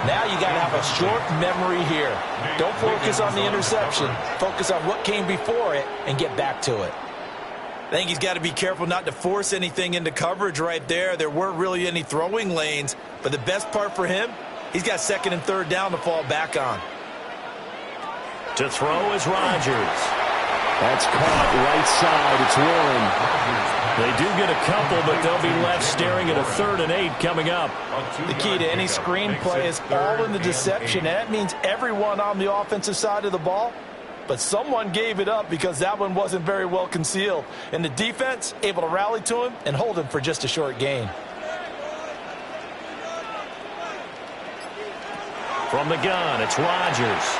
Now you got to have a short memory here. Don't focus on the interception. Focus on what came before it and get back to it. I think he's got to be careful not to force anything into coverage right there. There weren't really any throwing lanes, but the best part for him, he's got second and third down to fall back on. To throw is Rodgers. That's caught right side. It's Warren. They do get a couple, but they'll be left staring at a 3rd and 8 coming up. The key to any screenplay is all in the deception, and that means everyone on the offensive side of the ball. But someone gave it up because that one wasn't very well concealed. And the defense able to rally to him and hold him for just a short gain. From the gun, it's Rodgers.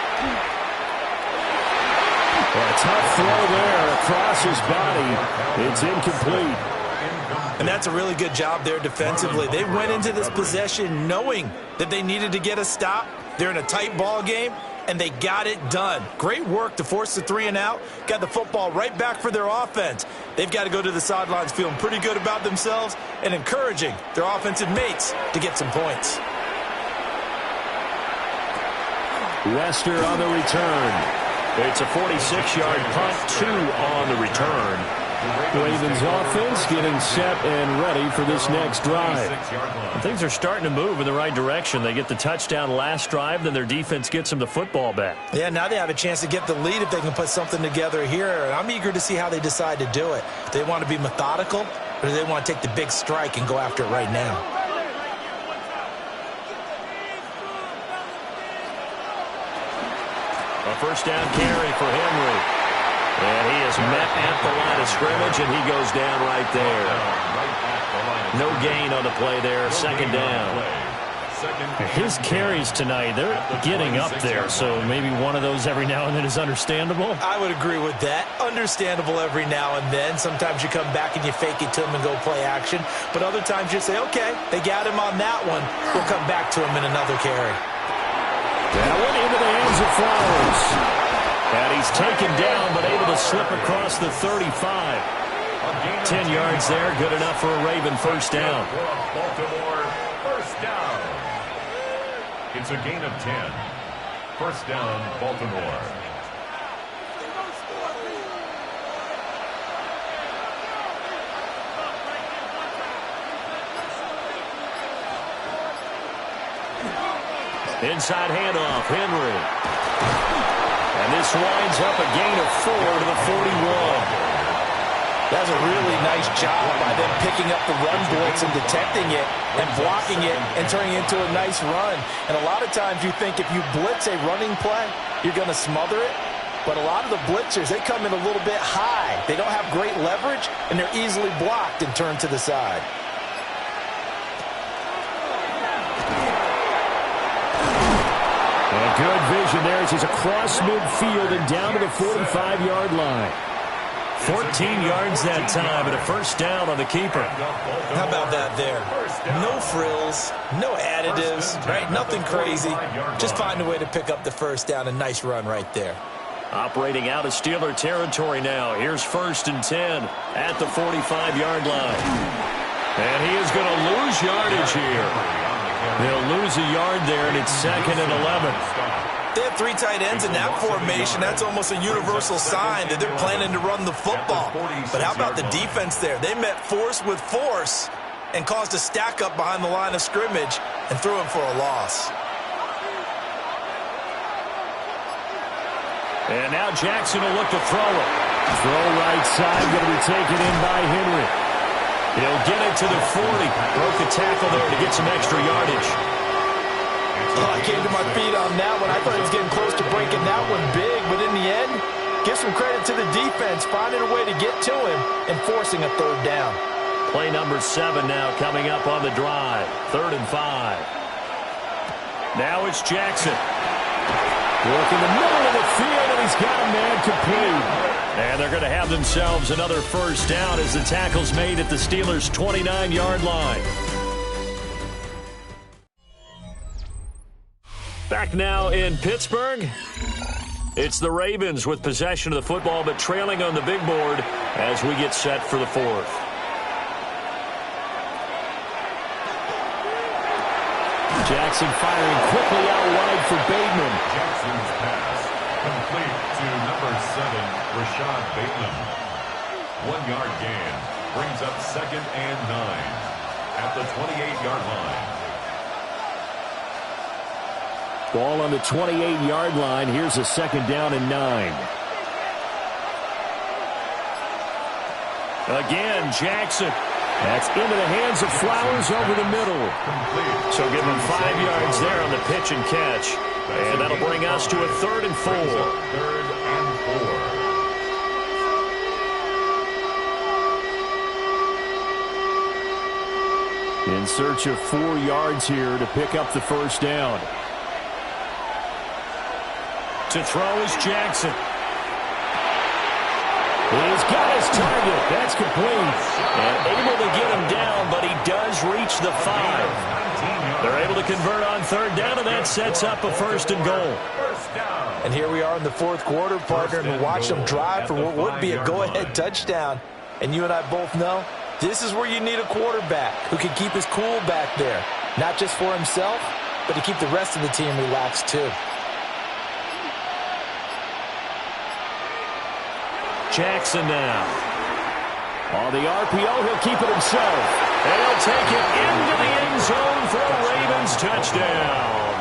A tough throw there across his body. It's incomplete. And that's a really good job there defensively. They went into this possession knowing that they needed to get a stop. They're in a tight ball game, and they got it done. Great work to force the 3 and out. Got the football right back for their offense. They've got to go to the sidelines feeling pretty good about themselves and encouraging their offensive mates to get some points. Wester on the return. It's a 46-yard punt, 2 on the return. Ravens offense getting set and ready for this next drive. And things are starting to move in the right direction. They get the touchdown last drive, then their defense gets them the football back. Yeah, now they have a chance to get the lead if they can put something together here. And I'm eager to see how they decide to do it. Do they want to be methodical, or do they want to take the big strike and go after it right now? A first down carry for Henry. And he is met at the line of scrimmage, and he goes down right there. No gain on the play there, second down. His carries tonight, they're getting up there, so maybe one of those every now and then is understandable. I would agree with that. Understandable every now and then. Sometimes you come back and you fake it to him and go play action. But other times you say, okay, they got him on that one. We'll come back to him in another carry. That went into the hands of Flowers. And he's taken down, but able to slip across the 35. 10 yards there, good enough for a Raven first down. Baltimore, first down. It's a gain of 10. First down, Baltimore. Inside handoff, Henry. And this winds up a gain of 4 to the 41. That's a really nice job by them picking up the run blitz and detecting it and blocking it and turning it into a nice run. And a lot of times you think if you blitz a running play, you're going to smother it. But a lot of the blitzers, they come in a little bit high. They don't have great leverage, and they're easily blocked and turned to the side. And good vision there as he's across midfield and down to the 45-yard line. 14 yards that time and a first down on the keeper. How about that there? No frills, no additives, right? Nothing crazy. Just find a way to pick up the first down. A nice run right there. Operating out of Steeler territory now. Here's first and 10 at the 45-yard line. And he is going to lose yardage here. They'll lose a yard there, and it's second and 11. They have 3 tight ends in that formation. That's almost a universal sign that they're planning to run the football. But how about the defense there? They met force with force and caused a stack up behind the line of scrimmage and threw him for a loss. And now Jackson will look to throw it. Throw right side, going to be taken in by Henry. He'll get it to the 40. Broke a tackle there to get some extra yardage. Oh, I came to my feet on that one. I thought he was getting close to breaking that one big, but in the end, give some credit to the defense, finding a way to get to him and forcing a third down. Play number 7 now coming up on the drive. 3rd and 5. Now it's Jackson. Working the middle of the field, and he's got a man complete. And they're going to have themselves another first down as the tackle's made at the Steelers' 29-yard line. Back now in Pittsburgh. It's the Ravens with possession of the football, but trailing on the big board as we get set for the fourth. Jackson firing quickly out wide for Bateman. Jackson's pass complete to number 7, Rashad Bateman. 1-yard gain brings up 2nd and 9 at the 28-yard line. Ball on the 28-yard line. Here's a 2nd down and 9. Again, Jackson. That's into the hands of Flowers over the middle. So give him 5 yards there on the pitch and catch. And that'll bring us to a 3rd and 4. 3rd and 4. In search of 4 yards here to pick up the first down. To throw is Jackson. He's got his target. That's complete. And able to get him down, but he does reach the 5. They're able to convert on 3rd down, and that sets up a 1st and goal. And here we are in the 4th quarter, partner, and we watch them drive for what would be a go-ahead touchdown. And you and I both know this is where you need a quarterback who can keep his cool back there. Not just for himself, but to keep the rest of the team relaxed too. Jackson now. On the RPO, he'll keep it himself. And he'll take it into the end zone for a Ravens touchdown.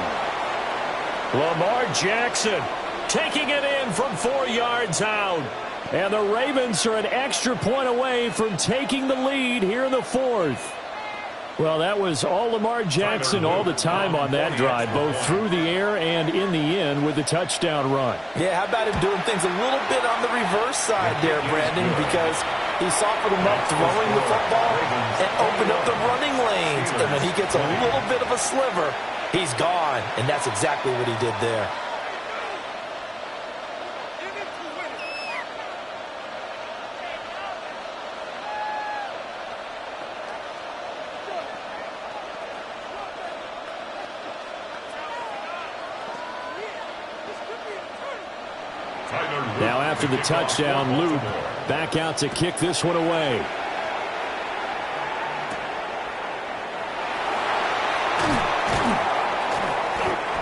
Lamar Jackson taking it in from 4 yards out. And the Ravens are an extra point away from taking the lead here in the 4th. Well, that was all Lamar Jackson all the time on that drive, both through the air and in the end with the touchdown run. Yeah, how about him doing things a little bit on the reverse side there, Brandon, because he softened him up throwing the football and opened up the running lanes. And when he gets a little bit of a sliver, he's gone. And that's exactly what he did there. Now after the touchdown, Luke back out to kick this one away.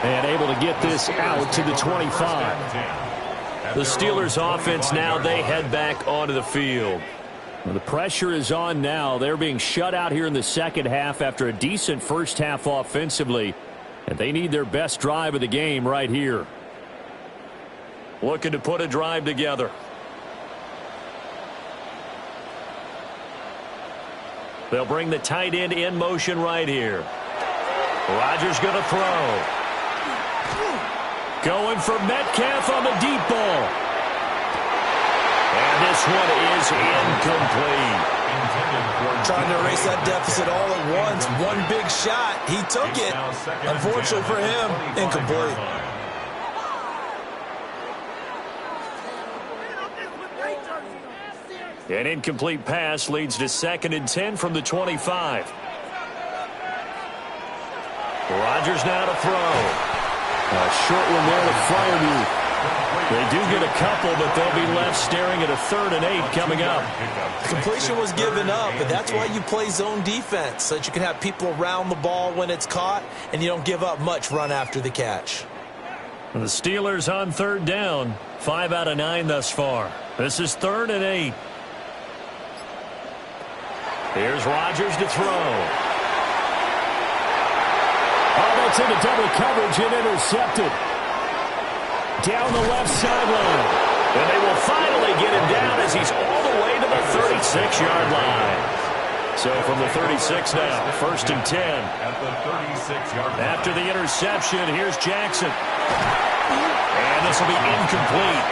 And able to get this out to the 25. The Steelers offense now, they head back onto the field. Well, the pressure is on now. They're being shut out here in the second half after a decent first half offensively. And they need their best drive of the game right here. Looking to put a drive together. They'll bring the tight end in motion right here. Rodgers going to throw. Going for Metcalf on the deep ball. And this one is incomplete. Trying to erase that deficit all at once. One big shot. He took it. Unfortunately for him, incomplete. An incomplete pass leads to 2nd and 10 from the 25. Rodgers now to throw. A short one there to Fryermuth. They do get a couple, but they'll be left staring at a 3rd and 8 coming up. Completion was given up, but that's why you play zone defense, so that you can have people around the ball when it's caught, and you don't give up much run after the catch. The Steelers on 3rd down. 5 out of 9 thus far. This is 3rd and 8. Here's Rodgers to throw. Oh, that's into double coverage and intercepted. Down the left sideline. And they will finally get him down as he's all the way to the 36-yard line. So from the 36 now, 1st and 10. At the 36-yard line. After the interception, here's Jackson. And this will be incomplete.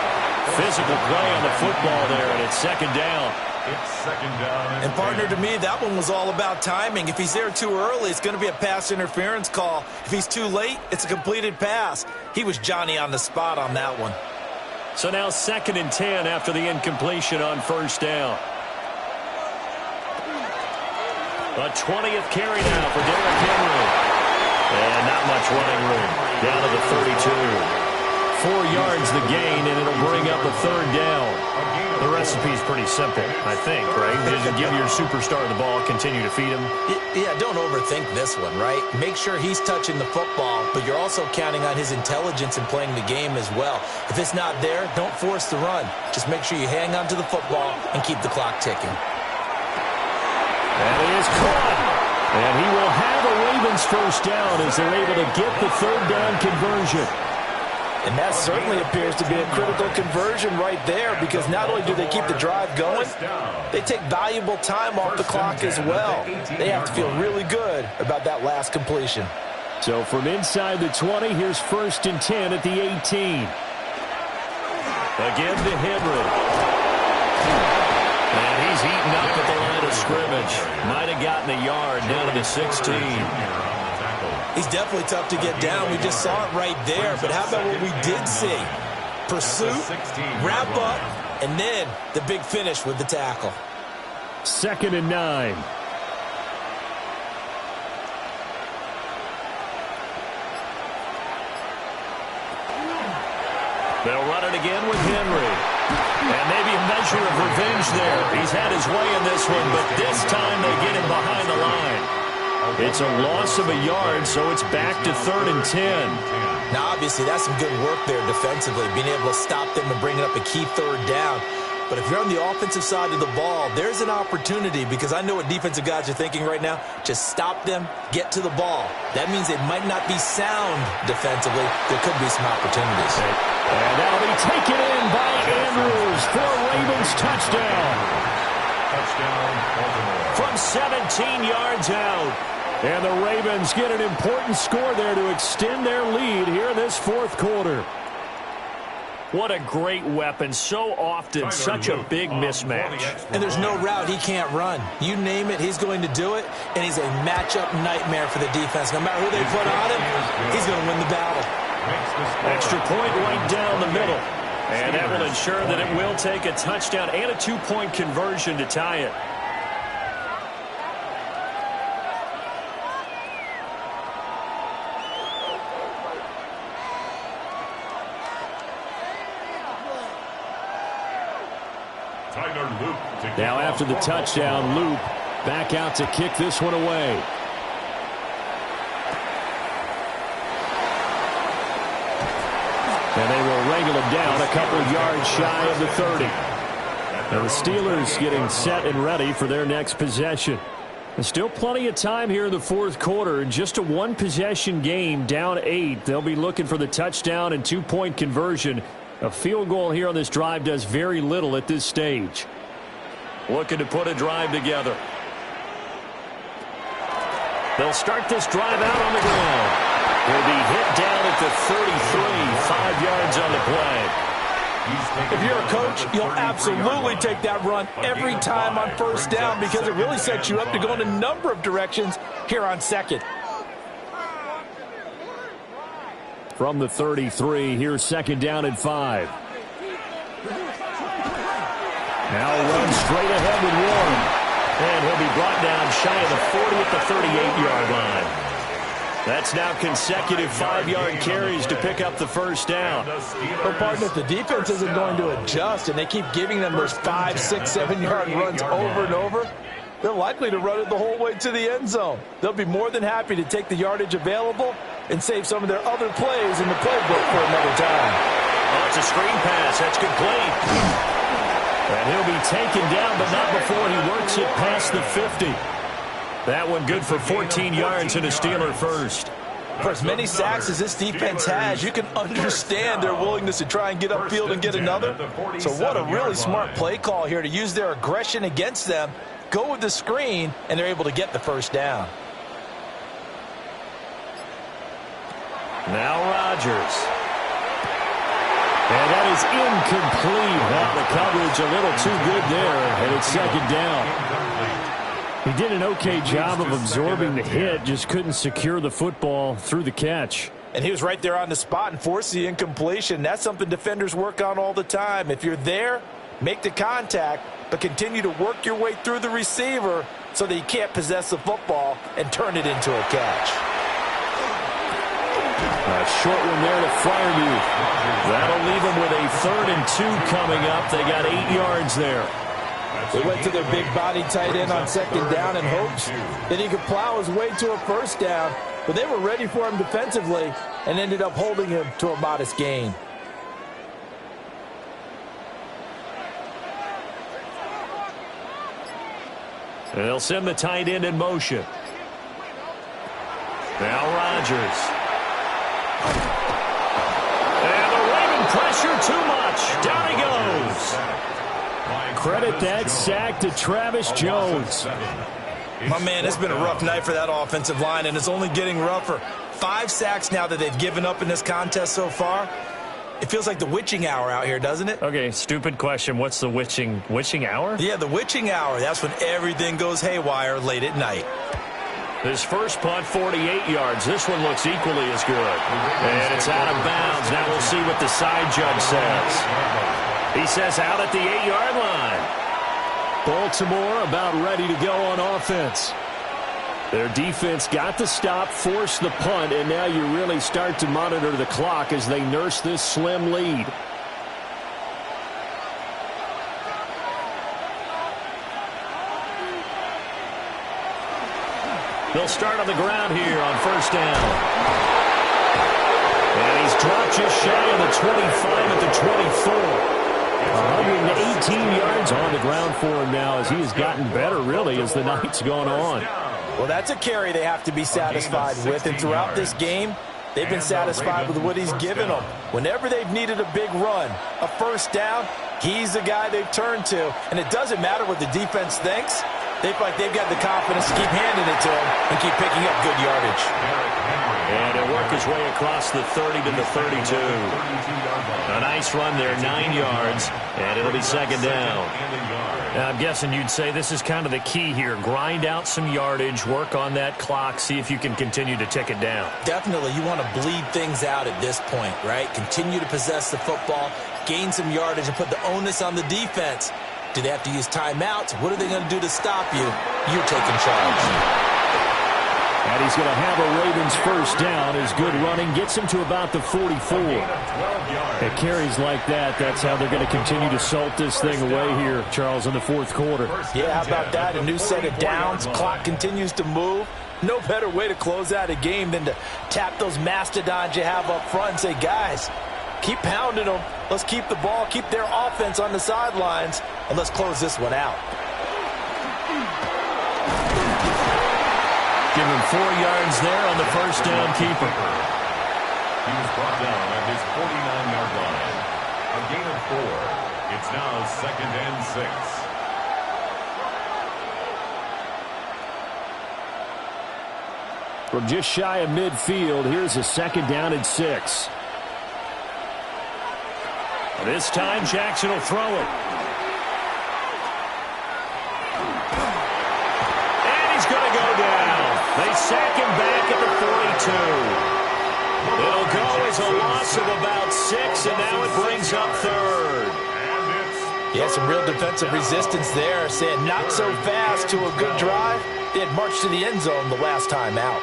Physical play on the football there, and it's second down. It's second down. And partner, to me, that one was all about timing. If he's there too early, it's going to be a pass interference call. If he's too late, it's a completed pass. He was Johnny on the spot on that one. So now 2nd and 10 after the incompletion on first down. A 20th carry now for Derrick Henry. And not much running room. Down to the 32. 4 yards the gain, and it'll bring up a third down. The recipe's pretty simple, I think, right? Just give your superstar the ball, continue to feed him. Yeah, don't overthink this one, right? Make sure he's touching the football, but you're also counting on his intelligence in playing the game as well. If it's not there, don't force the run. Just make sure you hang on to the football and keep the clock ticking. And he is caught. And he will have a Ravens first down as they're able to get the third down conversion. And that certainly appears to be a critical conversion right there, because not only do they keep the drive going, they take valuable time off the clock as well. They have to feel really good about that last completion. So from inside the 20, here's 1st and 10 at the 18. Again to Henry. And he's eaten up at the line of scrimmage. Might have gotten a yard down to the 16. He's definitely tough to get down. We just saw it right there. But how about what we did see? Pursuit, wrap up, and then the big finish with the tackle. 2nd and 9. They'll run it again with Henry. And maybe a measure of revenge there. He's had his way in this one, but this time they get him behind the line. It's a loss of a yard, so it's back to 3rd and 10. Now, obviously, that's some good work there defensively, being able to stop them and bringing up a key third down. But if you're on the offensive side of the ball, there's an opportunity, because I know what defensive guys are thinking right now. Just stop them, get to the ball. That means it might not be sound defensively. There could be some opportunities. And that'll be taken in by Andrews for a Ravens touchdown. Touchdown, Baltimore. From 17 yards out. And the Ravens get an important score there to extend their lead here in this 4th quarter. What a great weapon. So often, such a big mismatch. And there's no route he can't run. You name it, he's going to do it. And he's a matchup nightmare for the defense. No matter who they put on him, he's going to win the battle. Extra point right down the middle. And that will ensure that it will take a touchdown and a 2-point conversion to tie it. Now after the touchdown, Loop back out to kick this one away. And they will wrangle him down a couple of yards shy of the 30. And the Steelers getting set and ready for their next possession. There's still plenty of time here in the 4th quarter. Just a 1-possession game, down 8. They'll be looking for the touchdown and 2-point conversion. A field goal here on this drive does very little at this stage. Looking to put a drive together. They'll start this drive out on the ground. He'll be hit down at the 33, 5 yards on the play. If you're a coach, you'll absolutely take that run every time on first down, because it really sets you up to go in a number of directions here on 2nd. From the 33, here's 2nd down and 5. Now runs straight ahead with Warren. And he'll be brought down shy of the 40 at the 38-yard line. That's now consecutive 5-yard carries to pick up the first down. Well, partner, if the defense isn't going to adjust and they keep giving them those 5, 6, 7-yard runs over and over, they're likely to run it the whole way to the end zone. They'll be more than happy to take the yardage available and save some of their other plays in the playbook for another time. Oh, it's a screen pass. That's complete. And he'll be taken down, but not before he works it past the 50. That one good for 14 yards and a Steeler first. For as many sacks as this defense has, you can understand their willingness to try and get upfield and get another. So what a really smart play call here to use their aggression against them, go with the screen, and they're able to get the first down. Now Rodgers. And that is incomplete. Well, the coverage a little too good there, and it's second down. He did an okay job of absorbing the hit, just couldn't secure the football through the catch. And he was right there on the spot and forced the incompletion. That's something defenders work on all the time. If you're there, make the contact, but continue to work your way through the receiver so that you can't possess the football and turn it into a catch. A short one there to Freiermuth. That'll leave them with a 3rd and 2 coming up. They got 8 yards there. They went to their big body tight end on second down in hopes that he could plow his way to a first down. But they were ready for him defensively and ended up holding him to a modest gain. They'll send the tight end in motion. Now Rodgers. And the Raven pressure too much. Down he goes. Credit that sack to Travis Jones. My man, it's been a rough night for that offensive line, and it's only getting rougher. 5 sacks now that they've given up in this contest so far. It feels like the witching hour out here, doesn't it? Okay, stupid question. What's the witching hour? Yeah, the witching hour. That's when everything goes haywire late at night. This first punt, 48 yards. This one looks equally as good. And it's out of bounds. Now we'll see what the side judge says. He says out at the 8-yard line. Baltimore about ready to go on offense. Their defense got the stop, forced the punt, and now you really start to monitor the clock as they nurse this slim lead. They'll start on the ground here on first down. And he's dropped just shy of the 25 at the 24. 118 yards on the ground for him now as he has gotten better, really, as the night's gone on. Well, that's a carry they have to be satisfied with, and throughout this game, they've been satisfied with what he's given them. Whenever they've needed a big run, a first down, he's the guy they've turned to, and it doesn't matter what the defense thinks. They feel like they've got the confidence to keep handing it to him and keep picking up good yardage. And he'll work his way across the 30 to the 32. A nice run there, 9 yards, and it'll be second down. Now, I'm guessing you'd say this is kind of the key here. Grind out some yardage, work on that clock, see if you can continue to tick it down. Definitely, you want to bleed things out at this point, right? Continue to possess the football, gain some yardage, and put the onus on the defense. Do they have to use timeouts? What are they going to do to stop you? You're taking charge. And he's going to have a Ravens first down. His good running gets him to about the 44. At carries like that, that's how they're going to continue to salt this thing away here, Charles, in the fourth quarter. Yeah, how about that? A new set of downs. Clock continues to move. No better way to close out a game than to tap those mastodons you have up front and say, guys, keep pounding them. Let's keep the ball, keep their offense on the sidelines, and let's close this one out. Give him 4 yards there on the first down keeper. He was brought down at his 49-yard line. A gain of 4. It's now second and 6. From just shy of midfield, here's a second down and 6. This time, Jackson will throw it. And he's going to go down. They sack him back at the 42. It'll go as a loss of about 6, and now it brings up third. Yeah, some real defensive resistance there, saying not so fast to a good drive. They had marched to the end zone the last time out.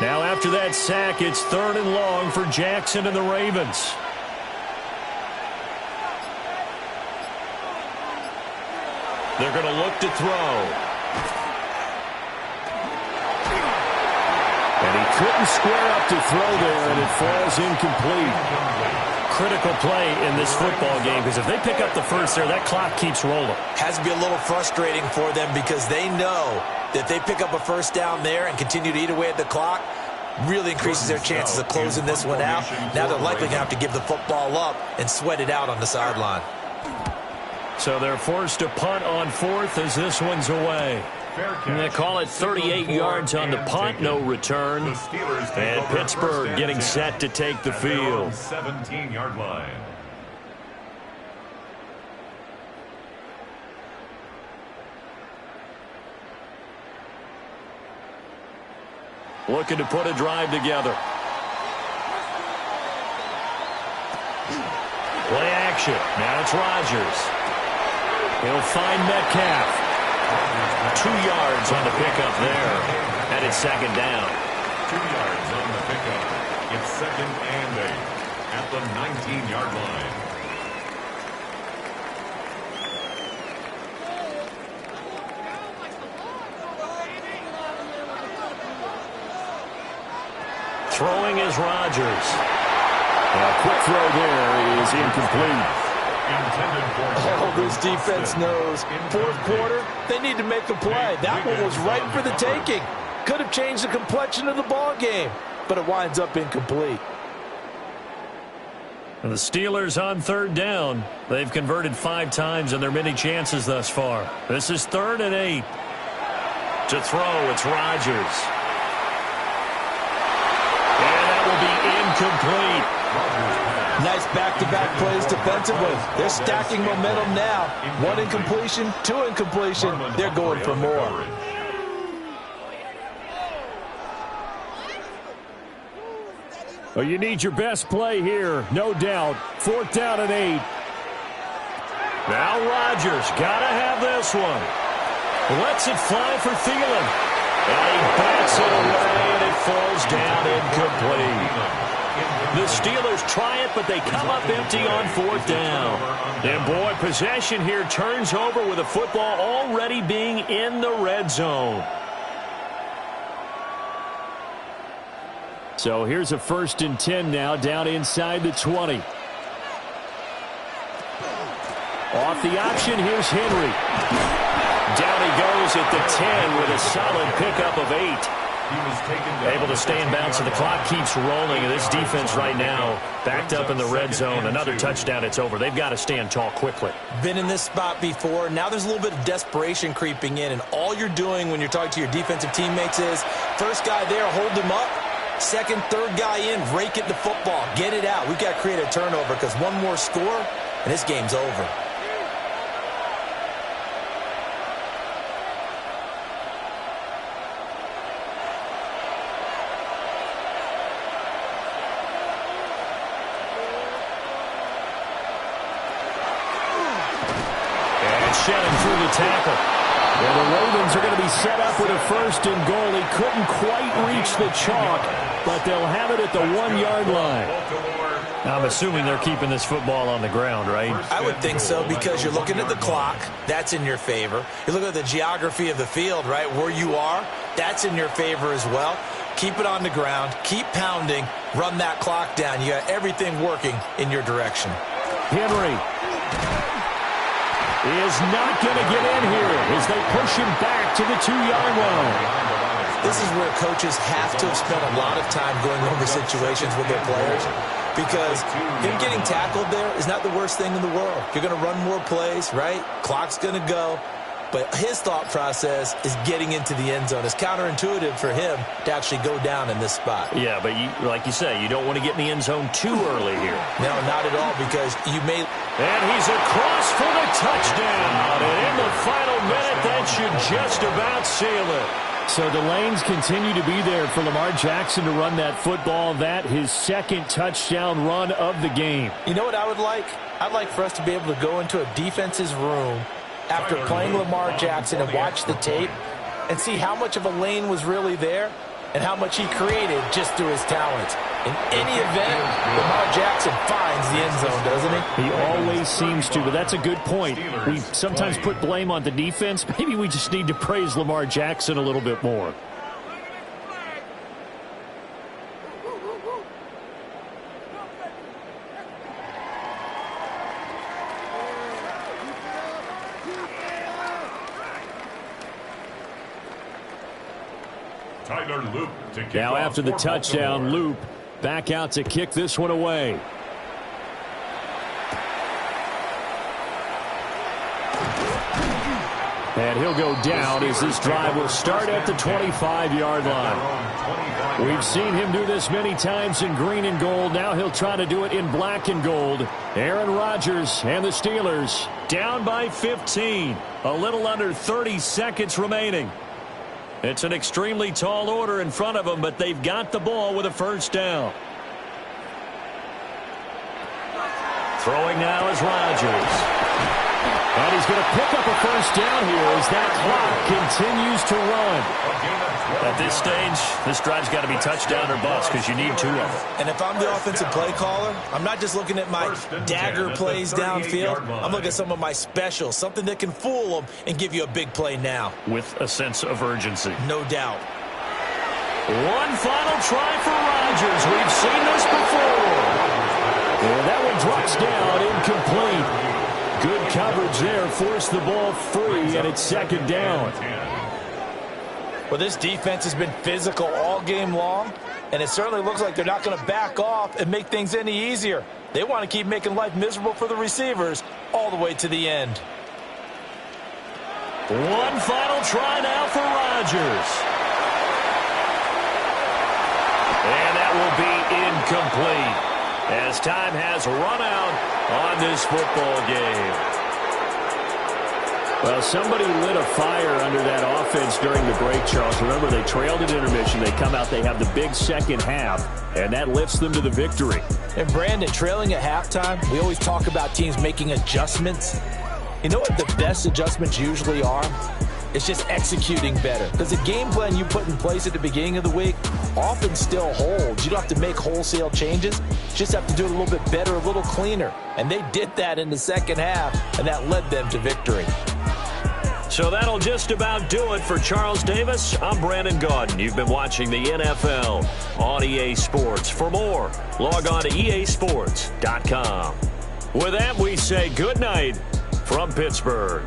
Now after that sack, it's 3rd and long for Jackson and the Ravens. They're going to look to throw. And he couldn't square up to throw there, and it falls incomplete. Critical play in this football game, because if they pick up the first there, that clock keeps rolling. Has to be a little frustrating for them because they know that if they pick up a first down there and continue to eat away at the clock, really increases their chances of closing this one out. Now they're likely going to have to give the football up and sweat it out on the sideline. So they're forced to punt on 4th as this one's away. And they call it 38 yards on the punt, no return. And Pittsburgh getting set to take the field. 17-yard line. looking to put a drive together. Play action. Now it's Rodgers. He'll find Metcalf. 2 yards on the pickup there. And it's second down. 2 yards on the pickup. It's 2nd and 8 at the 19-yard line. Throwing is Rodgers. A quick throw there is incomplete. Oh, this defense knows. Fourth quarter, they need to make a play. That one was right for the taking. Could have changed the complexion of the ball game, but it winds up incomplete. And the Steelers on 3rd down. They've converted 5 times in their many chances thus far. This is 3rd and 8. To throw, it's Rodgers. And that will be incomplete. Nice back-to-back plays defensively. They're stacking momentum now. 1 incompletion, 2 incompletion. They're going for more. Well, you need your best play here, no doubt. 4th down and 8. Now Rodgers, gotta have this one. Lets it fly for Thielen. And he bats it away, and it falls down incomplete. The Steelers try it, but they come up empty on 4th down. And, boy, possession here turns over with the football already being in the red zone. So here's a 1st and 10 now, down inside the 20. Off the option, here's Henry. Down he goes at the 10 with a solid pickup of 8. Able to stay in bounds, so the clock keeps rolling. And this defense right now backed up in the red zone. Another touchdown, it's over. They've got to stand tall quickly. Been in this spot before. Now there's a little bit of desperation creeping in. And all you're doing when you're talking to your defensive teammates is, first guy there, hold him up. Second, third guy in, rake it the football. Get it out. We've got to create a turnover because one more score, and this game's over. Shedding through the tackle. Well, the Ravens are going to be set up with a 1st and goal. He couldn't quite reach the chalk, but they'll have it at the 1-yard line. I'm assuming they're keeping this football on the ground, right? I would think so, because you're looking at the clock. That's in your favor. You look at the geography of the field, right, where you are. That's in your favor as well. Keep it on the ground. Keep pounding. Run that clock down. You got everything working in your direction. Henry is not going to get in here as they push him back to the 2-yard line. This is where coaches have to have spent a lot of time going over situations with their players, because him getting tackled there is not the worst thing in the world. You're going to run more plays, right? Clock's going to go. But his thought process is getting into the end zone. It's counterintuitive for him to actually go down in this spot. Yeah, but like you say, you don't want to get in the end zone too early here. No, not at all, because you may... And he's across for the touchdown. And in the final minute, that should just about seal it. So the lanes continue to be there for Lamar Jackson to run that football. That his 2nd touchdown run of the game. You know what I would like? I'd like for us to be able to go into a defense's room after playing Lamar Jackson and watch the tape and see how much of a lane was really there and how much he created just through his talents. In any event, Lamar Jackson finds the end zone, doesn't he? He always seems to, but that's a good point. We sometimes put blame on the defense. Maybe we just need to praise Lamar Jackson a little bit more. Now after the touchdown, Loop back out to kick this one away. And he'll go down as this drive will start at the 25-yard line. We've seen him do this many times in green and gold. Now he'll try to do it in black and gold. Aaron Rodgers and the Steelers down by 15. A little under 30 seconds remaining. It's an extremely tall order in front of them, but they've got the ball with a first down. Throwing now is Rodgers. And he's going to pick up a first down here as that clock continues to run. At this stage, this drive's got to be touchdown or bust because you need two of them. And if I'm the offensive play caller, I'm not just looking at my dagger plays downfield. I'm looking at some of my specials, something that can fool them and give you a big play now. With a sense of urgency. No doubt. One final try for Rodgers. We've seen this before. And that one drops down, incomplete. Good coverage there, forced the ball free, and it's second down. Well, this defense has been physical all game long, and it certainly looks like they're not going to back off and make things any easier. They want to keep making life miserable for the receivers all the way to the end. One final try now for Rodgers. And that will be incomplete as time has run out on this football game. Well, somebody lit a fire under that offense during the break, Charles. Remember, they trailed at intermission. They come out, they have the big second half, and that lifts them to the victory. And, Brandon, trailing at halftime, we always talk about teams making adjustments. You know what the best adjustments usually are? It's just executing better. Because the game plan you put in place at the beginning of the week often still holds. You don't have to make wholesale changes. You just have to do it a little bit better, a little cleaner. And they did that in the second half, and that led them to victory. So that'll just about do it for Charles Davis. I'm Brandon Gaudin. You've been watching the NFL on EA Sports. For more, log on to easports.com. With that, we say good night from Pittsburgh.